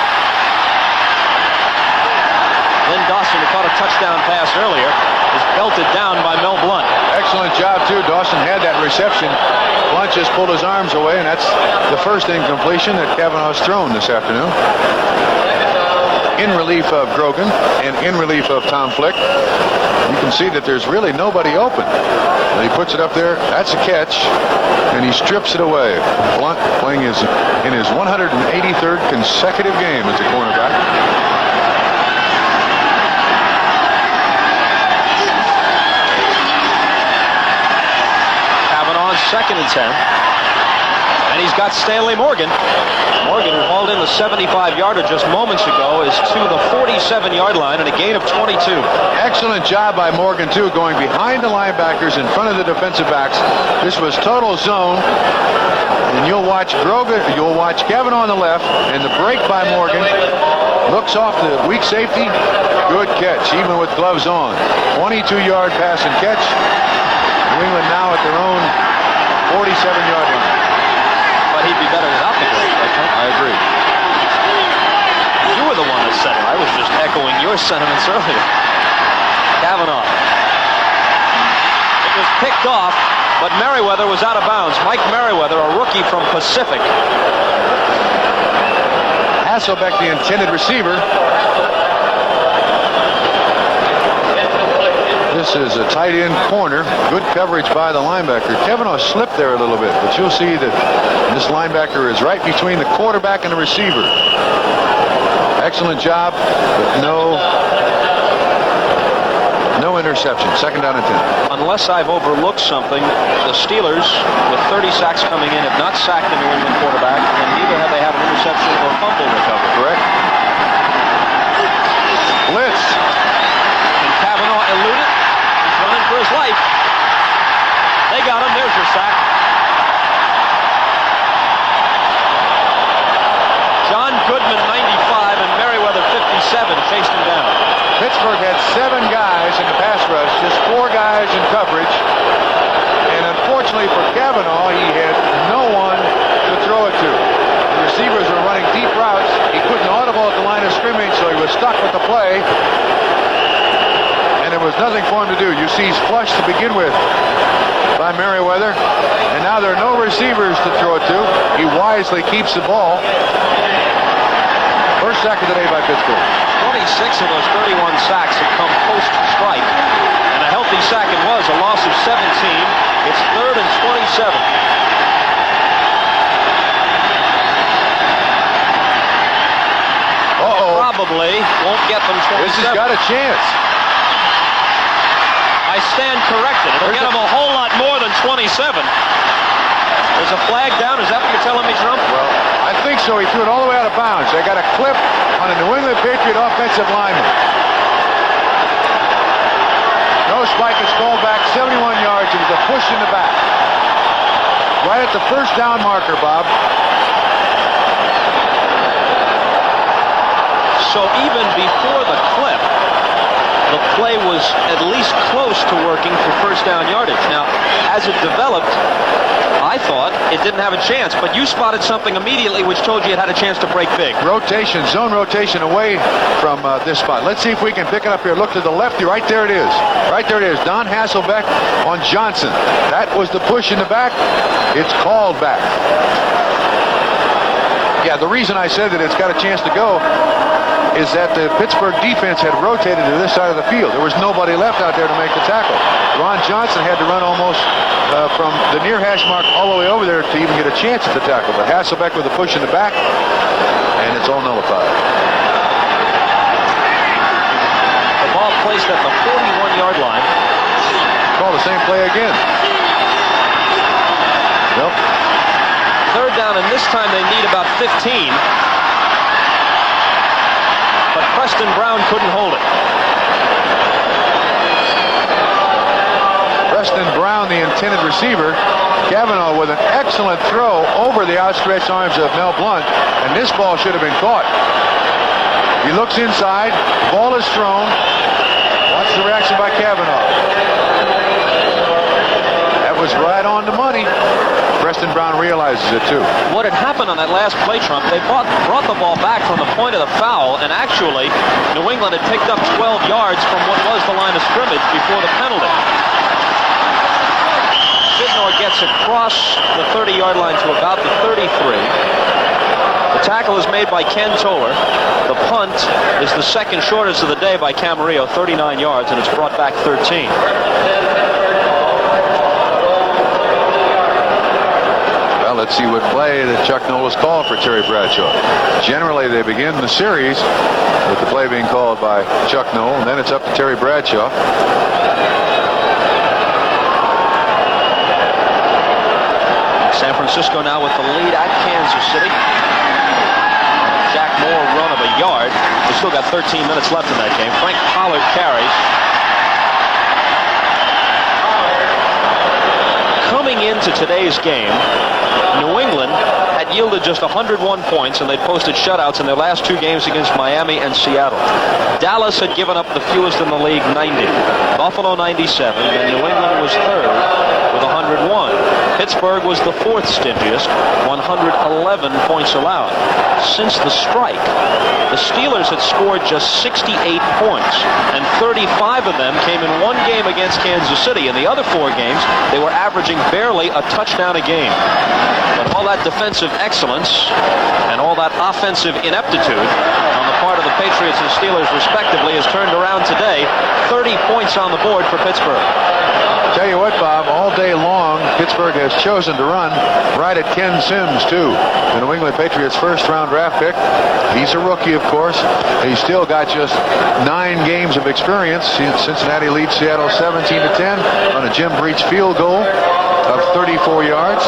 Lynn Dawson, who caught a touchdown pass earlier, is belted down by Mel Blount. Excellent job, too. Dawson had that reception. Blount just pulled his arms away, and that's the first incompletion that Kavanaugh's thrown this afternoon. In relief of Grogan and in relief of Tom Flick. You can see that there's really nobody open. And he puts it up there. That's a catch, and he strips it away. Blount playing in his 183rd consecutive game as a cornerback. Second and 10. And he's got Stanley Morgan. Morgan, who hauled in the 75-yarder just moments ago, is to the 47-yard line and a gain of 22. Excellent job by Morgan, too, going behind the linebackers in front of the defensive backs. This was total zone. And you'll watch Grogan, you'll watch Kavanaugh on the left, and the break by Morgan. Looks off the weak safety. Good catch, even with gloves on. 22-yard pass and catch. New England now at their own 47-yard line. But he'd be better without the goal, right? I agree. You were the one that said it. I was just echoing your sentiments earlier. Kavanaugh. It was picked off, but Merriweather was out of bounds. Mike Merriweather, a rookie from Pacific. Hasselbeck, the intended receiver. This is a tight end corner. Good coverage by the linebacker. Kavanaugh slipped there a little bit, but you'll see that this linebacker is right between the quarterback and the receiver. Excellent job, but no interception. Second down and 10. Unless I've overlooked something, the Steelers, with 30 sacks coming in, have not sacked the New England quarterback, and neither have they had an interception or fumble recovered. Correct. Blitz. And Kavanaugh eluded. He's running for Pittsburgh had 7 guys in the pass rush, just 4 guys in coverage. And unfortunately for Kavanaugh, he had no one to throw it to. The receivers were running deep routes. He couldn't audible at the line of scrimmage, so he was stuck with the play. And there was nothing for him to do. You see he's flushed to begin with by Merriweather. And now there are no receivers to throw it to. He wisely keeps the ball. First sack of the day by Pittsburgh. 26 of those 31 sacks have come post-strike. And a healthy sack it was, a loss of 17. It's 3rd and 27. Probably won't get them 27. This has got a chance. I stand corrected. It'll get them a whole lot more than 27. There's a flag down. Is that what you're telling me, Trump? Well, I think so. He threw it all the way out of bounds. They got a clip on a New England Patriot offensive lineman. No spike. It's called back 71 yards. It was a push in the back. Right at the first down marker, Bob. So even before the clip, the play was at least close to working for first down yardage. Now, as it developed, I thought it didn't have a chance, but you spotted something immediately which told you it had a chance to break big. Rotation, zone rotation away from this spot. Let's see if we can pick it up here. Look to the left. Right there it is. Right there it is. Don Hasselbeck on Johnson. That was the push in the back. It's called back. Yeah, the reason I said that it's got a chance to go is that the Pittsburgh defense had rotated to this side of the field. There was nobody left out there to make the tackle. Ron Johnson had to run almost from the near hash mark all the way over there to even get a chance at the tackle. But Hasselbeck with a push in the back, and it's all nullified. The ball placed at the 41-yard line. Call the same play again. Nope. 3rd down, and this time they need about 15. But Preston Brown couldn't hold it. Preston Brown, the intended receiver. Kavanaugh with an excellent throw over the outstretched arms of Mel Blount, and this ball should have been caught. He looks inside, ball is thrown. Watch the reaction by Kavanaugh. That was right on the money. Preston Brown realizes it too. What had happened on that last play, Trump, they brought the ball back from the point of the foul, and actually New England had picked up 12 yards from what was the line of scrimmage before the penalty. Sidnor gets across the 30-yard line to about the 33. The tackle is made by Ken Toller. The punt is the second shortest of the day by Camarillo, 39 yards, and it's brought back 13. Let's see what play that Chuck Noll's called for Terry Bradshaw. Generally, they begin the series with the play being called by Chuck Noll, and then it's up to Terry Bradshaw. San Francisco now with the lead at Kansas City. Jack Moore run of a yard. They still got 13 minutes left in that game. Frank Pollard carries. Coming into today's game, New England had yielded just 101 points, and they'd posted shutouts in their last 2 games against Miami and Seattle. Dallas had given up the fewest in the league, 90. Buffalo, 97, and New England was 3rd with 101. Pittsburgh was the 4th stingiest, 111 points allowed. Since the strike, the Steelers had scored just 68 points, and 35 of them came in one game against Kansas City. In the other 4 games, they were averaging barely a touchdown a game. But all that defensive excellence and all that offensive ineptitude on the part of the Patriots and Steelers, respectively, has turned around today. 30 points on the board for Pittsburgh. Tell you what, Bob, all day long, Pittsburgh has chosen to run right at Ken Sims, too. The New England Patriots' first-round draft pick. He's a rookie, of course. He's still got just 9 games of experience. Cincinnati leads Seattle 17-10 on a Jim Breach field goal of 34 yards.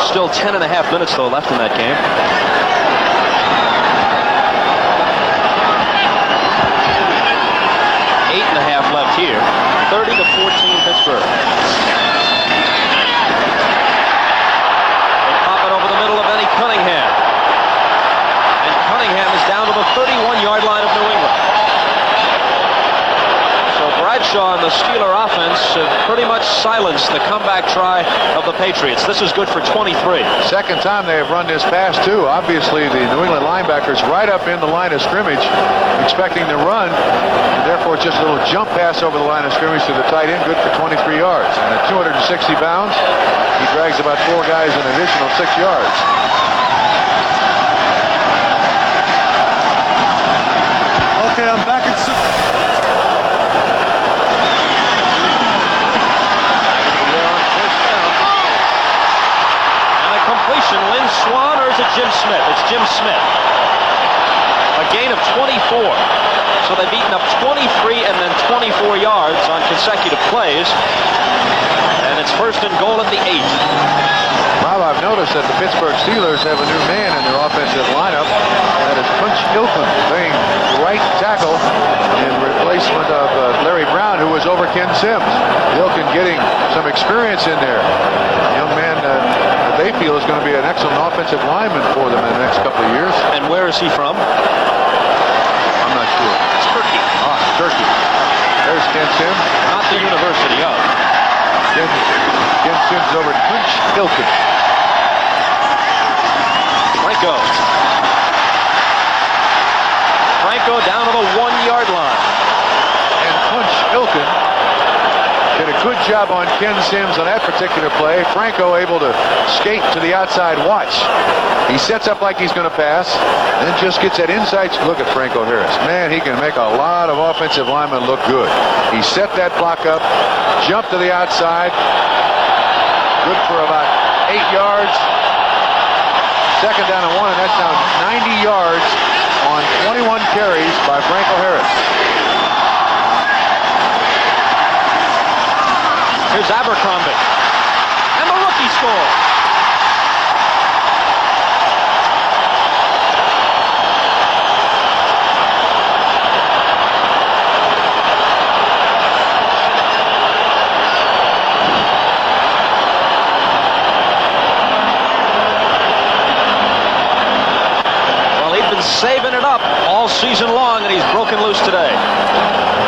Still 10 and a half minutes, though, left in that game. Eight and a half left here. 30-14 Pittsburgh. They pop it over the middle of Benny Cunningham. And Cunningham is down to the 31-yard line of New England. have pretty much silenced the comeback try of the Patriots. This is good for 23. Second time they have run this pass, too. Obviously, the New England linebackers right up in the line of scrimmage, expecting to run, and therefore just a little jump pass over the line of scrimmage to the tight end, good for 23 yards. And at 260 pounds, he drags about 4 guys an additional 6 yards. Okay, I'm back at Lynn Swan, or is it Jim Smith? It's Jim Smith. A gain of 24. So they've eaten up 23 and then 24 yards on consecutive plays. And it's first and goal at the 8. Bob, I've noticed that the Pittsburgh Steelers have a new man in their offensive lineup. That is Punch Ilkin, playing right tackle in replacement of Larry Brown, who was over Ken Sims. Ilkin getting some experience in there. Young man they feel is going to be an excellent offensive lineman for them in the next couple of years. And where is he from? I'm not sure. It's Turkey. Ah, Turkey. There's Ken Sims. Not the University of. Ken Sims over Punch Ilkin. Franco down to the 1-yard line. And Punch Ilkin did a good job on Ken Sims on that particular play. Franco able to skate to the outside. Watch. He sets up like he's going to pass, then just gets that inside. Look at Franco Harris. Man, he can make a lot of offensive linemen look good. He set that block up, jumped to the outside. Good for about 8 yards. Second down and 1, and that's now 90 yards on 21 carries by Franco Harris. Here's Abercrombie. And the rookie scores. Well, he's been saving it up all season long, and he's broken loose today.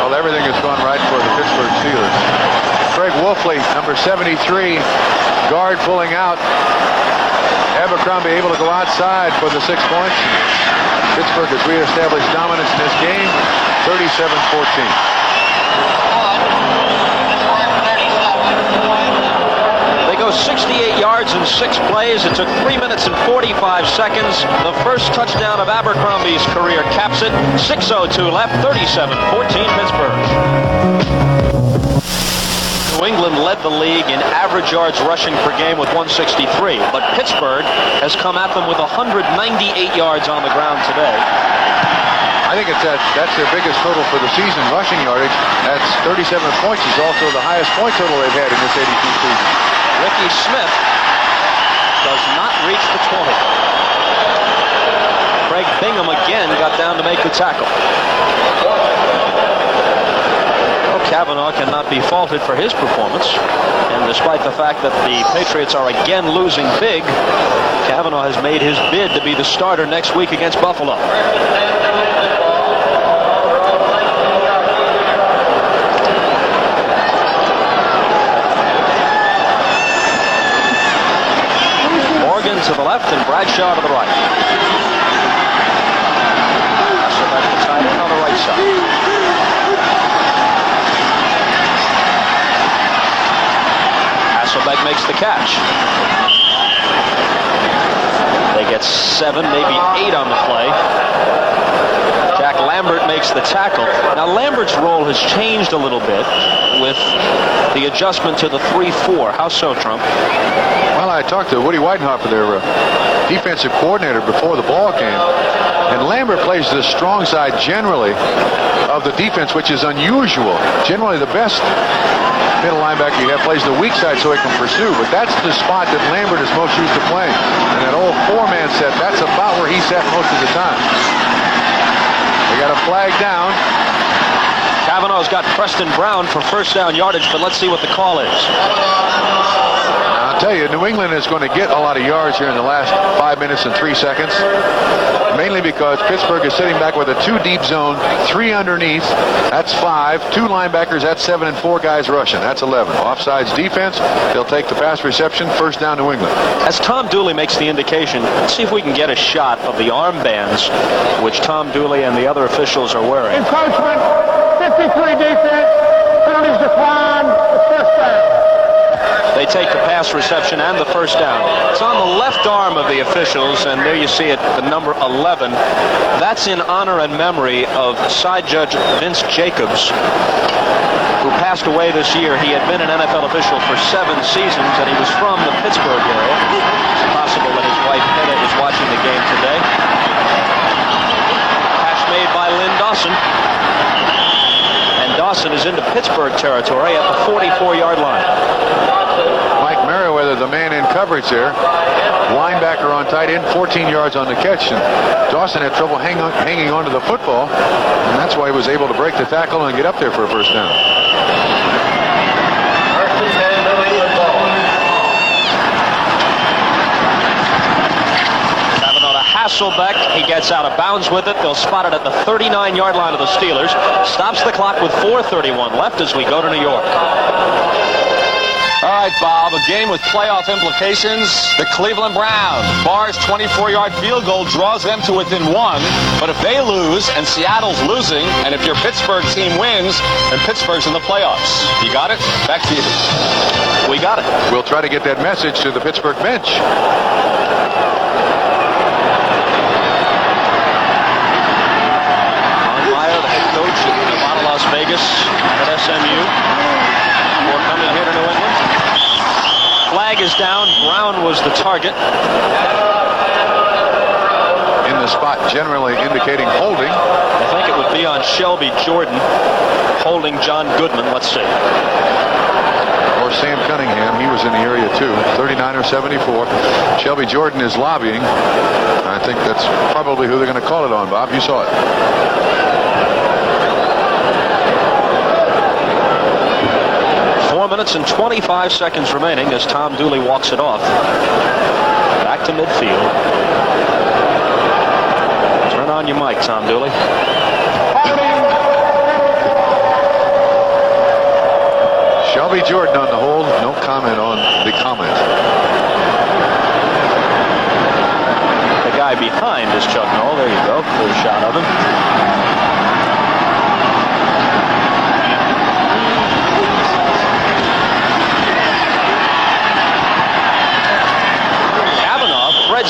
Well, everything has gone right for the Pittsburgh Steelers. Craig Wolfley, number 73, guard pulling out. Abercrombie able to go outside for the 6 points. Pittsburgh has reestablished dominance in this game, 37-14. They go 68 yards in 6 plays. It took 3 minutes and 45 seconds. The first touchdown of Abercrombie's career caps it. 6:02 left, 37-14 Pittsburgh. New England led the league in average yards rushing per game with 163, but Pittsburgh has come at them with 198 yards on the ground today. I think that's their biggest total for the season, rushing yardage. That's 37 points. Is also the highest point total they've had in this 82 season. Ricky Smith does not reach the 20. Craig Bingham again got down to make the tackle. Kavanaugh cannot be faulted for his performance, and despite the fact that the Patriots are again losing big, Kavanaugh has made his bid to be the starter next week against Buffalo. Morgan to the left and Bradshaw to the right. So that's the tight end on the right side. Hasselbeck makes the catch. They get 7, maybe 8 on the play. Jack Lambert makes the tackle. Now Lambert's role has changed a little bit with the adjustment to the 3-4. How so, Trump? Well, I talked to Woody Weidenhofer, their defensive coordinator, before the ball game, and Lambert plays the strong side generally of the defense, which is unusual. Generally, the best middle linebacker you have plays the weak side so he can pursue, but that's the spot that Lambert is most used to playing. And that old 4-man set, that's about where he's at most of the time. They got a flag down. Kavanaugh's got Preston Brown for first down yardage, but let's see what the call is. Now I'll tell you, New England is going to get a lot of yards here in the last 5 minutes and 3 seconds, mainly because Pittsburgh is sitting back with a 2-deep zone, 3 underneath. That's 5. 2 linebackers, that's 7, and 4 guys rushing. That's 11. Offsides defense, they'll take the pass reception. First down, New England. As Tom Dooley makes the indication, let's see if we can get a shot of the armbands which Tom Dooley and the other officials are wearing. Encroachment, 53 defense, penalties declined, it's first down. They take the pass reception and the first down. It's on the left arm of the officials, and there you see it, the number 11. That's in honor and memory of side judge Vince Jacobs, who passed away this year. He had been an NFL official for 7 seasons, and he was from the Pittsburgh area. It's possible that his wife Hedda is watching the game today. Catch made by Lynn Dawson. And Dawson is into Pittsburgh territory at the 44-yard line. Mike Merriweather, the man in coverage there. Linebacker on tight end, 14 yards on the catch. And Dawson had trouble hanging on to the football, and that's why he was able to break the tackle and get up there for a first down. Hasselbeck, he gets out of bounds with it. They'll spot it at the 39-yard line of the Steelers. Stops the clock with 4:31 left as we go to New York. All right, Bob, a game with playoff implications. The Cleveland Browns. Barr's 24-yard field goal draws them to within 1. But if they lose and Seattle's losing, and if your Pittsburgh team wins, then Pittsburgh's in the playoffs. You got it? Back to you. We got it. We'll try to get that message to the Pittsburgh bench. Las Vegas at SMU. Before coming here to New England. Flag is down. Brown was the target. In the spot generally indicating holding. I think it would be on Shelby Jordan holding John Goodman. Let's see. Or Sam Cunningham. He was in the area too. 39 or 74. Shelby Jordan is lobbying. I think that's probably who they're going to call it on, Bob. You saw it. 4 minutes and 25 seconds remaining as Tom Dooley walks it off. Back to midfield. Turn on your mic, Tom Dooley. Shelby Jordan on the hold. No comment on the comment. The guy behind is Chuck Noll. There you go. Good shot of him.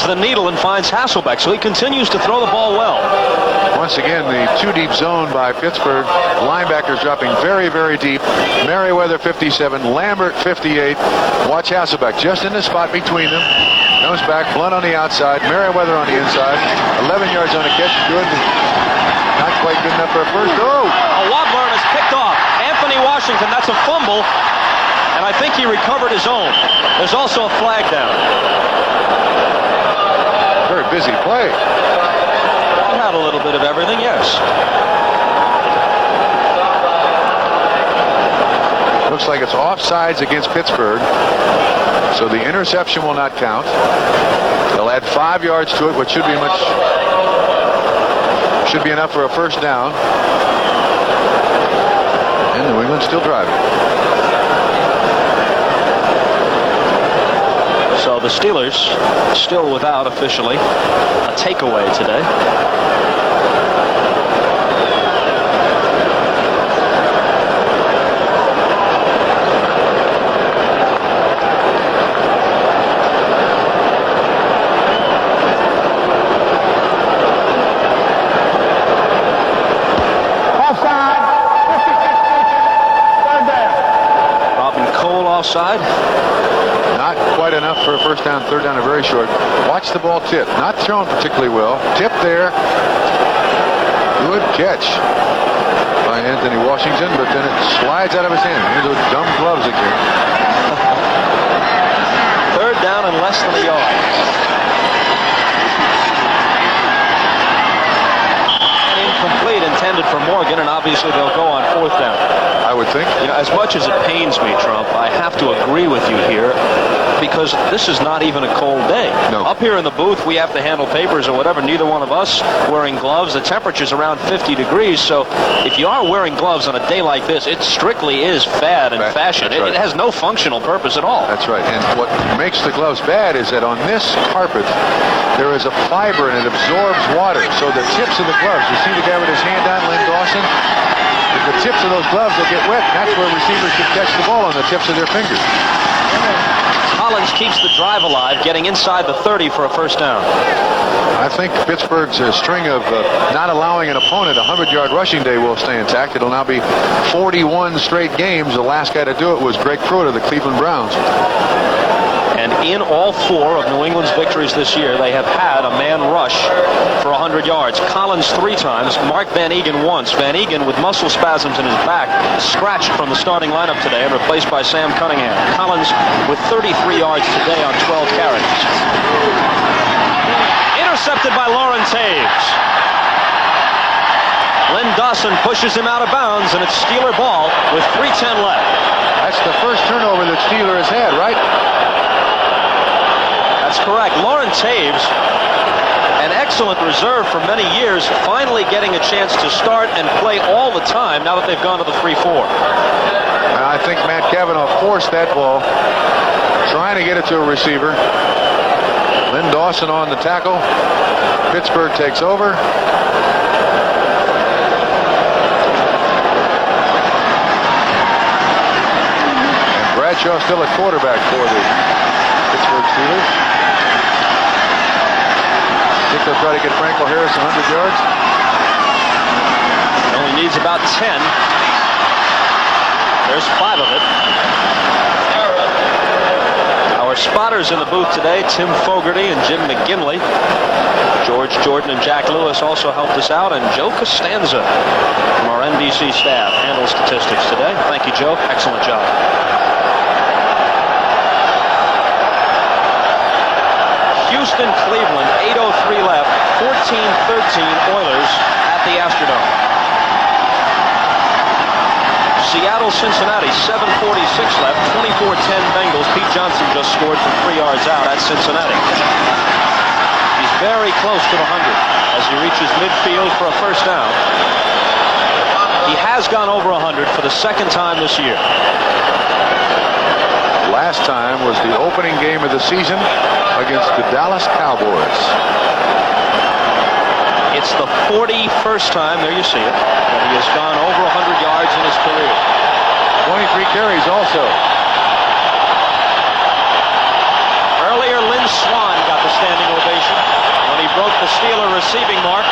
The needle and finds Hasselbeck, so he continues to throw the ball well. Once again, the 2-deep zone by Pittsburgh. Linebackers dropping very, very deep. Merriweather 57, Lambert 58. Watch Hasselbeck just in the spot between them. Comes back, Blunt on the outside, Merriweather on the inside. 11 yards on the catch, good. Not quite good enough for a first. Oh! A wobbler is picked off. Anthony Washington, that's a fumble, and I think he recovered his own. There's also a flag down. Very busy play. He had a little bit of everything, yes. Looks like it's offsides against Pittsburgh, so the interception will not count. They'll add 5 yards to it, which should be enough for a first down. And New England still driving. So the Steelers still without officially a takeaway today. Offside, 56 third down. Robin Cole offside. Not quite enough for a first down, third down, very short. Watch the ball tip. Not thrown particularly well. Tip there. Good catch by Anthony Washington, but then it slides out of his hand. Here's those dumb gloves again. Third down and less than a yard. Incomplete, intended for Morgan, and obviously they'll go on fourth down. I would think. You know, as much as it pains me, Trump, I have to agree with you here because this is not even a cold day. No. Up here in the booth, we have to handle papers or whatever. Neither one of us wearing gloves. The temperature's around 50 degrees, so if you are wearing gloves on a day like this, it strictly is fad and fashion. That's right. It has no functional purpose at all. That's right. And what makes the gloves bad is that on this carpet, there is a fiber and it absorbs water. So the tips of the gloves, you see the guy with his hand on, Lynn Dawson? The tips of those gloves will get wet. That's where receivers should catch the ball, on the tips of their fingers. Collins keeps the drive alive, getting inside the 30 for a first down. I think Pittsburgh's string of not allowing an opponent a 100-yard rushing day will stay intact. It'll now be 41 straight games. The last guy to do it was Greg Pruitt of the Cleveland Browns. And in all 4 of New England's victories this year, they have had a man rush for 100 yards. Collins 3 times, Mark Van Eegen once. Van Eegen, with muscle spasms in his back, scratched from the starting lineup today and replaced by Sam Cunningham. Collins with 33 yards today on 12 carries. Intercepted by Lauren Taves. Len Dawson pushes him out of bounds, and it's Steeler ball with 3:10 left. That's the first turnover that Steeler has had, right? That's correct. Lauren Taves, an excellent reserve for many years, finally getting a chance to start and play all the time now that they've gone to the 3-4. I think Matt Cavanaugh forced that ball, trying to get it to a receiver. Lynn Dawson on the tackle. Pittsburgh takes over. And Bradshaw still at quarterback for the Pittsburgh Steelers. I think they'll try to get Franco Harris 100 yards. Only needs about 10. There's 5 of it. Our spotters in the booth today, Tim Fogarty and Jim McGinley. George Jordan and Jack Lewis also helped us out, and Joe Costanza from our NBC staff handles statistics today. Thank you, Joe. Excellent job. Houston, Cleveland, 8:03 left, 14-13 Oilers at the Astrodome. Seattle, Cincinnati, 7:46 left, 24-10 Bengals. Pete Johnson just scored from 3 yards out at Cincinnati. He's very close to the 100 as he reaches midfield for a first down. He has gone over 100 for the second time this year. Last time was the opening game of the season against the Dallas Cowboys. It's the 41st time, there you see it, that he has gone over 100 yards in his career. 23 carries also. Earlier, Lynn Swann got the standing ovation when he broke the Steeler receiving mark.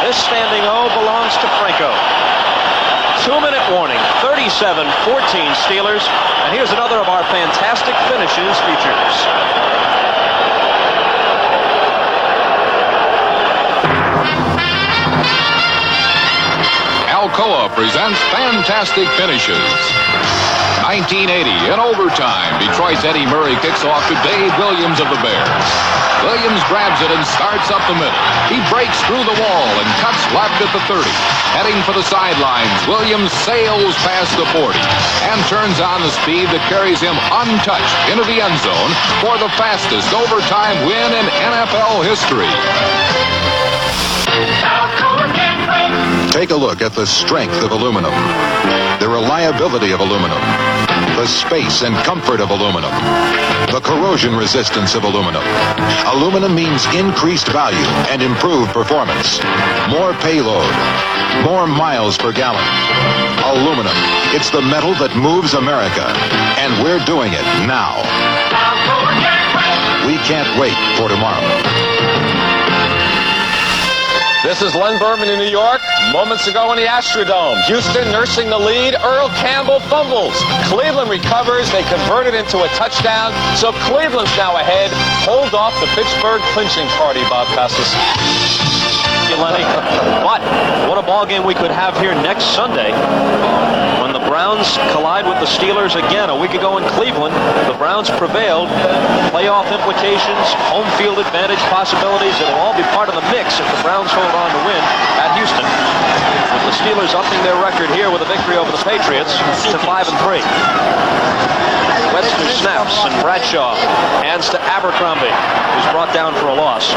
This standing O belongs to Franco. 2-minute warning, 37-14 Steelers. And here's another of our fantastic finishes features. Alcoa presents Fantastic Finishes. 1980, in overtime, Detroit's Eddie Murray kicks off to Dave Williams of the Bears. Williams grabs it and starts up the middle. He breaks through the wall and cuts left at the 30. Heading for the sidelines, Williams sails past the 40 and turns on the speed that carries him untouched into the end zone for the fastest overtime win in NFL history. Take a look at the strength of aluminum, the reliability of aluminum, the space and comfort of aluminum, the corrosion resistance of aluminum. Aluminum means increased value and improved performance, more payload, more miles per gallon. Aluminum, it's the metal that moves America, and we're doing it now. We can't wait for tomorrow. This is Len Berman in New York. Moments ago in the Astrodome. Houston nursing the lead. Earl Campbell fumbles. Cleveland recovers. They convert it into a touchdown. So Cleveland's now ahead. Hold off the Pittsburgh clinching party, Bob Costas. you, Lenny. But what a ball game we could have here next Sunday when the Browns collide with the Steelers again. A week ago in Cleveland, the Browns prevailed. Playoff implications, home field advantage possibilities, it'll all be part of the mix if the Browns hold on to win at Houston. With the Steelers upping their record here with a victory over the Patriots to 5-3. Webster snaps, and Bradshaw hands to Abercrombie, who's brought down for a loss.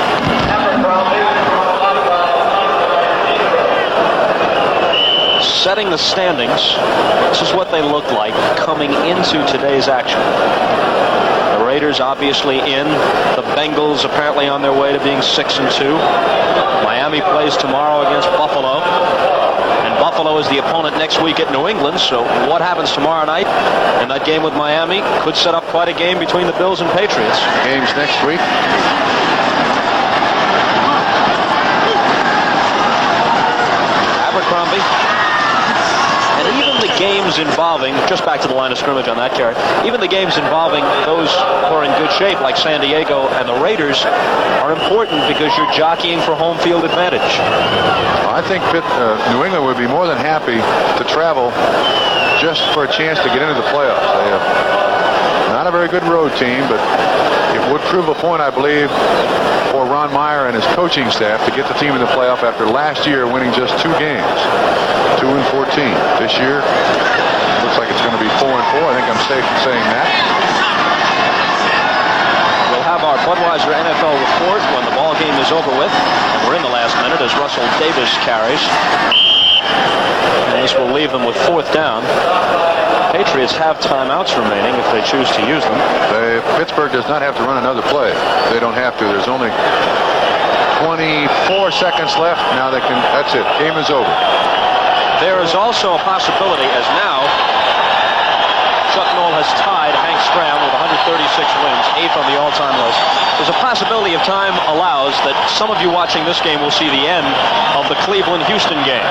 Setting the standings, this is what they look like coming into today's action. The Raiders obviously in. The Bengals apparently on their way to being 6-2. Miami plays tomorrow against Buffalo. And Buffalo is the opponent next week at New England, so what happens tomorrow night in that game with Miami could set up quite a game between the Bills and Patriots. Games next week. Abercrombie. And even the games involving, just back to the line of scrimmage on that carry, even the games involving those who are in good shape, like San Diego and the Raiders, are important because you're jockeying for home field advantage. I think New England would be more than happy to travel just for a chance to get into the playoffs. They have not a very good road team, but it would prove a point, I believe, for Ron Meyer and his coaching staff to get the team in the playoff after last year winning just 2 games, 2-14. This year, looks like it's going to be 4-4. I think I'm safe in saying that. We'll have our Budweiser NFL report when the ball game is over with. We're in the last minute as Russell Davis carries. And this will leave them with 4th down. Patriots have timeouts remaining if they choose to use them. Pittsburgh does not have to run another play. They don't have to. There's only 24 seconds left. Now they can. That's it. Game is over. There is also a possibility, as now Chuck Noll has tied Hank Stram with 136 wins, 8th on the all-time list. There's a possibility, if time allows, that some of you watching this game will see the end of the Cleveland-Houston game.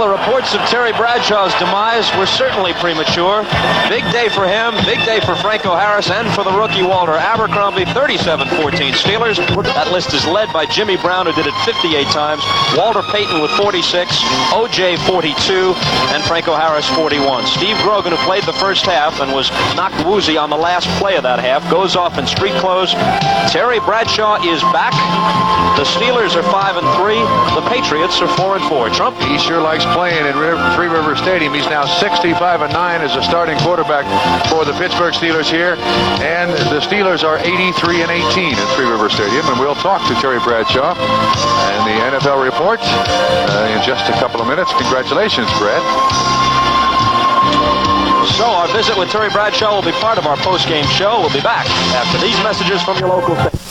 Reports of Terry Bradshaw's demise were certainly premature. Big day for him, big day for Franco Harris, and for the rookie Walter Abercrombie. 37-14 Steelers. That list is led by Jimmy Brown, who did it 58 times, Walter Payton with 46, O.J. 42, and Franco Harris 41. Steve Grogan, who played the first half and was knocked woozy on the last play of that half, goes off in street clothes. Terry Bradshaw is back. The Steelers are 5-3. The Patriots are 4-4. Trump? He sure likes playing in Three River Stadium. He's now 65-9 as a starting quarterback for the Pittsburgh Steelers here, and the Steelers are 83-18 at Three River Stadium. And we'll talk to Terry Bradshaw and the NFL report in just a couple of minutes. Congratulations, Brad. So our visit with Terry Bradshaw will be part of our post-game show. We'll be back after these messages from your local station.